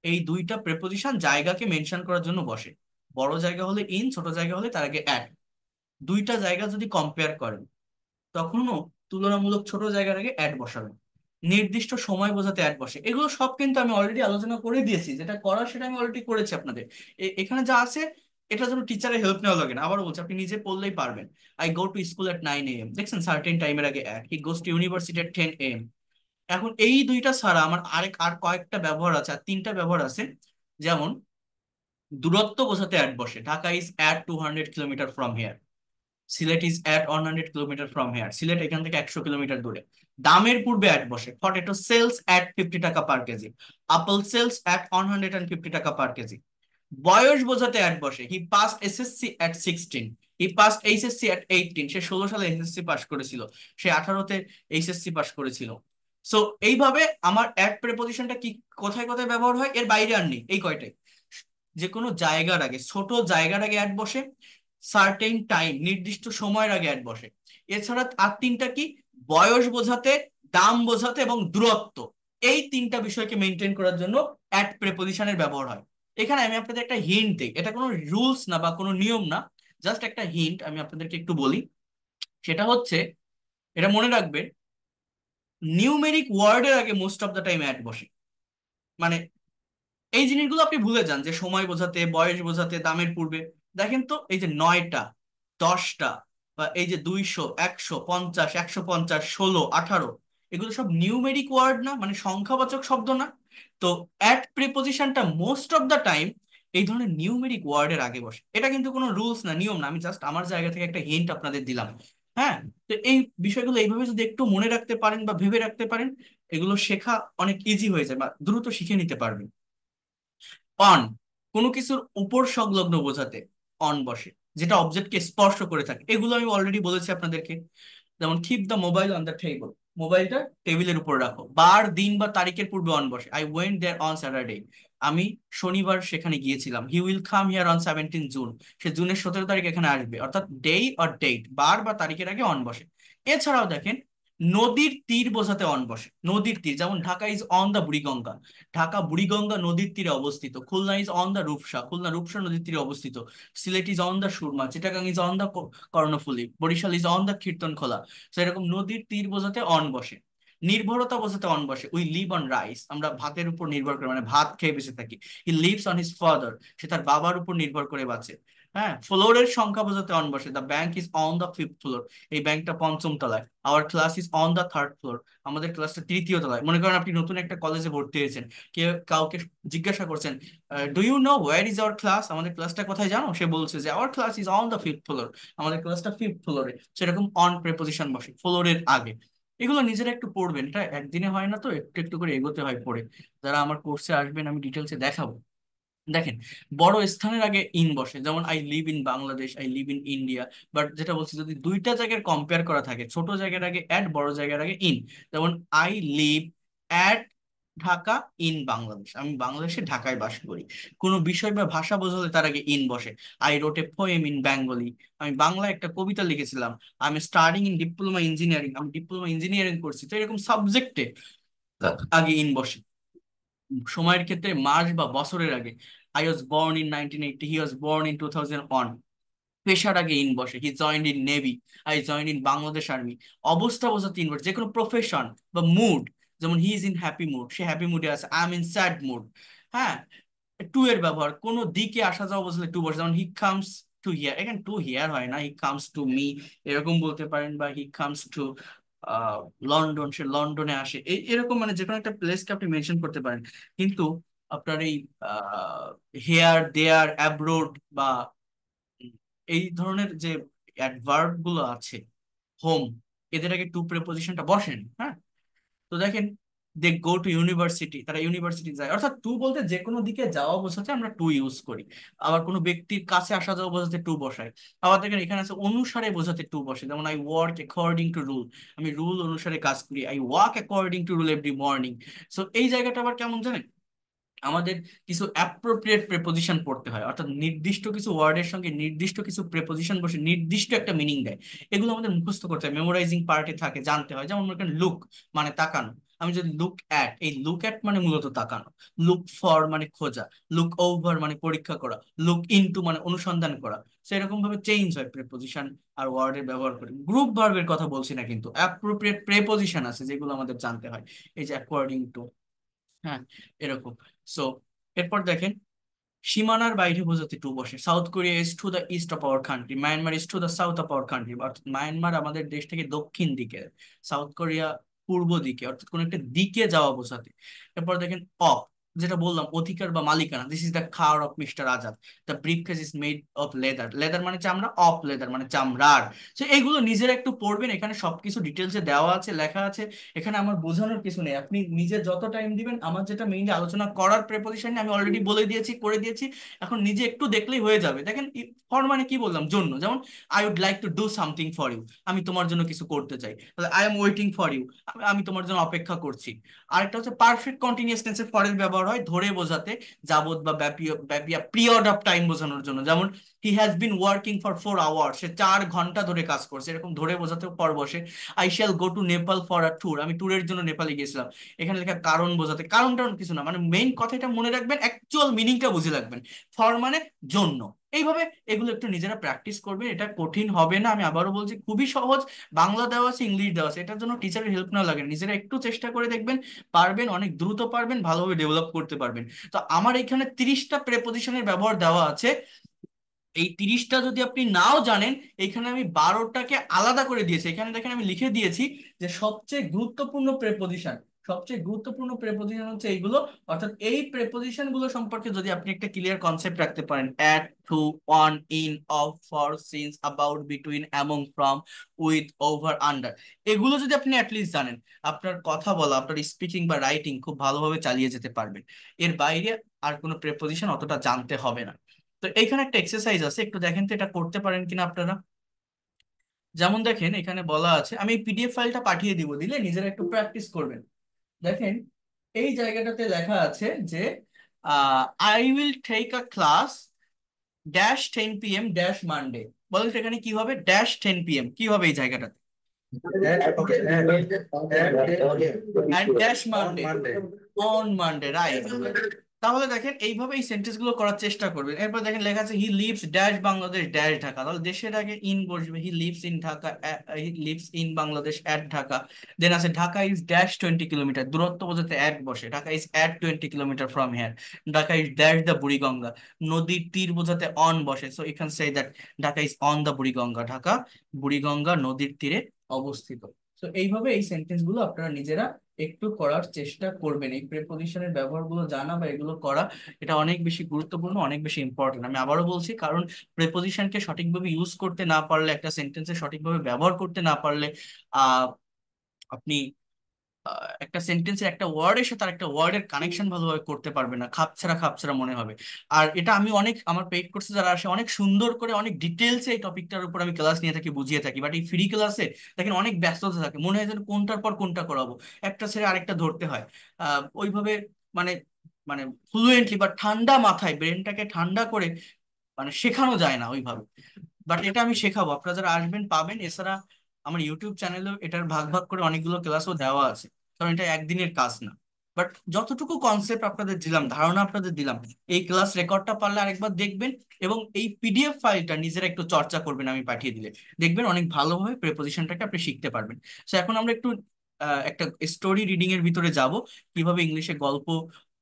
এই দুইটা প্রেপোজিশন জায়গাকে মেনশন করার জন্য বসে। বড় জায়গা হলে ইন, ছোট জায়গা হলে তার আগে অ্যাট। দুইটা জায়গা যদি কম্পেয়ার করেন, তখনও তুলনামূলক ছোট জায়গার আগে অ্যাট বসাবেন। নির্দিষ্ট সময় বোঝাতে অ্যাট বসে। এগুলো সব কিন্তু আমি অলরেডি আলোচনা করে দিয়েছি, যেটা করার সেটা আমি অলরেডি করেছি আপনাদের। এখানে যা আছে, এটা যেন টিচারের হেল্প নেওয়া লাগে না। আবার বলছি, আপনি নিজে পড়লেই পারবেন। I go to school at 9 AM, দেখছেন সার্টেন টাইমের আগে at. He goes to university at 10 AM। এখন এই দুইটা ছাড়া আমার আর কয়েকটা ব্যবহার আছে, আর তিনটা ব্যবহার আছে। যেমন দূরত্ব বোঝাতে অ্যাট বসে। Dhaka is at 200 kilometre from here, Sylhet is at 100 kilometre from here, Sylhet এখান থেকে 100 কিলোমিটার দূরে। দামের পূর্বে অ্যাট বসে। পটেটো সেলস অ্যাট 50 টাকা পার কেজি, আপেল সেলস অ্যাট 150 টাকা পার কেজি। বয়স বোঝাতে অ্যাট বসে। হি pass SSC at 16, he pass HSC at 18। সে 16 সালে এসএসসি পাস করেছিল, সে 18-তে এইচএসসি পাস করেছিল। সো এইভাবে আমার অ্যাট প্রেপোজিশনটা কি, কোথায় কোথায় ব্যবহার হয়, এর বাইরে আর নেই, এই কয়টাই। যে কোনো জায়গার আগে, ছোট জায়গার আগে অ্যাট বসে। সার্টেন টাইম, নির্দিষ্ট সময়ের আগে অ্যাড বসে। এছাড়া আর তিনটা কি, বয়স বোঝাতে, দাম বোঝাতে এবং দূরত্ব, এই তিনটা বিষয়কে মেনটেন করার জন্য অ্যাট প্রেপোজিশনের ব্যবহার হয়। এখানে আমি আপনাদের একটা হিন্ট দিই, এটা কোনো রুলস না বা কোনো নিয়ম না, জাস্ট একটা হিন্ট আমি আপনাদেরকে একটু বলি। সেটা হচ্ছে, এটা মনে রাখবেন, নিউমেরিক ওয়ার্ডের আগে most of the time at বসে। মানে এই জিনিসগুলো আপনি ভুলে যান, যে সময় বোঝাতে, বয়স বোঝাতে, দামের পূর্বে। দেখেন তো, এই যে 9টা, 10টা, বা এই যে 200, 150, 150, 16, 18, এগুলো সব নিউমেরিক ওয়ার্ড না, মানে সংখ্যাবাচক শব্দ না? তো অ্যাট প্রিপোজিশনটা মোস্ট অফ দ্য টাইম এই ধরনের নিউমেরিক ওয়ার্ডের আগে বসে। এটা কিন্তু কোনো রুলস না, নিয়ম না, আমি জাস্ট আমার জায়গা থেকে একটা হিন্ট আপনাদের দিলাম। হ্যাঁ। তো এই বিষয়গুলো এইভাবে যদি একটু মনে রাখতে পারেন বা ভেবে রাখতে পারেন, এগুলো শেখা অনেক ইজি হয়ে যায় বা দ্রুত শিখে নিতে পারবেন। অন, কোনো কিছুর উপর সংলগ্ন বোঝাতে অন বসে, যেটা অবজেক্টকে স্পর্শ করে থাকে। এগুলো আমি অলরেডি বলেছি আপনাদেরকে। যেমন keep the mobile on the table, মোবাইলটা টেবিলের উপর রাখো। বার, দিন বা তারিখের পূর্বে অন বসে। I went there on Saturday, আমি শনিবার সেখানে গিয়েছিলাম। He will come here on 17 June, সে জুনের 17 তারিখ এখানে আসবে। অর্থাৎ ডে অর ডেট, বার বা তারিখের আগে অন বসে। এছাড়াও দেখেন, নদীর তীর বোঝাতে অন বসে। নদীর তীর, যেমন Dhaka is on the Buriganga, Dhaka Buriganga নদীর তীরে অবস্থিত। Khulna is on the Rupsa, Khulna Rupsa নদীর তীরে অবস্থিত। Sylhet is on the Surma, Chittagong is on the Karnaphuli, Barishal is on the Kirtankhola. তো এরকম নদীর তীর বোঝাতে অন বসে। নির্ভরতা বোঝাতে অন বসে, উই লিভ অন রাইস, আমরা ভাতের উপর নির্ভর করে, মানে ভাত খেয়ে বেঁচে থাকি। He lives on his father, সে তার বাবার উপর নির্ভর করে বাঁচে। হ্যাঁ, ফ্লোরের সংখ্যা বোঝাতে অন বসে, the bank is on the fifth floor, এই ব্যাংকটা পঞ্চম তলায়। Hour class is on the third floor, আমাদের ক্লাসটা তৃতীয় তলায়। মনে করেন আপনি নতুন একটা কলেজে ভর্তি হয়েছেন, কাউকে জিজ্ঞাসা করছেন, do you know where is our class, আমাদের ক্লাসটা কোথায় জানো? সে বলছে যে our class is on the fifth floor, আমাদের ক্লাসটা ফিফথ ফ্লোরে। সেরকম অন প্রেপোজিশন বসে ফ্লোরের আগে। এগুলো নিজেরা একটু পড়বেন, এটা একদিনে হয় না, তো একটু একটু করে এগোতে হয় পড়ে। যারা আমার কোর্সে আসবেন আমি ডিটেলসে দেখাবো। দেখেন, বড় স্থানের আগে ইন বসে, যেমন I live in Bangladesh, I live in India. But যেটা বলছি, যদি দুইটা জায়গার কম্পেয়ার করা থাকে, ছোট জায়গার আগে অ্যাট, বড় জায়গার আগে ইন। যেমন I live at Dhaka in Bangladesh, আমি বাংলাদেশে ঢাকায় বাস করি। কোনো বিষয় বা ভাষা বোঝালে তার আগে ইন বসে। I রোট a poem in Bengali, আমি বাংলায় একটা কবিতা লিখেছিলাম। আমি স্টাডিং ইন ডিপ্লোমা ইঞ্জিনিয়ারিং, আমি ডিপ্লোমা ইঞ্জিনিয়ারিং করছি। তো এরকম সাবজেক্টে আগে ইন বসে। সময়ের ক্ষেত্রে মাস বা বছরের আগে, I was born in 1980, he was born in 2001। পেশার আগে ইন বসে, he joined in navy, I joined in Bangladesh army. অবস্থা বোঝাতে ইন বসে, যে কোনো প্রফেশন বা মুড, যেমন he is in happy mood, সে হ্যাপি মুডে আছে। I am in sad mood. হ্যাঁ, টু এর ব্যবহার, কোনো দিকে আসা যাওয়া বুঝলে টু বসে, যেমন হি কামস টু হিয়ার, এখানে টু হিয়ার হয় না, হি কামস টু মি, এরকম বলতে পারেন। বা হি কামস টু লন্ডন, সে লন্ডনে আসে। এরকম মানে যে কোনো একটা প্লেসকে আপনি মেনশন করতে পারেন। কিন্তু আপনার এই হেয়ার, দেয়ার, অ্যাব্রোড বা এই ধরনের যে অ্যাডভার্ব গুলো আছে, হোম, এদের আগে টু প্রেপোজিশনটা বসেন। হ্যাঁ, তো দেখেন, দে গো টু ইউনিভার্সিটি, তারা ইউনিভার্সিটি যায়। অর্থাৎ টু বলতে যে কোনো দিকে যাওয়া বোঝাতে আমরা টু ইউজ করি। আবার কোনো ব্যক্তির কাছে আসা যাওয়া বোঝাতে টু বসাই। আবার দেখেন এখানে আছে অনুসারে বোঝাতে টু বসে, যেমন I work according to rule, আমি রুল অনুসারে কাজ করি। I walk according to rule every morning. So এই জায়গাটা আবার কেমন জানেন, আমাদের কিছু অ্যাপ্রোপ্রিয়েট প্রেপোজিশন পড়তে হয়, অর্থাৎ নির্দিষ্ট কিছু ওয়ার্ডের সঙ্গে নির্দিষ্ট কিছু প্রেপোজিশন বসে নির্দিষ্ট একটা মিনিং দেয়। এগুলো আমাদের মুখস্থ করতে হয়, মেমোরাইজিং পার্টে থাকে, জানতে হয়। যেমন মনে করেন লুক মানে তাকানো, আমি যদি লুক অ্যাট, এই লুক অ্যাট মানে মূলত তাকানো। লুক ফর মানে খোঁজা, লুক ওভার মানে পরীক্ষা করা, লুক ইনটু মানে অনুসন্ধান করা। সেরকম ভাবে চেঞ্জ হয় প্রেপোজিশন আর ওয়ার্ডের ব্যবহার করে। গ্রুপ ভার্বের কথা বলছি না, কিন্তু অ্যাপ্রোপ্রিয়েট প্রেপোজিশন আছে যেগুলো আমাদের জানতে হয়, এই যে অ্যাকর্ডিং টু। হ্যাঁ, এরকম। সো এরপর দেখেন, সীমানার বাইরে বোঝাতে টু বসে। South Korea is to the east of our country, Myanmar is to the south of our country, অর্থাৎ মায়ানমার আমাদের দেশ থেকে দক্ষিণ দিকে, সাউথ কোরিয়া পূর্ব দিকে, অর্থাৎ কোন একটা দিকে যাওয়া বোঝাতে। এরপর দেখেন অফ, যেটা বললাম অধিকার বা মালিকানা, this is the car of mister Azad, the briefcase is made of leather, leather মানে চামড়া, অফ লেদার মানে চামড়ার। তো এইগুলো নিজেরা একটু পড়বেন, এখানে সবকিছু ডিটেলসে দেওয়া আছে, লেখা আছে। এখানে আমার বোঝানোর কিছু নেই, আপনি নিজে যত টাইম দিবেন। আমার যেটা মেইনলি আলোচনা করার প্রেপোজিশন আমি অলরেডি বলে দিয়েছি, করে দিয়েছি। এখন নিজে একটু দেখলেই হয়ে যাবে। দেখেন, ফর মানে কি বললাম, জন্য, যেমন I would like to do something for you, আমি তোমার জন্য কিছু করতে চাই। তাহলে I am waiting for you, আমি তোমার জন্য অপেক্ষা করছি। আরেকটা হচ্ছে পারফেক্ট কন্টিনিউয়াস টেন্সে ফরের ব্যবহার হয় ধরে বোঝাতে, যাবত বা ব্যাপী ব্যাপী পিরিয়ড অফ টাইম বোঝানোর জন্য। যেমন he has been working for 4 hours, সে 4 ঘন্টা ধরে কাজ করছে, এরকম ধরে বোঝাতেও পর বসে। I shall go to Nepal for a tour, আমি ট্যুরের জন্য নেপালে গিয়েছিলাম। এখানে লেখা কারণ বোঝাতে, কারণ টারণ কিছু না, মানে মেইন কথাটা মনে রাখবেন, অ্যাকচুয়াল মিনিংটা বুঝে রাখবেন। ফর মানে জন্য। এইভাবে এগুলো একটু নিজেরা প্র্যাকটিস করবে, এটা কঠিন হবে না, আমি আবারও বলছি খুবই সহজ। বাংলা দেওয়া আছে, ইংলিশ দেওয়া আছে, এটার জন্য টিচারের হেল্প না লাগে, নিজেরা একটু চেষ্টা করে দেখবেন, পারবেন, অনেক দ্রুত পারবেন, ভালোভাবে ডেভেলপ করতে পারবেন। তো আমার এখানে 30টা প্রেপোজিশনের ব্যবহার দেওয়া আছে। এই 30টা যদি আপনি নাও জানেন, এখানে আমি 12টাকে আলাদা করে দিয়েছি। এখানে দেখেন আমি লিখে দিয়েছি যে সবচেয়ে গুরুত্বপূর্ণ প্রেপোজিশন, সবচেয়ে গুরুত্বপূর্ণ প্রেপোজিশন হচ্ছে এইগুলো। অর্থাৎ এই প্রেপোজিশন গুলো সম্পর্কে যদি আপনি একটা ক্লিয়ার কনসেপ্ট রাখতে পারেন, at, to, on, in, of, for, since, about, between, among, from, with, over, under, এগুলো যদি আপনি অ্যাটলিস্ট জানেন, আপনার কথা বলা, আপনার স্পিকিং বা রাইটিং খুব ভালোভাবে চালিয়ে যেতে পারবেন। এর বাইরে আর কোনো প্রেপোজিশন অতটা জানতে হবে না। তো এইখানে একটা এক্সারসাইজ আছে, একটু দেখেন তো এটা করতে পারেন কিনা আপনারা। যেমন দেখেন এখানে বলা আছে, আমি এই পিডিএফ ফাইলটা পাঠিয়ে দিব, দিলে নিজেরা একটু প্র্যাকটিস করবেন। দেখেন এই জায়গাটাতে লেখা আছে যে I will take a class dash 10 PM dash Monday. বলেন তো এখানে কি হবে, ড্যাশ 10 PM কি হবে এই জায়গাটাতে? and dash Monday on Monday, right? তাহলে দেখেন এইভাবে এই সেন্টেন্স গুলো করার চেষ্টা করবেন। এরপর দেখেন লেখা আছে he lives dash Bangladesh dash Dhaka, তাহলে দেশের আগে ইন বসবে, he lives in Dhaka, he lives in Bangladesh at Dhaka. Then আছে ঢাকা ইজ ড্যাশ 20 কিলোমিটার, দূরত্ব বোঝাতে অ্যাট বসে, Dhaka is at 20 kilometre from here. Dhaka is dash the Buriganga, নদীর তীর বোঝাতে অন বসে, so you can say that Dhaka is on the Buriganga, Dhaka Buriganga নদীর তীরে অবস্থিত। তো এইভাবে এই সেন্টেন্স গুলো আপনারা নিজেরা একটু করার চেষ্টা করবেন। এই প্রিপোজিশনের ব্যবহারগুলো জানা বা এগুলো করা, এটা অনেক বেশি গুরুত্বপূর্ণ, অনেক বেশি ইম্পর্টেন্ট। আমি আবারও বলছি, কারণ প্রিপোজিশনকে সঠিকভাবে ইউজ করতে না পারলে, একটা সেন্টেন্সে সঠিকভাবে ব্যবহার করতে না পারলে আহ আপনি একটা সেন্টেন্সের একটা ওয়ার্ডের সাথে আর একটা ওয়ার্ডের কানেকশন ভালোভাবে করতে পারবে না, খাপছাড়া খাপছাড়া মনে হবে। আর এটা আমি অনেক আমার পেইড কোর্সে যারা আসে অনেক সুন্দর করে অনেক ডিটেলসে এই টপিকটার উপর আমি ক্লাস নিয়ে থাকি, বুঝিয়ে থাকি, বাট এই ফ্রি ক্লাসে দেখেন অনেক ব্যস্ততা থাকে, মনে হয় যেন কোনটার পর কোনটা করাবো, একটা ছেড়ে আরেকটা ধরতে হয়। ওইভাবে মানে মানে ফ্লুয়েন্টলি বা ঠান্ডা মাথায় ব্রেনটাকে ঠান্ডা করে শেখানো যায় না ওইভাবে। বাট এটা আমি শেখাবো, আপনারা যারা আসবেন পাবেন। এছাড়া আমার ইউটিউব চ্যানেলেও এটার ভাগ ভাগ করে অনেকগুলো ক্লাসও দেওয়া আছে, কারণ এটা একদিনের কাজ না। বাট যতটুকু কনসেপ্ট আপনাদের দিলাম, ধারণা আপনাদের দিলাম, এই ক্লাস রেকর্ডটা পারলে আরেকবার দেখবেন এবং এই পিডিএফ ফাইলটা নিজেরা একটু চর্চা করবেন, আমি পাঠিয়ে দিলে দেখবেন অনেক ভালোভাবে প্রিপোজিশনটাকে আপনি শিখতে পারবেন। তো এখন আমরা একটু একটা স্টোরি রিডিং এর ভিতরে যাব, কিভাবে ইংলিশে গল্প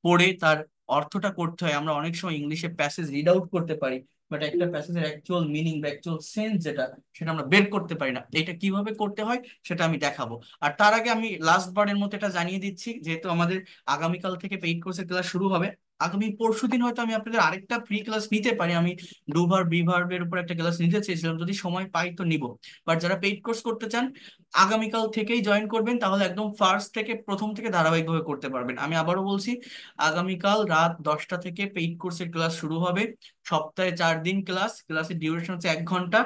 পড়ে তার অর্থটা করতে হয়। আমরা অনেক সময় ইংলিশে প্যাসেজ রিড আউট করতে পারি, বাট একটা প্যাসেজের অ্যাকচুয়াল মিনিং বা অ্যাকচুয়াল সেন্স যেটা, সেটা আমরা বের করতে পারি না। এটা কিভাবে করতে হয় সেটা আমি দেখাবো। আর তার আগে আমি লাস্ট বারের মতো এটা জানিয়ে দিচ্ছি, যেহেতু আমাদের আগামীকাল থেকে পেইড কোর্সের ক্লাস শুরু হবে, আগামী পরশুদিন হয়তো আমি আপনাদের আরেকটা ফ্রি ক্লাস নিতে পারি। আমি ডুভার বিভার্বের উপর একটা ক্লাস নিতে চেয়েছিলাম, যদি সময় পাই তো নিব। বাট যারা পেইড কোর্স করতে চান আগামীকাল থেকেই জয়েন করবেন, তাহলে একদম ফার্স্ট থেকে প্রথম থেকে ধারাবাহিকভাবে করতে পারবেন। আমি আবারও বলছি, আগামীকাল রাত 10টা থেকে পেইড কোর্সের ক্লাস শুরু হবে। সপ্তাহে 4 দিন ক্লাস, ক্লাসের ডিউরেশন হচ্ছে 1 ঘন্টা।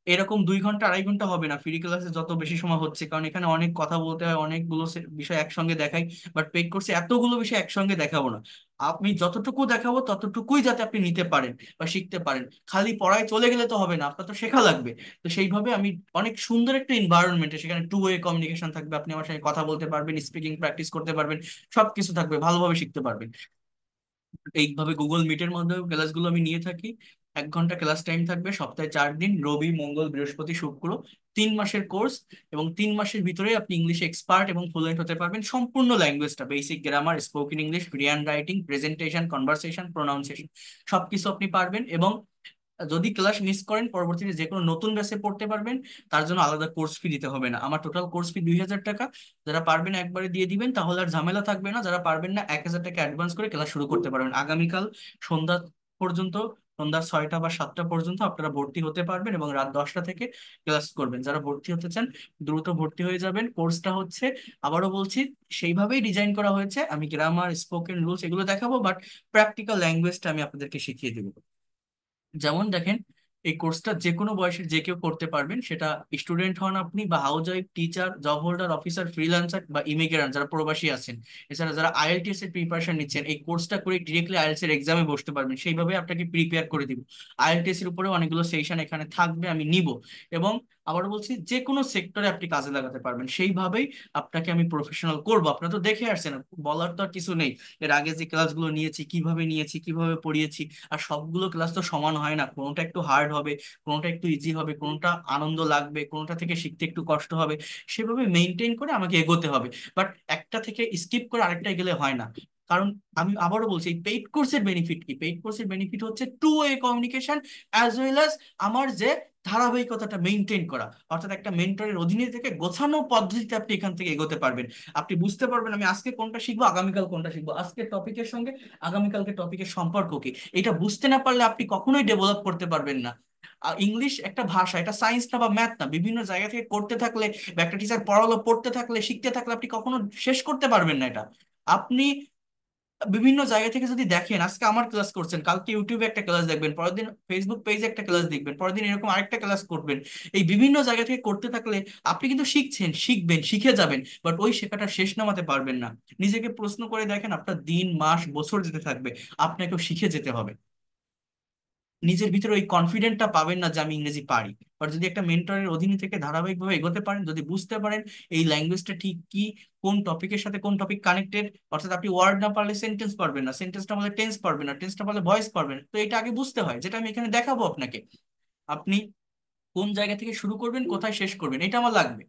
এরকম 2 ঘন্টা 2.5 ঘন্টা হবে না ফ্রি ক্লাসে, যত বেশি সময় হচ্ছে, কারণ এখানে অনেক কথা বলতে হয়, অনেকগুলো বিষয় একসঙ্গে দেখাই। বাট পেইড কোর্সে এতগুলো বিষয় একসঙ্গে দেখাবো না, আমি যতটুকু দেখাবো ততটুকুই যাতে আপনি নিতে পারেন বা শিখতে পারেন। খালি পড়ায় চলে গেলে তো হবে না, আপনার তো শেখা লাগবে। তো সেইভাবে আমি অনেক সুন্দর একটা এনভায়রনমেন্টে, সেখানে টু ওয়ে কমিউনিকেশন থাকবে, আপনি আমার সঙ্গে কথা বলতে পারবেন, স্পিকিং প্র্যাকটিস করতে পারবেন, সবকিছু থাকবে, ভালোভাবে শিখতে পারবেন। এইভাবে গুগল মিটের মাধ্যমে ক্লাসগুলো আমি নিয়ে থাকি। 1 ঘন্টা ক্লাস টাইম থাকবে, সপ্তাহে 4 দিন, রবি মঙ্গল বৃহস্পতি শুক্র। 3 মাসের কোর্স, এবং 3 মাসের ভিতরে আপনি ইংলিশে এক্সপার্ট এবং ফ্লুয়েন্ট হতে পারবেন। সম্পূর্ণ ল্যাঙ্গুয়েজটা, basic grammar, spoken English, written writing, presentation, conversation, pronunciation, সবকিছু আপনি পারবেন। এবং যদি ক্লাস মিস করেন পরবর্তীতে যে কোনো নতুন ব্যাচে পড়তে পারবেন, তার জন্য আলাদা কোর্স ফি দিতে হবে না। আমার টোটাল কোর্স ফি 2,000 টাকা। যারা পারবেন একবারে দিয়ে দিবেন, তাহলে আর ঝামেলা থাকবে না। যারা পারবেন না 1,000 টাকা অ্যাডভান্স করে ক্লাস শুরু করতে পারবেন আগামীকাল সন্ধ্যা পর্যন্ত। সন্ধ্যা 6টা বা 7টা পর্যন্ত আপনারা ভর্তি হতে পারবেন এবং রাত 10টা থেকে ক্লাস করবেন। যারা ভর্তি হতে চান দ্রুত ভর্তি হয়ে যাবেন। কোর্সটা হচ্ছে, আবারও বলছি, সেইভাবেই ডিজাইন করা হয়েছে। আমি গ্রামার, স্পোকেন, রুলস এগুলো দেখাবো, বাট প্র্যাকটিক্যাল ল্যাঙ্গুয়েজটা আমি আপনাদেরকে শিখিয়ে দেবো। যেমন দেখেন, এই কোর্সটা যে কোনো বয়সের যে কেউ করতে পারবেন, সেটা স্টুডেন্ট হন আপনি, বা house wife, teacher, job holder, officer, freelancer, বা ইমিগ্রেন্ট যারা প্রবাসী আছেন। এছাড়া যারা আইএলটিএস এর প্রিপারেশন নিচ্ছেন, এই কোর্সটা করে ডিরেক্টলি আইএলটিএস এর এক্সামে বসতে পারবেন। সেইভাবে আপনাকে প্রিপেয়ার করে দিব। আইএলটিএস এর উপরে অনেকগুলো সেশন এখানে থাকবে, আমি নিব। এবং আবার বলছি, যে কোনো সেক্টরে আপনি কাজে লাগাতে পারবেন, সেইভাবেই আপনাকে আমি প্রফেশনাল করব। আপনারা তো দেখে আসছেন, বলার তো আর কিছু নেই। এর আগে যে ক্লাসগুলো নিয়েছি, কিভাবে নিয়েছি, কিভাবে পড়িয়েছি, আর সবগুলো ক্লাস তো সমান হয় না, কোনোটা একটু হার্ড হবে, কোনোটা একটু ইজি হবে, কোনোটা আনন্দ লাগবে, কোনোটা থেকে শিখতে একটু কষ্ট হবে। সেভাবে মেনটেন করে আমাকে এগোতে হবে। বাট একটা থেকে স্কিপ করে আরেকটা গেলে হয় না। কারণ আমি আবারও বলছি, এই পেইড কোর্সের বেনিফিট কি? পেইড কোর্সের বেনিফিট হচ্ছে two way communication, as well as আমার যে ধারাবাহিকতাটা মেনটেন করা, অর্থাৎ একটা মেন্টরের অধীনে থেকে গোছানো পদ্ধতিতে আপনি এখান থেকে এগোতে পারবেন। আপনি বুঝতে পারবেন আমি আজকে কোনটা শিখবো, আগামীকাল কোনটা শিখবো, আজকের টপিকের সঙ্গে আগামীকালকে টপিকের সম্পর্ক কি। এটা বুঝতে না পারলে আপনি কখনোই ডেভেলপ করতে পারবেন না। ইংলিশ একটা ভাষা, এটা সায়েন্স না বা ম্যাথ না। বিভিন্ন জায়গা থেকে করতে থাকলে বা একটা টিচার পড়ালো পড়তে থাকলে শিখতে থাকলে আপনি কখনো শেষ করতে পারবেন না এটা। আপনি বিভিন্ন জায়গা থেকে যদি দেখেন, আজকে আমার ক্লাস করছেন, কালকে ইউটিউবে একটা ক্লাস দেখবেন, পরের দিন ফেসবুক পেজে একটা ক্লাস দেখবেন, পরের দিন এরকম আরেকটা ক্লাস করবেন। এই বিভিন্ন জায়গা থেকে করতে থাকলে আপনি কিন্তু শিখছেন, শিখবেন, শিখে যাবেন, বাট ওই শেখাটা শেষ নামাতে পারবেন না। নিজেকে প্রশ্ন করে দেখেন, আপনার দিন, মাস, বছর যেতে থাকবে, আপনাকেও শিখে যেতে হবে। নিজের ভিতরে ওই কনফিডেন্টটা পাবেন না যে আমি ইংরেজি পারি। আর যদি একটা মেন্টরের অধীনে থেকে ধারাবাহিকভাবে এগোতে পারেন, যদি বুঝতে পারেন এই ল্যাঙ্গুয়েজটা ঠিক কি, কোন টপিকের সাথে কোন টপিক কানেক্টেড, অর্থাৎ আপনি ওয়ার্ড না পারলে সেন্টেন্স পারবেন না, সেন্টেন্সটা পারলে টেন্স পারবেন না, টেন্সটা পারলে ভয়েস পারবেন না। তো এটা আগে বুঝতে হয়, যেটা আমি এখানে দেখাবো আপনাকে। আপনি কোন জায়গা থেকে শুরু করবেন, কোথায় শেষ করবেন, এটা আমার লাগবে।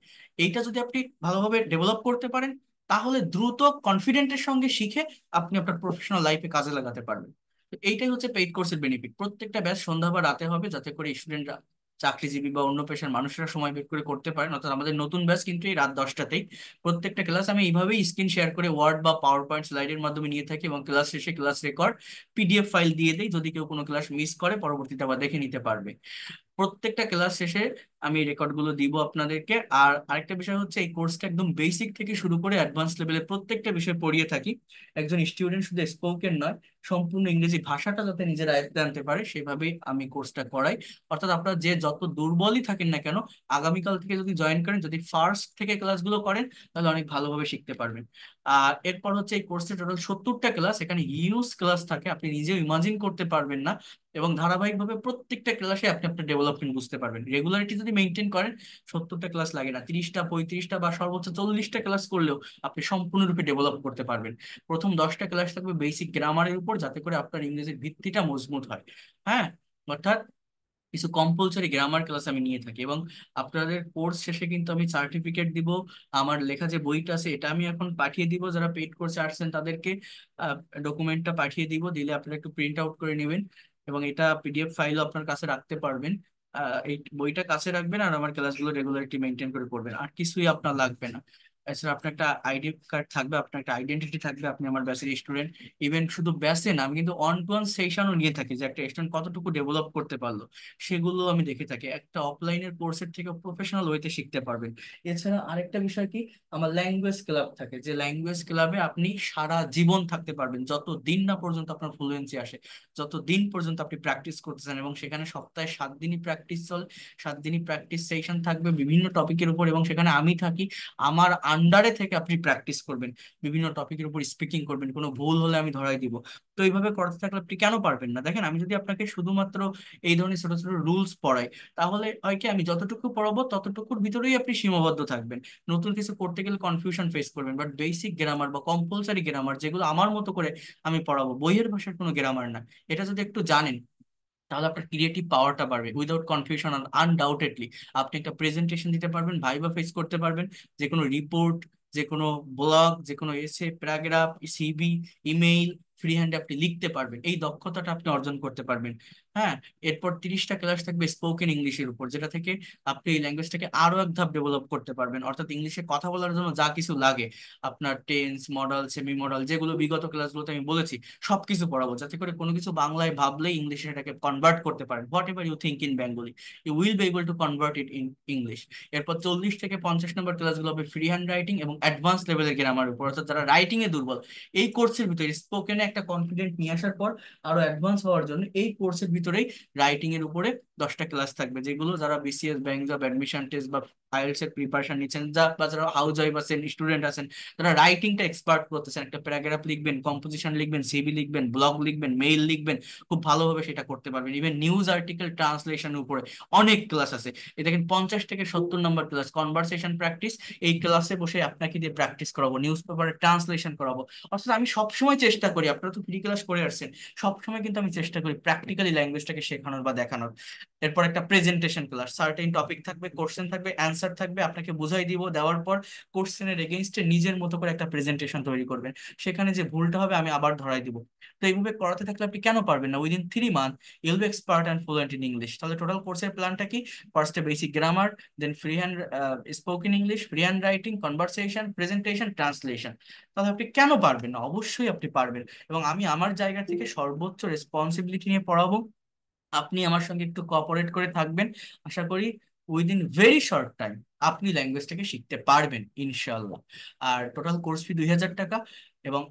এইটা যদি আপনি ভালোভাবে ডেভেলপ করতে পারেন, তাহলে দ্রুত কনফিডেন্টের সঙ্গে শিখে আপনি আপনার প্রফেশনাল লাইফে কাজে লাগাতে পারবেন। তো এইটাই হচ্ছে পেইড কোর্সের বেনিফিট। প্রত্যেকটা ব্যাচ সন্ধ্যা বা রাতে হবে, যাতে করে স্টুডেন্টরা, চাকরিজীবী বা অন্য পেশার মানুষরা সময় বের করে করতে পারেন। অর্থাৎ আমাদের নতুন ব্যাচ কিন্তু এই রাত 10টাতেই। প্রত্যেকটা ক্লাস আমি এইভাবেই স্ক্রিন শেয়ার করে ওয়ার্ড বা পাওয়ার পয়েন্ট স্লাইডের মাধ্যমে নিয়ে থাকি, এবং ক্লাস শেষে ক্লাস রেকর্ড পিডিএফ ফাইল দিয়ে দিই। যদি কেউ কোনো ক্লাস মিস করে পরবর্তীতে আবার দেখে নিতে পারবে। প্রত্যেকটা ক্লাস শেষে আমি রেকর্ড গুলো দিব আপনাদেরকে। আর আরেকটা বিষয় হচ্ছে, এই কোর্সটা একদম বেসিক থেকে শুরু করে অ্যাডভান্স লেভেলের প্রত্যেকটা বিষয় পড়িয়ে থাকি। একজন স্টুডেন্ট শুধু স্পোকেন নয়, সম্পূর্ণ ইংরেজি ভাষাটা যাতে নিজের আয়ত্তে আনতে পারে সেভাবেই আমি কোর্সটা করাই। অর্থাৎ আপনারা যে যত দুর্বলই থাকেন না কেন, আগামীকাল থেকে যদি জয়েন করেন, যদি ফার্স্ট থেকে ক্লাসগুলো করেন, তাহলে অনেক ভালোভাবে শিখতে পারবেন। আর এরপর হচ্ছে, এই কোর্সে টোটাল 70টা ক্লাস, এখানে হিউজ ক্লাস থাকে, আপনি নিজেও ইমাজিন করতে পারবেন না। এবং ধারাবাহিকভাবে প্রত্যেকটা ক্লাসে আপনি আপনার ডেভেলপমেন্ট বুঝতে পারবেন। রেগুলারিটি যদি মেনটেন করেন, 70টা ক্লাস লাগে না, 30টা 35টা বা সর্বোচ্চ 40টা ক্লাস করলেও আপনি সম্পূর্ণরূপে ডেভেলপ করতে পারবেন। প্রথম 10টা ক্লাস থাকবে বেসিক গ্রামারের উপর, যাতে করে আপনার ইংরেজির ভিত্তিটা মজবুত হয়। হ্যাঁ, অর্থাৎ কিছু কম্পালসরি গ্রামার ক্লাস আমি নিয়ে থাকি। এবং আপনাদের কোর্স শেষে কিন্তু আমি সার্টিফিকেট দিব। আমার লেখা যে বইটা আছে এটা আমি এখন পাঠিয়ে দিব, যারা পেইড কোর্সে আসছেন তাদেরকে ডকুমেন্টটা পাঠিয়ে দিব, দিলে আপনারা একটু প্রিন্ট আউট করে নেবেন। এবং এটা পিডিএফ ফাইলও আপনার কাছে রাখতে পারবেন। এই বইটা কাছে রাখবেন, আর আমার ক্লাসগুলো রেগুলারিটি মেনটেন করে করবেন, আর কিছুই আপনার লাগবে না। এছাড়া আপনার একটা আইডি কার্ড থাকবে, আপনার একটা আইডেন্টিটি থাকবে, আপনি আমার ব্যাচের স্টুডেন্ট। ইভেন শুধু ব্যাচে না, আমি কিন্তু অন টু ওয়ান সেশনও নিয়ে থাকি, যে একটা স্টুডেন্ট কতটুকু ডেভেলপ করতে পারলো সেগুলো আমি দেখে থাকি। একটা অফলাইনের কোর্সের থেকে প্রফেশনাল ওয়েতে শিখতে পারবেন। এছাড়া আরেকটা বিষয় কি, আমার ল্যাঙ্গুয়েজ ক্লাব থাকে, যে ল্যাঙ্গুয়েজ ক্লাবে আপনি সারা জীবন থাকতে পারবেন, যত দিন না পর্যন্ত আপনার ফ্লুয়েন্সি আসে, যত দিন পর্যন্ত আপনি প্র্যাকটিস করতেছেন। এবং সেখানে সপ্তাহে 7 দিনই প্র্যাকটিস চলে, 7 দিনই প্র্যাকটিস সেশন থাকবে বিভিন্ন টপিকের উপর, এবং সেখানে আমি থাকি। আমার আন্ডারে থেকে আপনি প্র্যাকটিস করবেন, বিভিন্ন টপিকের উপর স্পিকিং করবেন, কোনো ভুল হলে আমি ধরাই দিব। তো এইভাবে করতে থাকলে আপনি কেন পারবেন না? দেখেন, আমি যদি আপনাকে শুধুমাত্র এই ধরনের ছোট ছোট রুলস পড়াই, তাহলে হয় কি, আমি যতটুকু পড়াবো ততটুকুর ভিতরেই আপনি সীমাবদ্ধ থাকবেন। নতুন কিছু করতে গেলে কনফিউশন ফেস করবেন। বাট বেসিক গ্রামার বা কম্পালসারি গ্রামার, যেগুলো আমার মতো করে আমি পড়াবো, বইয়ের ভাষার কোনো গ্রামার না, এটা যদি একটু জানেন, তাহলে আপনার ক্রিয়েটিভ পাওয়ারটা বাড়বে উইদাউট কনফিউশন। আনডাউটেডলি আপনি একটা প্রেজেন্টেশন দিতে পারবেন, ভাইবা ফেস করতে পারবেন, যে কোনো রিপোর্ট, যে কোনো ব্লগ, যে কোনো এসে, প্যারাগ্রাফ, সিভি, ইমেইল ফ্রি হ্যান্ডে আপনি লিখতে পারবেন। এই দক্ষতাটা আপনি অর্জন করতে পারবেন। হ্যাঁ, এরপর 30টা ক্লাস থাকবে স্পোকেন ইংলিশের উপর, যেটা থেকে আপনি এই ল্যাঙ্গুয়েজটাকে আরো এক ধাপ ডেভেলপ করতে পারবেন। অর্থাৎ ইংলিশে কথা বলার জন্য যা কিছু লাগে, আপনার টেন্স, মডাল, সেমি মডাল, যেগুলো বিগত ক্লাসগুলোতে আমি বলেছি, সবকিছু পড়াবো, যাতে করে কোনো কিছু বাংলায় ভাবলেই ইংলিশে এটাকে কনভার্ট করতে পারেন। Whatever you think in Bengali, you will be able to convert it in English. এরপর 40 থেকে 50 নম্বর ক্লাসগুলো হবে ফ্রি হ্যান্ড রাইটিং এবং অ্যাডভান্স লেভেলের গ্রামার উপর। অর্থাৎ যারা রাইটিং এ দুর্বল, এই কোর্সের ভিতরে স্পোকেনে একটা কনফিডেন্ট নিয়ে আসার পর আরো অ্যাডভান্স হওয়ার জন্য এই কোর্সের ভিতরেই রাইটিং এর উপরে 10টা ক্লাস থাকবে, যেগুলো যারা BCS, bank job, admission test বা আইএলটিএস এর প্রিপারেশন নিচ্ছেন, বা যারা হাউস ওয়াইফ আছেন, স্টুডেন্ট আছেন, তারা রাইটিংটা এক্সপার্ট করতেছেন, একটা প্যারাগ্রাফ লিখবেন, কম্পোজিশন লিখবেন, সিভি লিখবেন, ব্লগ লিখবেন, মেইল লিখবেন, খুব ভালোভাবে সেটা করতে পারবেন। ইভেন নিউজ আর্টিকেল ট্রান্সলেশনের উপরে অনেক ক্লাস আছে। এ দেখেন, 50 থেকে 70 নম্বর ক্লাস কনভারসেশন প্র্যাকটিস। এই ক্লাসে বসে আপনাকে দিয়ে প্র্যাকটিস করাবো, নিউজ পেপারে ট্রান্সলেশন করাবো। অর্থাৎ আমি সবসময় চেষ্টা করি, আপনারা তো ফ্রি ক্লাস করে আসছেন, সবসময় কিন্তু আমি চেষ্টা করি প্র্যাকটিক্যালি ল্যাঙ্গুয়েজটাকে শেখানোর বা দেখানোর। এরপর একটা প্রেজেন্টেশন ক্লাস, সার্টেন টপিক থাকবে, কোশ্চেন থাকবে, অ্যান্সার থাকবে, আপনাকে বুঝাই দিব, দেওয়ার পর কোশ্চেনের এগেইনস্টে নিজের মতো করে একটা প্রেজেন্টেশন তৈরি করবেন। সেখানে যে ভুলটা হবে আমি আবার ধরাই দিব। তো এইভাবে করাতে থাকলে আপনি কেন পারবেন না? Within 3 month you'll be expert and fluent in English. তাহলে টোটাল কোর্সের প্ল্যানটা কি? ফার্স্টে basic grammar, then free hand spoken English, free hand writing, conversation, presentation, translation. তাহলে আপনি কেন পারবেন না? অবশ্যই আপনি পারবেন। এবং আমি আমার জায়গা থেকে সর্বোচ্চ রেসপন্সিবিলিটি নিয়ে পড়াবো। আপনি আমার সঙ্গে একটু কোঅপারেট করে থাকবেন, আশা করি উইদিন ভেরি শর্ট টাইম আপনি ল্যাঙ্গুয়েজটাকে শিখতে পারবেন ইনশাল্লাহ। আর টোটাল কোর্স ফি 2000 টাকা। এবং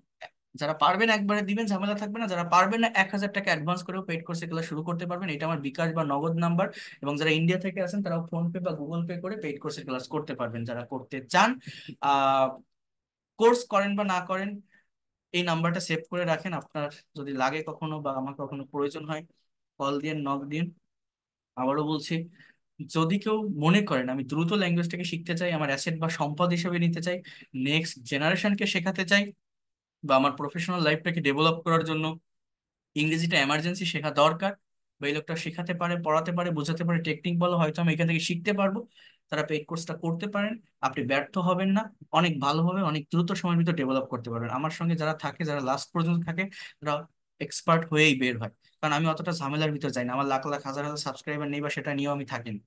যারা পারবেন একবারে দিবেন, ঝামেলা থাকবে না। যারা পারবেন না, 1000 টাকা অ্যাডভান্স করেও পেড কোর্সে ক্লাস শুরু করতে পারবেন। এটা আমার বিকাশ বা নগদ নাম্বার। এবং যারা ইন্ডিয়া থেকে আছেন, তারা ফোন পে বা গুগল পে করে পেড কোর্সে ক্লাস করতে পারবেন, যারা করতে চান। আহ কোর্স করেন বা না করেন, এই নাম্বারটা সেভ করে রাখেন। আপনার যদি লাগে কখনো বা আমার কখনো প্রয়োজন হয়, কল দিন, নক দিন। আবারও বলছি, যদি কেউ মনে করেন আমি দ্রুত ল্যাঙ্গুয়েজটাকে শিখতে চাই, আমার অ্যাসেট বা সম্পদ হিসেবে নিতে চাই, নেক্সট জেনারেশনকে শেখাতে চাই, বা আমার প্রফেশনাল লাইফটাকে ডেভেলপ করার জন্য ইংরেজিটা এমার্জেন্সি শেখা দরকার, বা এই লোকটা শেখাতে পারে, পড়াতে পারে, বোঝাতে পারে, টেকনিক বলো হয়তো আমি এখান থেকে শিখতে পারবো, তারা পেইড কোর্সটা করতে পারেন। আপনি ব্যর্থ হবেন না, অনেক ভালোভাবে অনেক দ্রুত সময়ের ভিতর ডেভেলপ করতে পারবেন। আমার সঙ্গে যারা থাকে, যারা লাস্ট পর্যন্ত থাকে, তারা এক্সপার্ট হয়েই বের হয়। কারণ আমি অতটা ঝামেলার ভিতর যাই না, আমার লাখ লাখ হাজার হাজার সাবস্ক্রাইবার নেই, বা সেটা নিয়েও আমি থাকি না।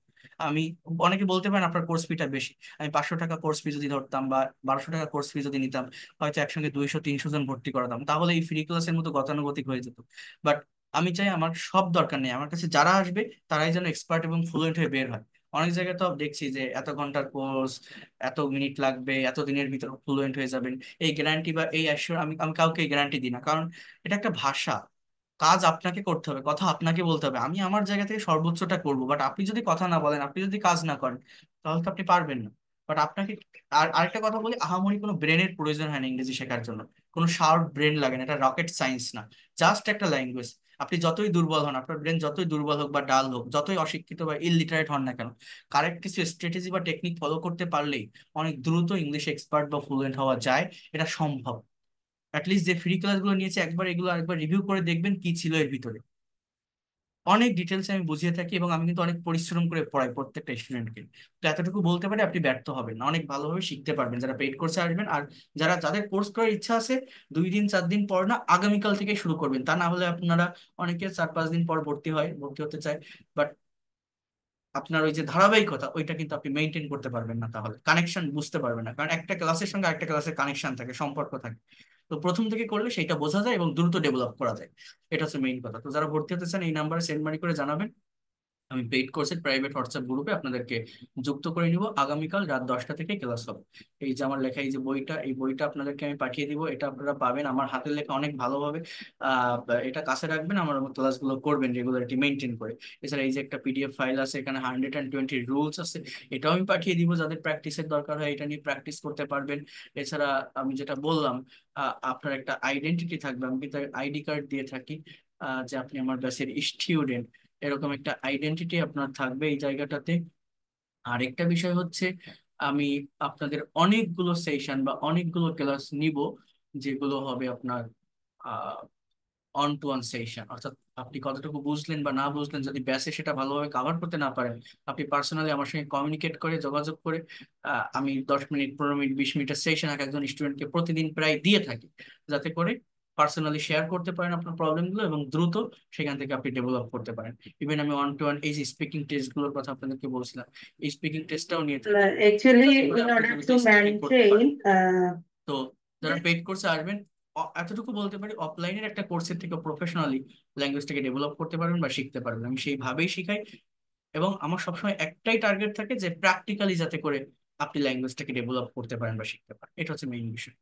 আমি, অনেকে বলতে পারেন আপনার কোর্স ফিটা বেশি, আমি 500 টাকা কোর্স ফি যদি ধরতাম বা 1200 টাকা কোর্স ফি যদি নিতাম, হয়তো একসঙ্গে 200 300 জন ভর্তি করাতাম, তাহলে এই ফ্রি ক্লাসের মতো গতানুগতিক হয়ে যেত। বাট আমি চাই আমার সব দরকার নেই, আমার কাছে যারা আসবে তারাই যেন এক্সপার্ট এবং ফ্লুয়েন্ট হয়ে বের হয়। অনেক জায়গায় তো দেখছি যে এত ঘন্টার কোর্স, এত মিনিট লাগবে, এত দিনের ভিতর ফ্লুয়েন্ট হয়ে যাবেন, এই গ্যারান্টি বা এই অ্যাসিওর আমি আমি কাউকে গ্যারান্টি দিই না। কারণ এটা একটা ভাষা, কাজ আপনাকে করতে হবে, কথা আপনাকে বলতে হবে, আমি আমার জায়গা থেকে সর্বোচ্চটা করব। বাট আপনি যদি কথা না বলেন, আপনি যদি কাজ না করেন, তাহলে তো আপনি পারবেন না। বাট আপনাকে, আর আরেকটা কথা বলি, আহামরি কোনো ব্রেনের প্রয়োজন হয় না ইংরেজি শেখার জন্য। কোনো শার্প ব্রেন লাগে না, এটা রকেট সায়েন্স না, জাস্ট একটা ল্যাঙ্গুয়েজ। আপনি যতই দুর্বল হন, আপনার ব্রেন যতই দুর্বল হোক বা ডাল হোক, যতই অশিক্ষিত বা ইললিটারেট হন না কেন, কারেক্ট কিছু স্ট্র্যাটেজি বা টেকনিক ফলো করতে পারলেই অনেক দ্রুত ইংলিশ এক্সপার্ট বা ফ্লুয়েন্ট হওয়া যায়। এটা সম্ভব। অ্যাটলিস্ট যে ফ্রি ক্লাসগুলো নিয়েছে, একবার এগুলো আরেকবার রিভিউ করে দেখবেন কি ছিল এর ভিতরে। অনেক ডিটেলস আমি বুঝিয়ে থাকি, এবং আমি কিন্তু অনেক পরিশ্রম করে পড়াই প্রত্যেকটা স্টুডেন্টকে। তো এতটুকু বলতে পারি, আপনি ব্যর্থ হবেন না, অনেক ভালোভাবে শিখতে পারবেন যারা পেইড কোর্সে আসবেন। আর যাদের কোর্স করার ইচ্ছা আছে, 2 দিন 4 দিন পর না, আগামীকাল থেকে শুরু করবেন। তা না হলে আপনারা, অনেকে 4 5 দিন পর ভর্তি হতে চায়, বাট আপনার ওই যে ধারাবাহিকতা, ওইটা কিন্তু আপনি মেনটেন করতে পারবেন না, তাহলে কানেকশন বুঝতে পারবেন না। কারণ একটা ক্লাসের সঙ্গে আরেকটা ক্লাসের কানেকশন থাকে, সম্পর্ক থাকে। তো প্রথম থেকে করলে সেটা বোঝা যায় এবং দ্রুত ডেভেলপ করা যায়। এটা হচ্ছে মেইন কথা। তো যারা ভর্তি হতে চান, এই নাম্বারে সেন্ড মানি করে জানাবেন। আমি পেইড কোর্সের প্রাইভেট হোয়াটসঅ্যাপ গ্রুপে আপনাদেরকে যুক্ত করে নিব। আগামীকাল রাত 10টা থেকে ক্লাস হবে। এই যে আমার লেখা, এই যে বইটা, এই বইটা আপনাদেরকে আমি পাঠিয়ে দিব, এটা আপনারা পাবেন আমার হাতের লেখা অনেক ভালোভাবে। এটা কাছে রাখবেন, আমার ক্লাসগুলো করবেন রেগুলারিটি মেনটেন করে। এছাড়া এই যে একটা পিডিএফ ফাইল আছে, এখানে 120 রুলস আছে, এটাও আমি পাঠিয়ে দিব। যাদের প্র্যাকটিসের দরকার হয়, এটা নিয়ে প্র্যাকটিস করতে পারবেন। এছাড়া আমি যেটা বললাম, আপনার একটা আইডেন্টিটি থাকবে, আমি কিন্তু আইডি কার্ড দিয়ে থাকি, যে আপনি আমার ব্যাচের স্টুডেন্ট, এরকম একটা আইডেন্টিটি আপনার থাকবে এই জায়গাটাতে। আরেকটা বিষয় হচ্ছে, আমি আপনাদের অনেকগুলো সেশন বা অনেকগুলো ক্লাস নিব, যেগুলো হবে আপনার অন টু অন সেশন। অর্থাৎ আপনি কতটুকু বুঝলেন বা না বুঝলেন, যদি ব্যাসে সেটা ভালোভাবে কাভার করতে না পারেন, আপনি পার্সোনালি আমার সঙ্গে কমিউনিকেট করে, যোগাযোগ করে, আমি 10 মিনিট 15 মিনিট 20 মিনিটের সেশন এক একজন স্টুডেন্টকে প্রতিদিন প্রায় দিয়ে থাকি, যাতে করে পার্সোনালি শেয়ার করতে পারেন আপনার প্রবলেমগুলো এবং দ্রুত সেখান থেকে আপনি ডেভেলপ করতে পারেন। ইভেন আমি ওয়ান টু ওয়ান এই যে স্পিকিং টেস্ট গুলোর কথা আপনাদেরকে বলছিলাম, এই স্পিকিং টেস্টটাও নিয়ে থাকি, ঠিক Actually, আছে? এগুলো in আপনি order দ্রুত to স্পিকিং করতে পারেন। maintain, তো যারা পেইড কোর্সে আসবেন, এতটুকু বলতে পারি, অফলাইনের একটা কোর্সের থেকে প্রফেশনালি ল্যাঙ্গুয়েজটাকে ডেভেলপ করতে পারবেন বা শিখতে পারবেন, আমি সেইভাবেই শিখাই। এবং আমার সবসময় একটাই টার্গেট থাকে, যে প্র্যাকটিক্যালি যাতে করে আপনি ল্যাঙ্গুয়েজটাকে ডেভেলপ করতে পারেন বা শিখতে পারেন, এটা হচ্ছে মেইন বিষয়।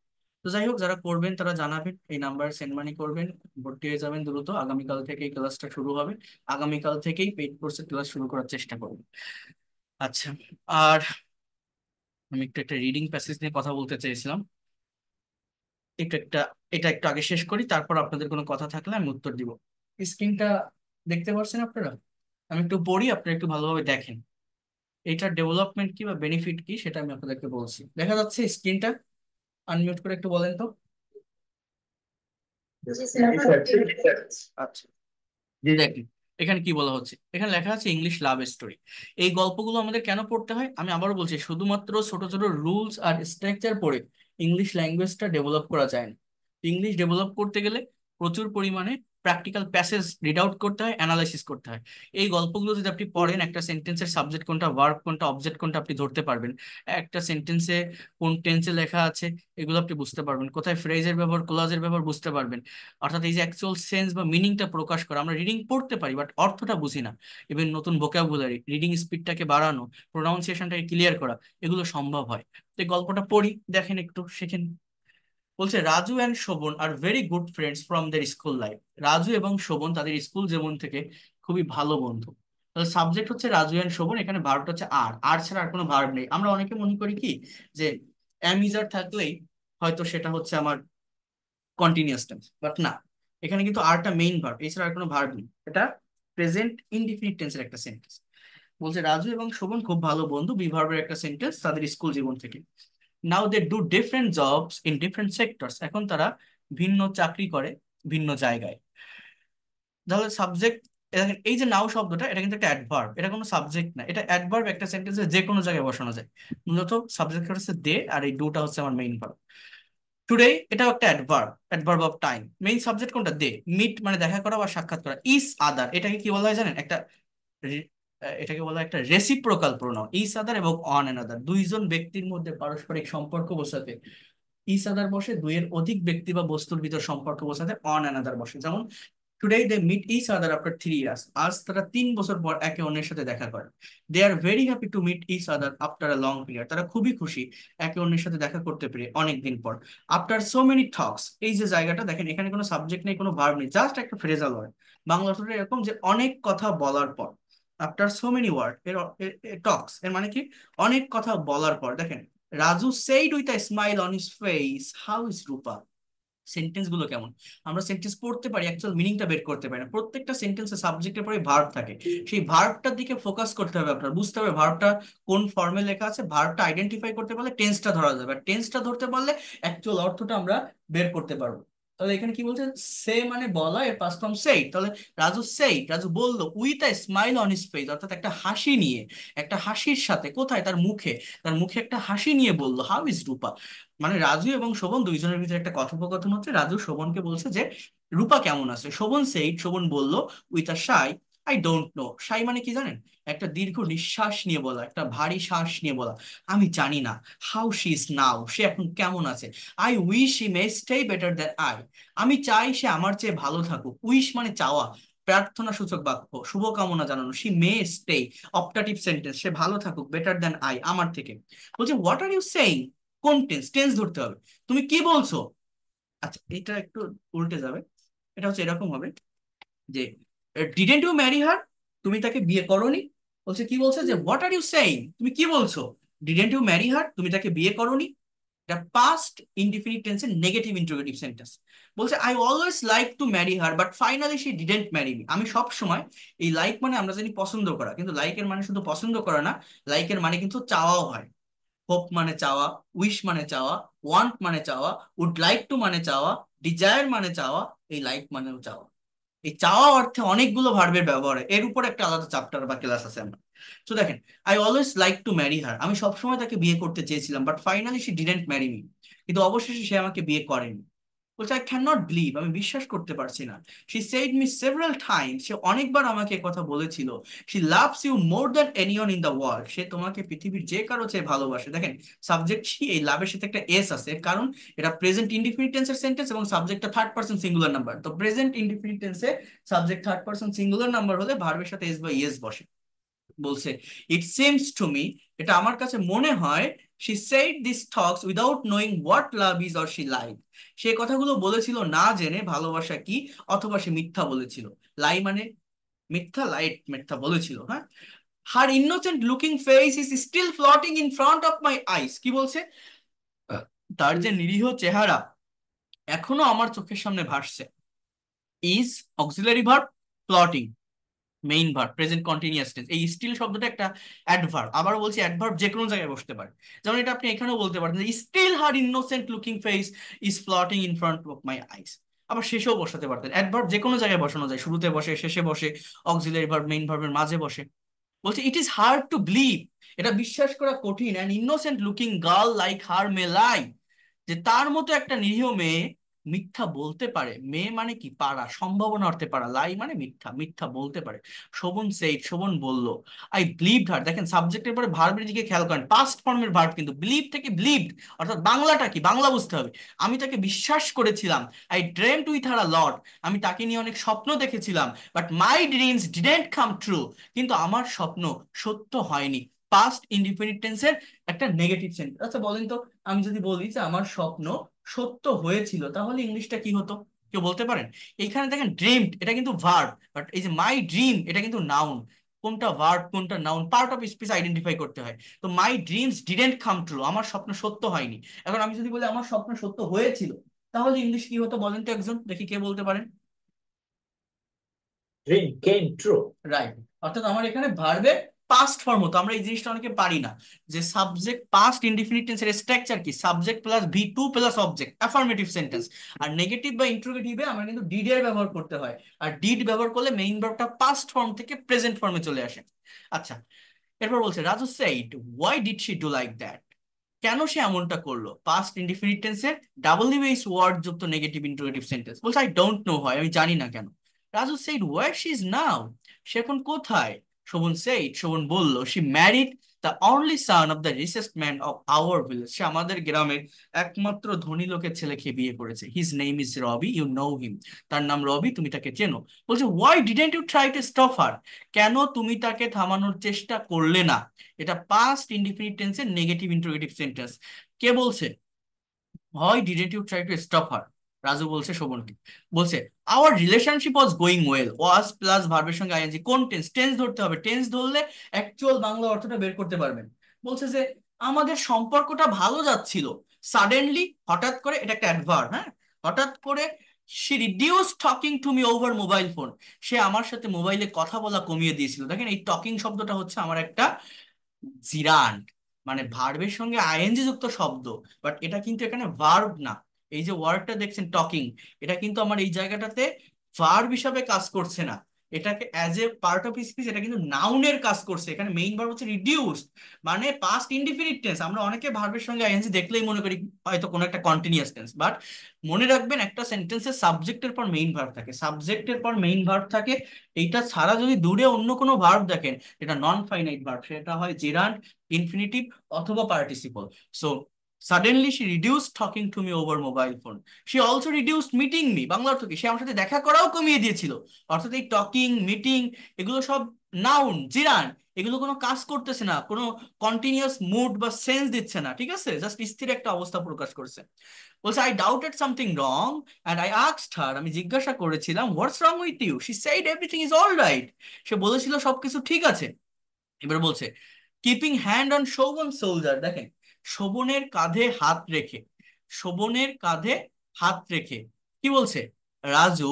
তো যাই হোক, যারা করবেন তারা জানাবেন, এই নাম্বারে সেন্ড মানি করবেন, ভর্তি হয়ে যাবেন দ্রুত। আগামীকাল থেকেই ক্লাসটা শুরু হবে, আগামীকাল থেকেই পেইড কোর্সের ক্লাস শুরু করার চেষ্টা করবেন। আচ্ছা, আর আমি একটু একটা রিডিং প্যাসেজ নিয়ে কথা বলতে চাইছিলাম। এটা একটা এটা একটু আগে শেষ করি, তারপর আপনাদের কোনো কথা থাকলে আমি উত্তর দিব। স্ক্রিনটা দেখতে পাচ্ছেন আপনারা? আমি একটু পড়ি, আপনারা একটু ভালোভাবে দেখেন। এটার ডেভেলপমেন্ট কি বা বেনিফিট কি, সেটা আমি আপনাদেরকে বলছি। দেখা যাচ্ছে স্ক্রিনটা? আনমিউট করে একটু বলেন তো। আচ্ছা, দেখেন এখানে কি বলা হচ্ছে, এখানে লেখা আছে ইংলিশ লাভ স্টোরি। এই গল্পগুলো আমাদের কেন পড়তে হয়, আমি আবারও বলছি, শুধুমাত্র ছোট ছোট রুলস আর স্ট্রাকচার পড়ে ইংলিশ ল্যাঙ্গুয়েজটা ডেভেলপ করা যায় না। ইংলিশ ডেভেলপ করতে গেলে প্রচুর পরিমাণে প্র্যাকটিক্যাল প্যাসেজ রিড আউট করতে হয়, অ্যানালাইসিস করতে হয়। এই গল্পগুলো যদি আপনি পড়েন, একটা সেন্টেন্সের সাবজেক্ট কোনটা, ভার্ব কোনটা, অবজেক্ট কোনটা আপনি ধরতে পারবেন। একটা সেন্টেন্সে কোন টেন্সে লেখা আছে, এগুলো আপনি বুঝতে পারবেন। কোথায় ফ্রেজের ব্যবহার, ক্লজের ব্যবহার বুঝতে পারবেন। অর্থাৎ এই যে অ্যাকচুয়াল সেন্স বা মিনিংটা প্রকাশ করা, আমরা রিডিং পড়তে পারি বাট অর্থটা বুঝি না। ইভেন নতুন ভোকাবুলারি, রিডিং স্পিডটাকে বাড়ানো, প্রোনাউন্সিয়েশনটাকে ক্লিয়ার করা, এগুলো সম্ভব হয়। তো এই গল্পটা পড়ি, দেখেন একটু শেখেন। বলছে, Raju and Shovon are very good friends from their school life. Raju এবং শোভন তাদের স্কুল জীবন থেকে খুবই ভালো বন্ধু। তাহলে সাবজেক্ট হচ্ছে রাজু অ্যান্ড শোভন, এখানে ভার্বটা হচ্ছে আর, আর ছাড়া আর কোনো ভার্ব নেই। আমরা অনেকে মনে করি কি, যে অ্যামিজার থাকলেই হয়তো সেটা হচ্ছে আমার কন্টিনিউয়াস টেন্স, বাট না, এখানে কিন্তু আরটা মেইন ভার্ব, এছাড়া আর কোনো ভার্ব নেই। এটা প্রেজেন্ট ইনডিফিনিট টেন্সের একটা সেন্টেন্স। বলছে রাজু এবং শোভন খুব ভালো বন্ধু, বি ভার্বের একটা সেন্টেন্স তাদের স্কুল জীবন থেকে। Now they do different jobs in different sectors, এখন তারা ভিন্ন চাকরি করে ভিন্ন জায়গায়। তাহলে সাবজেক্ট, এই যে নাও শব্দটা এটা কিন্তু একটা অ্যাডভার্ব, এটা কোনো সাবজেক্ট না, এটা অ্যাডভার্ব একটা সেন্টেন্সে যে কোনো জায়গায় বসানো যায়। মূলত সাবজেক্ট হচ্ছে দে, আর এই ডুটা হচ্ছে আমার মেইন ভার্ব। টুডে এটাও একটা adverb, adverb of time. Main subject কোনটা? দে। মিট মানে দেখা করা বা সাক্ষাৎ করা। ইস আদার এটাকে কি বলা হয় জানেন? একটা এটাকে বলা হয় একটা রেসিপ্রোকাল প্রোনাউন। ইস আদার এবং অন অ্যানাদার, দুইজন ব্যক্তির মধ্যে পারস্পরিক সম্পর্ক বোঝাতে ইস আদার বসে, দুইয়ের অধিক ব্যক্তি বা বস্তুর ভিতর সম্পর্ক বোঝাতে অন অ্যানাদার বসে। যেমন today they meet each other after 3 years, আজ তারা 3 বছর পর একে অন্যের সাথে দেখা করে। They are very happy to meet each other after a long period, তারা খুবই খুশি একে অন্যের সাথে দেখা করতে পেরে অনেক দিন পর। আফটার সো মেনি টক্স, এই যে জায়গাটা দেখেন এখানে কোনো সাবজেক্ট নেই, কোনো ভার্ব নেই, জাস্ট একটা ফ্রেজাল ওয়ার্ড। বাংলা অর্থটা এরকম যে অনেক কথা বলার পর। আফটার সো মেনি ওয়ার্ড এর টক্স এর মানে কি? অনেক কথা বলার পর। দেখেন Raju said with a smile on his face how is Rupa. Sentence গুলো কেমন? আমরা সেন্টেন্স পড়তে পারি, অ্যাকচুয়াল মিনিংটা বের করতে পারি না। প্রত্যেকটা সেন্টেন্সে সাবজেক্টের পরে ভার্ব থাকে, সেই ভার্বটার দিকে ফোকাস করতে হবে আপনার, বুঝতে হবে ভার্বটা কোন ফর্মে লেখা আছে। ভার্বটা আইডেন্টিফাই করতে পারলে টেন্সটা ধরা যাবে, আর টেন্সটা ধরতে পারলে অ্যাকচুয়াল অর্থটা আমরা বের করতে পারবো। তাহলে এখানে কি বলছে? সে মানে বলা, এর পাস্ট ফর্ম সেইড। তাহলে রাজু সেইড, রাজু বললো with a smile on his face, অর্থাৎ একটা হাসি নিয়ে, একটা হাসির সাথে। কোথায়? তার মুখে, তার মুখে একটা হাসি নিয়ে বললো হাউ ইজ রূপা। মানে রাজু এবং শোভন দুইজনের ভিতরে একটা কথোপকথন হচ্ছে। রাজু শোভনকে বলছে যে রূপা কেমন আছে। শোভন সেইড, শোভন বলল with a shy I don't know. Shy মানে কি জানেন? একটা দীর্ঘ নিঃশ্বাস নিয়ে বলা, একটা ভারী শ্বাস নিয়ে বলা, আমি জানি না। হাউ শি ইজ নাও, সে এখন কেমন আছে। I wish she may stay better than I, আমি চাই সে আমার চেয়ে ভালো থাকুক। উইশ মানে চাওয়া, প্রার্থনা সূচক বাক্য, শুভকামনা জানানো। She may stay, optative sentence, সে ভালো থাকুক, বেটার দ্যান আই, আমার থেকে। বলছে হোয়াট আর ইউ সেইং, কোন টেন্স? টেন্স ধরতে হবে। তুমি কি বলছো? আচ্ছা এটা একটু উল্টে যাবে, এটা হচ্ছে এরকম হবে যে ডিডেন্ট ইউ ম্যারি হার, তুমি তাকে বিয়ে করোনি। বলছে কি বলছে যে হোয়াট আর ইউ সেইং, তুমি কি বলছো? ডিডেন্ট ইউ ম্যারি হার, তুমি তাকে বিয়ে করোনি। এটা পাস্ট ইনডিফিনিট টেন্সের নেগেটিভ ইন্টারোগেটিভ সেন্টেন্স। বলছে I always like to marry her but finally she didn't marry me. আমি সব সময়, এই লাইক মানে আমরা জানি পছন্দ করা, কিন্তু লাইকের মানে শুধু পছন্দ করা না, লাইকের মানে কিন্তু চাওয়াও হয়। হোপ মানে চাওয়া, উইশ মানে চাওয়া, ওয়ান্ট মানে চাওয়া, উড লাইক টু মানে চাওয়া, ডিজায়ার মানে চাওয়া, এই লাইক মানেও চাওয়া। এই চাওয়া অর্থে অনেকগুলো ভার্বের ব্যবহার হয়, এর উপর একটা আলাদা চ্যাপ্টার বা ক্লাস আছে আমরা। তো দেখেন I always like to marry her, আমি সবসময় তাকে বিয়ে করতে চেয়েছিলাম, but finally she didn't marry me, কিন্তু অবশেষে সে আমাকে বিয়ে করেনি। বলছে আই ক্যান নট বিলিভ, আমি বিশ্বাস করতে পারছি না। She said me several times, সে অনেকবার আমাকে কথা বলেছিল। She loves you more than anyone in the world, সে তোমাকে পৃথিবীর যে কারো চেয়ে ভালোবাসে। দেখেন সাবজেক্ট শি, এই লাভের সাথে একটা এস আছে, কারণ এটা প্রেজেন্ট ইনডিফিনিট টেন্সের সেন্টেন্স এবং সাবজেক্টটা থার্ড পারসন সিঙ্গুলার নাম্বার। তো প্রেজেন্ট ইনডিফিনিট টেন্সে subject third person singular number হলে ভার্বের সাথে এস বা ইএস বসে। বলছে ইট সিমস টু মি, এটা আমার কাছে মনে হয়, she said this talks without knowing what love is or she lied, সে কথাগুলো বলেছিল না জেনে ভালোবাসা কি, অথবা সে মিথ্যা বলেছিল। লাই মানে মিথ্যা, লাইট মিথ্যা বলেছিল। হ্যাঁ, her innocent looking face is still floating in front of my eyes, কি বলছে? তার যে নিরীহ চেহারা এখনো আমার চোখের সামনে ভাসছে। Is auxiliary verb, floating main verb, present continuous tense. এই স্টিল শব্দটা একটা অ্যাডভার্ব, আবার বলছি অ্যাডভার্ব যে কোনো জায়গায় বসতে পারে। যেমন এটা আপনি এখানেও বলতে পারেন যে still her innocent looking face is floating in front of my eyes. আবার শেষেও বসাতে পারতেন, অ্যাডভার্ব যে কোনো জায়গায় বসানো যায়, শুরুতে বসে, শেষে বসে, অক্সিলারি ভার্ব মেইন ভার্বের মাঝে বসে। বলছে it is hard to believe, এটা বিশ্বাস করা কঠিন, an innocent looking girl like her may lie, যে তার মতো একটা নিরীহ মেয়ে মিথ্যা বলতে পারে। মেয়ে মানে কি? পারা, সম্ভাবনা অর্থে পারা। লাই মানে মিথ্যা, মিথ্যা বলতে পারে। শোভন সেইড, শোভন বলল। আই বিলিভড হার, দেখেন সাবজেক্টের পরে ভার্বের দিকে খেয়াল করেন, পাস্ট ফর্মের ভার্ব কিন্তু। বিলিভ থেকে বিলিভড, অর্থাৎ বাংলাটা কি? বাংলা বুঝতে হবে। আমি তাকে বিশ্বাস করেছিলাম। I dreamed with her a lot, আমি তাকে নিয়ে অনেক স্বপ্ন দেখেছিলাম। But my dreams didn't come true, কিন্তু আমার স্বপ্ন সত্য হয়নি। পাস্ট ইনডিফিনিট টেন্সের একটা নেগেটিভ সেন্টেন্স। আচ্ছা বলেন তো, আমি যদি বলি যে আমার স্বপ্ন সত্য হয়েছিল, তাহলে ইংলিশটা কি হতো? কেউ বলতে পারেন? এইখানে দেখেন ড্রিমড এটা কিন্তু ভার্ব, বাট এই যে মাই ড্রিম এটা কিন্তু নাউন। কোনটা ভার্ব কোনটা noun, part of speech identify করতে হয়। তো my dreams didn't come true, আমার স্বপ্ন সত্য হয়নি। এখন আমি যদি বলি আমার স্বপ্ন সত্য হয়েছিল, তাহলে ইংলিশ কি হতো বলেন তো একজন, দেখি কে বলতে পারেন? dream came true. রাইট। অর্থাৎ আমার এখানে ভার্বের পাস্ট ফর্ম হতো। আমরা এই জিনিসটা অনেকে পারি না, যে সাবজেক্ট পাস্ট ইনডিফিনিট টেন্সের স্ট্রাকচার কি, subject plus V two plus object, affirmative sentence. আর নেগেটিভ বা ইন্টারোগেটিভে আমরা কিন্তু ডিড এর ব্যবহার করতে হয়, আর ডিড ব্যবহার করলে মেইন ভার্বটা পাস্ট ফর্ম থেকে প্রেজেন্ট ফর্মে চলে আসে। আচ্ছা, এরপর বলছে Raju said why did she do like that, কেন সে এমনটা করলো। পাস্ট ইনডিফিনিট টেন্সের ডাবল বেস ওয়ার্ড যুক্ত নেগেটিভ ইন্টারোগেটিভ সেন্টেন্স। বলছে আই ডোন্ট নো হয়, আমি জানি না কেন। Raju said where she is now, সে এখন কোথায়। শোভন সেইড, শোভন বলল, she married the only son of the richest man of our village, সে আমাদের গ্রামের একমাত্র ধনী লোকের ছেলেকে বিয়ে করেছে। His name is Robi, you know him, তার নাম রবি, তুমি তাকে চেনো। বলছে why didn't you try to stop her, কেন তুমি তাকে থামানোর চেষ্টা করলে না। এটা পাস্ট ইনডিফিনিট টেন্সের নেগেটিভ ইন্টারোগেটিভ সেন্টেন্স। কে বলছে? Why didn't you try to stop her, Raju বলছে শোভনকে। বলছে our relationship was going well, was plus ভার্বের সঙ্গে আইএনজি। কোন টেন্স? টেন্স ধরতে হবে, টেন্স ধরলে অ্যাকচুয়াল বাংলা অর্থটা বের করতে পারবেন। বলছে যে আমাদের সম্পর্কটা ভালো যাচ্ছিল, সাডেনলি, হঠাৎ করে, এটা একটা অ্যাডভার্ব, হ্যাঁ, হঠাৎ করে she reduce talking to me over mobile phone, সে আমার সাথে মোবাইলে কথা বলা কমিয়ে দিয়েছিল। দেখেন এই টকিং শব্দটা হচ্ছে আমার একটা জিরান্ড, মানে ভার্বের সঙ্গে আইএনজি যুক্ত শব্দ, বাট এটা কিন্তু এখানে ভার্ব না। এই যে ওয়ার্ডটা দেখছেন টকিং, এটা কিন্তু আমার এই জায়গাটাতে ভার্ব হিসাবে কাজ করছে না, এটাকে as a part of speech এটা কিন্তু নাউনের কাজ করছে। এখানে মেইন ভার্ব হচ্ছে রিডিউসড, মানে পাস্ট ইনডিফিনিট টেন্স। আমরা অনেকে ভার্বের সঙ্গে আইএনজি দেখলেই মনে করি হয়তো কোনো একটা কন্টিনিউয়াস টেন্স, বাট মনে রাখবেন একটা সেন্টেন্সের সাবজেক্টের পর মেইন ভার্ব থাকে, সাবজেক্টের পর মেইন ভার্ব থাকে। এইটা ছাড়া যদি দূরে অন্য কোনো ভার্ব দেখেন, এটা নন ফাইনাইট ভার্ব, সেটা হয় জেরান্ড, ইনফিনিটিভ অথবা participle. So suddenly she reduce talking to me over mobile phone, she also reduce meeting me, Bangla অর্থ কি, সে আমার সাথে দেখা করাও কমিয়ে দিয়েছিল। অর্থাৎ এই টকিং, মিটিং, এগুলো সব নাউন, জিরান, এগুলো কোনো কাজ করতেছে না, কোনো কন্টিনিউয়াস মুড বা সেন্স দিচ্ছে না, ঠিক আছে, জাস্ট স্থির একটা অবস্থা প্রকাশ করছে। বলছে I doubted something wrong and I asked her, আমি জিজ্ঞাসা করেছিলাম what's wrong with you, she said everything is all right, সে বলেছিল সবকিছু ঠিক আছে। এবার বলছে keeping hand on Shovon shoulder, দেখেন শোভনের কাঁধে হাত রেখে, শোভনের কাঁধে হাত রেখে কি বলছে, Raju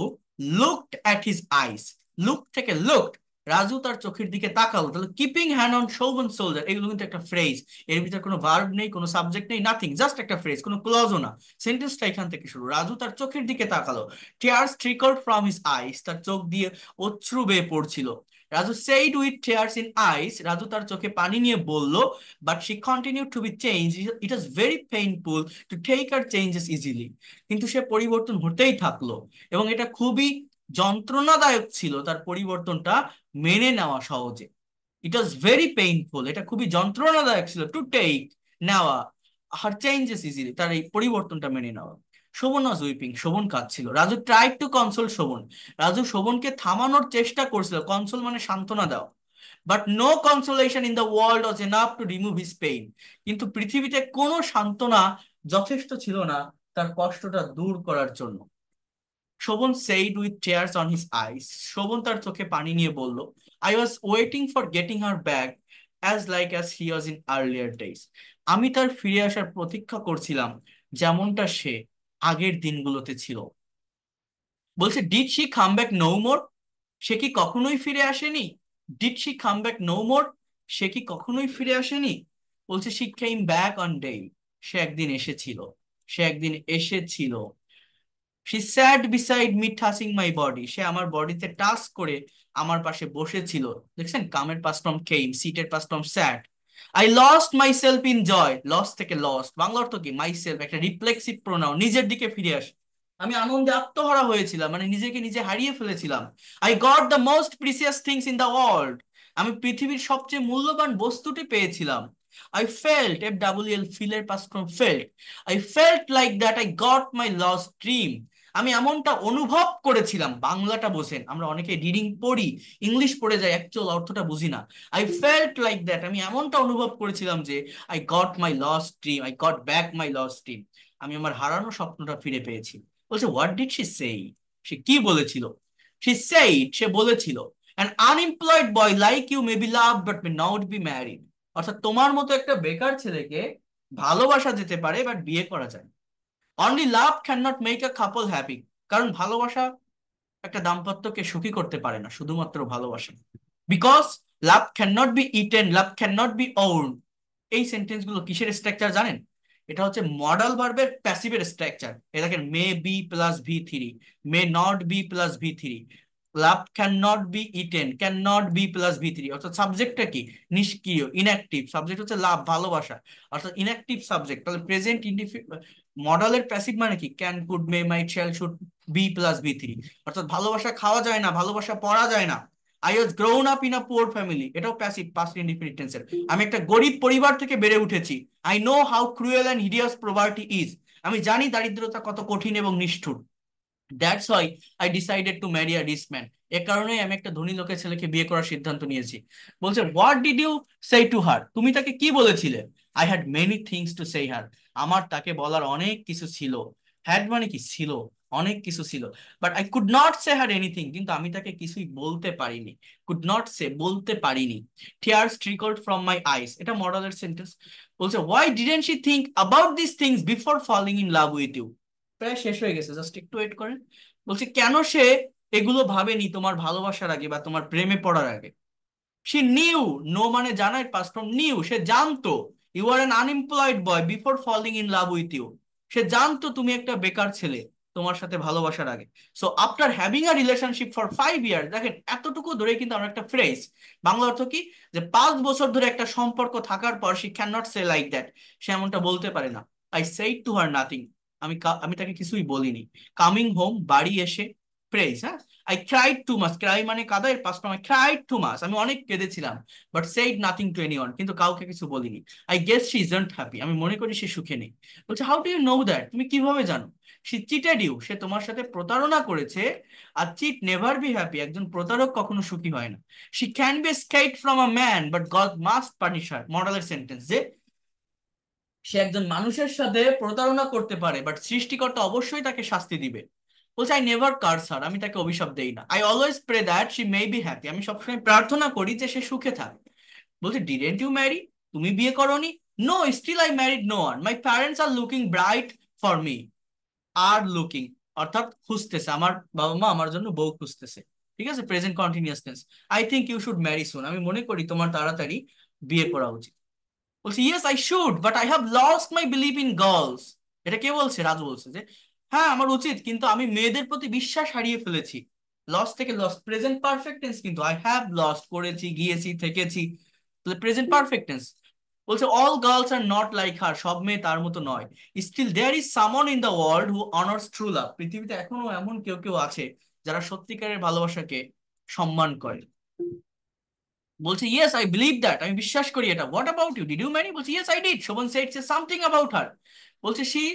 looked at his eyes, look থেকে লুকড, রাজু তার চোখের দিকে তাকালো। তাহলে keeping hand on Shovon shoulder এগুলো কিন্তু একটা ফ্রেজ, এর ভিতরে কোনো ভার্ব নেই, কোনো সাবজেক্ট নেই, নাথিং, জাস্ট একটা ফ্রেজ, কোনো ক্লজও না। সেন্টেন্সটা এখান থেকে শুরু, রাজু তার চোখের দিকে তাকালো, টিয়ার্স ট্রিকলড ফ্রম হিজ আইস, তার চোখ দিয়ে অশ্রু বেয়ে পড়ছিল। Raju said with tears in eyes, Raju তার চোখে পানি নিয়ে বলল, but she continued to be changed, it was very painful to take her changes easily, কিন্তু সে পরিবর্তন হতেই থাকলো এবং এটা খুবই যন্ত্রণাদায়ক ছিল তার পরিবর্তনটা মেনে নেওয়া সহজে। ইট ওয়াজ ভেরি পেইনফুল, এটা খুবই যন্ত্রণাদায়ক ছিল, টু টেক, নেওয়া, হার চেঞ্জেস ইজিলি, তার এই পরিবর্তনটা মেনে নেওয়া। শোভন ওয়াজ উইপিং, শোভন কাঁদছিল। Raju tried to console Shovon, Raju শোভনকে থামানোর চেষ্টা করছিল, কনসোল মানে সান্ত্বনা দাও, but no consolation in the world was enough to remove his pain, কিন্তু পৃথিবীতে কোনো সান্ত্বনা যথেষ্ট ছিল না তার কষ্টটা দূর করার জন্য। Shovon said with tears on his eyes, Shovon তার চোখে পানি নিয়ে বলল, I was waiting for getting her back as like as he was in earlier days, আমি তার ফিরে আসার প্রতীক্ষা করছিলাম যেমনটা সে আগের দিনগুলোতে ছিল। বলছে did she come back no more, সে কি কখনোই ফিরে আসেনি। Did she come back no more, সে কি কখনোই ফিরে আসেনি। বলছে she came back on day, সে একদিন এসেছিল, সে একদিন এসেছিল। She sat beside me touching my body, সে আমার বডিতে টাচ করে আমার পাশে বসেছিল। দেখছেন কামের পাস্ট ফর্ম কেম, সিটের past form sat. I lost my self in joy, lost থেকে লস্ট, বাংলা অর্থ কি, মাই সেলফ একটা রিফ্লেক্সিভ প্রোনাউন, নিজের দিকে ফিরে আসে। আমি আনন্দে আত্মহারা হয়েছিলাম, মানে নিজেকে নিজে হারিয়ে ফেলেছিলাম। I got the most precious things in the world, আমি পৃথিবীর সবচেয়ে মূল্যবান বস্তুটি পেয়েছিলাম। I felt, F double L, ফিলের past form felt, I felt like that I got my lost dream, আমি এমনটা অনুভব করেছিলাম। বাংলাটা বোঝেন, আমরা অনেকে রিডিং পড়ি, ইংলিশ পড়ে যাই, অ্যাকচুয়াল অর্থটা বুঝি না। আই ফেল্ট লাইক দ্যাট, আমি এমনটা অনুভব করেছিলাম যে I got my lost dream, I got back my lost dream, আমি আমার হারানো স্বপ্নটা ফিরে পেয়েছি। বলছে হোয়াট ডিড শি সেই, সে কি বলেছিল। শি সেইড, সে বলেছিল an unemployed boy like you may be love but may not be married, অর্থাৎ তোমার মতো একটা বেকার ছেলেকে ভালোবাসা যেতে পারে বাট বিয়ে করা যায়। Only love can not make a couple happy, কারণ ভালোবাসা একটা দাম্পত্যকে সুখী করতে পারে না শুধুমাত্র ভালোবাসা। Because love can not be eaten, love can not be own. এই সেন্টেন্স গুলো কিসের স্ট্রাকচার জানেন? এটা হচ্ছে মডাল ভার্বের প্যাসিভের স্ট্রাকচার। এ দেখেন, may be plus V three, may not be plus V three, love can not be eaten, can not be plus V three. অর্থাৎ সাবজেক্টটা কি? নিষ্ক্রিয়, ইনঅ্যাক্টিভ। সাবজেক্ট হচ্ছে লাভ, ভালোবাসা, অর্থাৎ ইনঅ্যাক্টিভ সাবজেক্ট। তাহলে প্রেজেন্ট মডালের প্যাসিভ মানে কি? Can, could, may, might, shall, should, be plus V three. অর্থাৎ ভালোবাসা খাওয়া যায় না, ভালোবাসা পড়া যায় না। I was grown up in a poor family, এটাও প্যাসিভ, পাস্ট ইনডিফিনিট টেন্সের। আমি একটা গরিব পরিবার থেকে বেড়ে উঠেছি। I know how cruel and hideous poverty is, আমি জানি দারিদ্রতা কত কঠিন এবং নিষ্ঠুর। That's why I decided to marry a rich man, এ কারণেই আমি একটা ধনী লোকের ছেলেকে বিয়ে করার সিদ্ধান্ত নিয়েছি। বলছে what did you say to her, তুমি তাকে কি বলেছিলে? I had many things to say her, আমার তাকে বলার অনেক কিছু ছিল। হ্যাড মানে কি? ছিল, অনেক কিছু ছিল। But I could not say her anything, কিন্তু আমি তাকে কিছুই বলতে পারিনি। কুড নট সে, বলতে পারিনি। টিয়ার্স ট্রিকলড ফ্রম মাই আইস, এটা মডালের সেন্টেন্স। বলছে why didn't she think about this things before falling in love with you. প্রায় শেষ হয়ে গেছে, জাস্ট একটু ওয়েট করেন। বলছে কেন সে এগুলো ভাবেনি তোমার ভালোবাসার আগে বা তোমার প্রেমে পড়ার আগে? সে নিউ, নো মানে জানার পাস্ট ফর্ম নিউ, সে জানতো you are an unemployed boy before falling in love with you. সে জানতো তুমি একটা বেকার ছেলে তোমার সাথে ভালোবাসার আগে। So after having a relationship for 5 years, দেখেন এতটুকু ধরে কিন্তু আমরা একটা ফ্রেজ, বাংলা অর্থ কি? যে 5 বছর ধরে একটা সম্পর্ক থাকার পর she can not say like that, সে এমনটা বলতে পারে না। I said to her nothing, আমি তাকে কিছুই বলিনি। কামিং হোম, বাড়ি এসে, প্রেজ, হ্যাঁ। I cried too much, cry মানে কাদা, এর পাস্ট ফর্ম আই ক্রাইড টু মাচ, আমি অনেক কেঁদেছিলাম। But said nothing to anyone, কিন্তু কাউকে কিছু বলিনি। I guess she isn't happy, আমি মনে করি সে সুখে নেই। বলছে how do you know that, তুমি কিভাবে জানো? শি চিটেড ইউ, সে তোমার সাথে প্রতারণা করেছে। আর চিট নেভার বি হ্যাপি, একজন প্রতারক কখনো সুখী হয় না। She can be escaped from a man but God must punish her, মডালের সেন্টেন্স। যে সে একজন মানুষের সাথে প্রতারণা করতে পারে, বাট সৃষ্টিকর্তা অবশ্যই তাকে শাস্তি দিবে। বলছে আই নেভার কার্স হার, আমি তাকে অভিশাপ দেই না। I always pray that she may be happy, আমি সবসময় প্রার্থনা করি যে সে সুখে থাক। বলছে ডিডেন্ট ইউ ম্যারি, তুমি বিয়ে করোনি? No, still I married no one, my parents are looking bride for me. Are looking অর্থাৎ খুঁজতেছে, আমার বাবা মা আমার জন্য বউ খুঁজতেছে। ঠিক আছে, present continuous tense. I think you should marry soon, আমি মনে করি তোমার তাড়াতাড়ি বিয়ে করা উচিত। বলছে yes I should but I have lost my believe in girls. এটা কে বলছে? রাজু বলছে যে হ্যাঁ আমার উচিত, কিন্তু আমি মেয়েদের প্রতি বিশ্বাস হারিয়ে ফেলেছি। লস থেকে লস, প্রেজেন্ট পারফেক্ট টেন্স, কিন্তু আই হ্যাভ লস্ট, করেছি, গিয়েছি, থেকেছি, তাহলে প্রেজেন্ট পারফেক্ট টেন্স। বলছে all girls are not like her, সব মেয়ে তার মতো নয়। স্টিল দেয়ার ইজ সামন in the world who honours true love, পৃথিবীতে এখনো এমন কেউ কেউ আছে যারা সত্যিকারের ভালোবাসাকে সম্মান করে। বলছে ইয়েস আই বিলিভ দ্যাট, আমি বিশ্বাস করি এটা। What about you, did you marry? বলছে yes I did. Shovon said something about her. বলছে she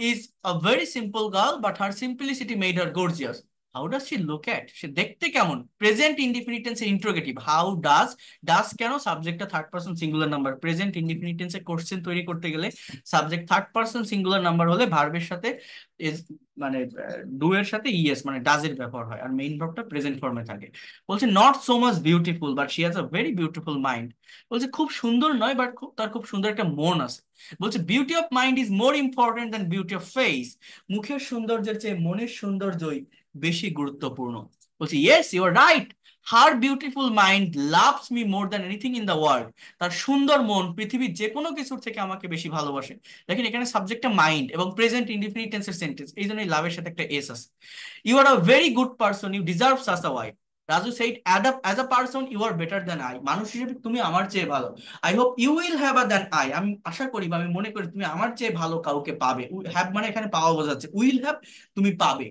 is a very simple girl but her simplicity made her gorgeous. How does she look at, সে দেখতে কেমন? Present indefinite টেন্সে interrogative, how does, does কেন? সাবজেক্টটা third person singular number. Present indefinite টেন্সে question তৈরি করতে গেলে subject third person singular number হলে ভার্বের সাথে ইজ মানে ডু এর সাথে ইএস মানে ডাজ এর ব্যবহার হয়, আর মেইন ভার্বটা প্রেজেন্ট ফর্মে থাকে। বলছে not so much beautiful but she has a very beautiful mind. বলছে খুব সুন্দর নয় বাট তার খুব সুন্দর একটা মন আছে। বলছে beauty of mind is more important than beauty of face, মুখের সৌন্দর্যের চেয়ে মনের সৌন্দর্যই বেশি গুরুত্বপূর্ণ। বলছে yes you are right, her beautiful mind loves me more than anything in the world, তার সুন্দর মন পৃথিবীর যে কোনো কিছুর থেকে আমাকে বেশি ভালোবাসে। দেখেন এখানে সাবজেক্টটা মাইন্ড এবং প্রেজেন্ট ইনডিফিনিট টেন্সের সেন্টেন্স, এই জন্যই লাভের সাথে একটা এস আছে। You are a very good person, you deserve such a wife. Raju said as a person you are better than I, মানুষ হিসেবে তুমি আমার চেয়ে ভালো। I hope you will have a than I, আমি আশা করি বা আমি মনে করি তুমি আমার চেয়ে ভালো কাউকে পাবে। হ্যাভ মানে এখানে পাওয়া বোঝাচ্ছে, উইল হ্যাভ তুমি পাবে।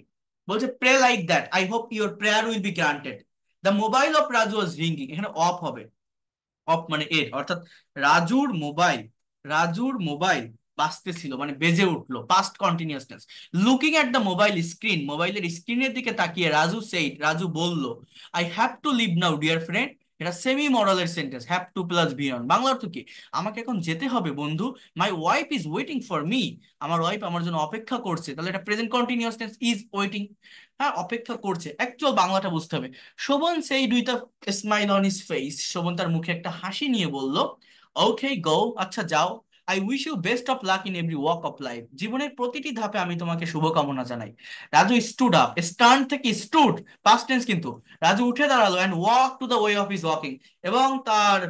বলছে pray like that, I hope your prayer will be granted. The mobile of Raju was ringing, এখানে অফ হবে, অফ মানে এর, অর্থাৎ রাজুর মোবাইল, রাজুর মোবাইল বাজতেছিল মানে বেজে উঠলো, past continuous tense. Looking at the mobile screen, মোবাইলের স্ক্রিনের দিকে তাকিয়ে রাজু সেইড, রাজু বলল I have to leave now dear friend. এটা সেমি মডালের sentence, have to plus be on, Bangla অর্থ কি? আমাকে এখন যেতে হবে বন্ধু। My wife is waiting for me, আমার ওয়াইফ আমার জন্য অপেক্ষা করছে। তাহলে এটা present continuous tense, is waiting, হ্যাঁ অপেক্ষা করছে। অ্যাকচুয়াল বাংলাটা বুঝতে হবে। শোভন সেই দুইটা smile on his face, Shovon তার মুখে একটা হাসি নিয়ে বলল ওকে গো, আচ্ছা যাও। I wish you best of luck in every walk of life. জীবনের প্রতিটি ধাপে আমি তোমাকে শুভকামনা জানাই। রাজু স্টুড আপ, স্টান্ড থেকে স্টুড, পাস্ট টেন্স কিন্তু। রাজু উঠে দাঁড়ালো and walk to the way of his walking, এবং তার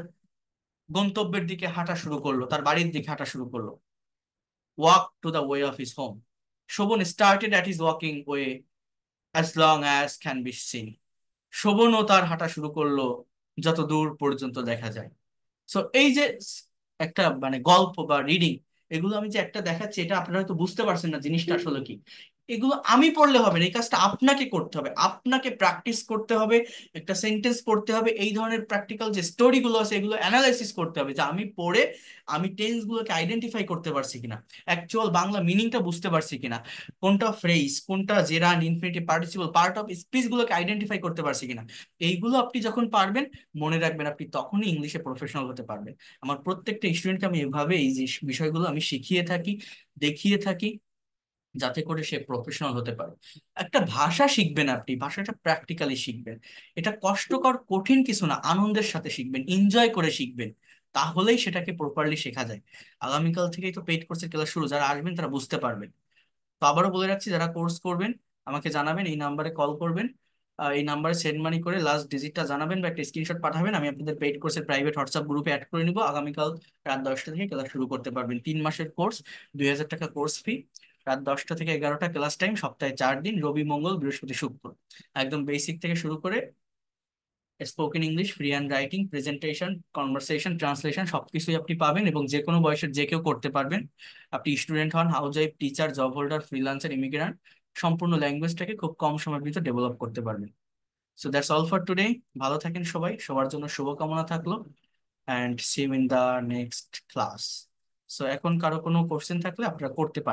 গন্তব্যের দিকে হাঁটা শুরু করলো, তার বাড়ির দিকে হাঁটা শুরু করলো। Walk to the way of his home. Shovon started at his walking way as long as can be seen. শোভনও তার হাঁটা শুরু করলো যত দূর পর্যন্ত দেখা যায়। সো এই যে একটা মানে গল্প বা রিডিং, এগুলো আমি যে একটা দেখাচ্ছি, এটা আপনারা হয়তো বুঝতে পারছেন না জিনিসটা আসলে কি। এগুলো আমি পড়লে হবে না, এই কাজটা আপনাকে করতে হবে, আপনাকে প্র্যাকটিস করতে হবে। একটা সেন্টেন্স পড়তে হবে, এই ধরনের প্র্যাকটিক্যাল যে স্টোরি গুলো আছে এগুলো অ্যানালাইসিস করতে হবে, যে আমি পড়ে আমি টেন্স গুলোকে আইডেন্টিফাই করতে পারছি কিনা, অ্যাকচুয়াল বাংলা মিনিংটা বুঝতে পারছি কিনা, কোনটা ফ্রেজ, কোনটা gerund, infinitive, participle, part of speech গুলোকে আইডেন্টিফাই করতে পারছি কিনা। এইগুলো আপনি যখন পারবেন, মনে রাখবেন আপনি তখনই ইংলিশে প্রফেশনাল হতে পারবেন। আমার প্রত্যেকটা স্টুডেন্টকে আমি এভাবে এই যে বিষয়গুলো আমি শিখিয়ে থাকি, দেখিয়ে থাকি, যাতে করে সে প্রফেশনাল হতে পারে। একটা ভাষা শিখবেন, আপনি ভাষাটা প্র্যাকটিক্যালি শিখবেন। এটা কষ্টকর কঠিন কিছু না, আনন্দের সাথে শিখবেন, এনজয় করে শিখবেন, তাহলেই সেটাকে প্রপারলি শেখা যায়। আগামীকাল থেকেই তো পেইড কোর্সের ক্লাস শুরু, যারা আসবেন তারা বুঝতে পারবেন। তো আবারও বলে রাখছি, যারা কোর্স করবেন আমাকে জানাবেন, এই নাম্বারে কল করবেন, এই নাম্বারে সেন্ড মানি করে লাস্ট ডিজিটটা জানাবেন বা একটা স্ক্রিনশট পাঠাবেন, আমি আপনাদের পেইড কোর্সের প্রাইভেট হোয়াটসঅ্যাপ গ্রুপে অ্যাড করে নিব। আগামীকাল রাত 10টা থেকে ক্লাস শুরু করতে পারবেন। 3 মাসের কোর্স, 2000 টাকা কোর্স ফি। রাত 10টা থেকে 11টা ক্লাস টাইম, সপ্তাহে 4 দিন, রবি মঙ্গল বৃহস্পতি শুক্র। একদম বেসিক থেকে শুরু করে spoken English, free hand writing, presentation, conversation, translation সবকিছুই আপনি পাবেন, এবং যে কোনো বয়সের যে কেউ করতে পারবেন। আপনি স্টুডেন্ট হন, housewife, teacher, job holder, freelancer, immigrant, সম্পূর্ণ ল্যাঙ্গুয়েজটাকে খুব কম সময়ের ভিতরে ডেভেলপ করতে পারবেন। So that's all for today. ভালো থাকেন সবাই, সবার জন্য শুভকামনা থাকলো, and see you in the next class. So এখন কারো কোনো কোশ্চেন থাকলে আপনারা করতে পারেন।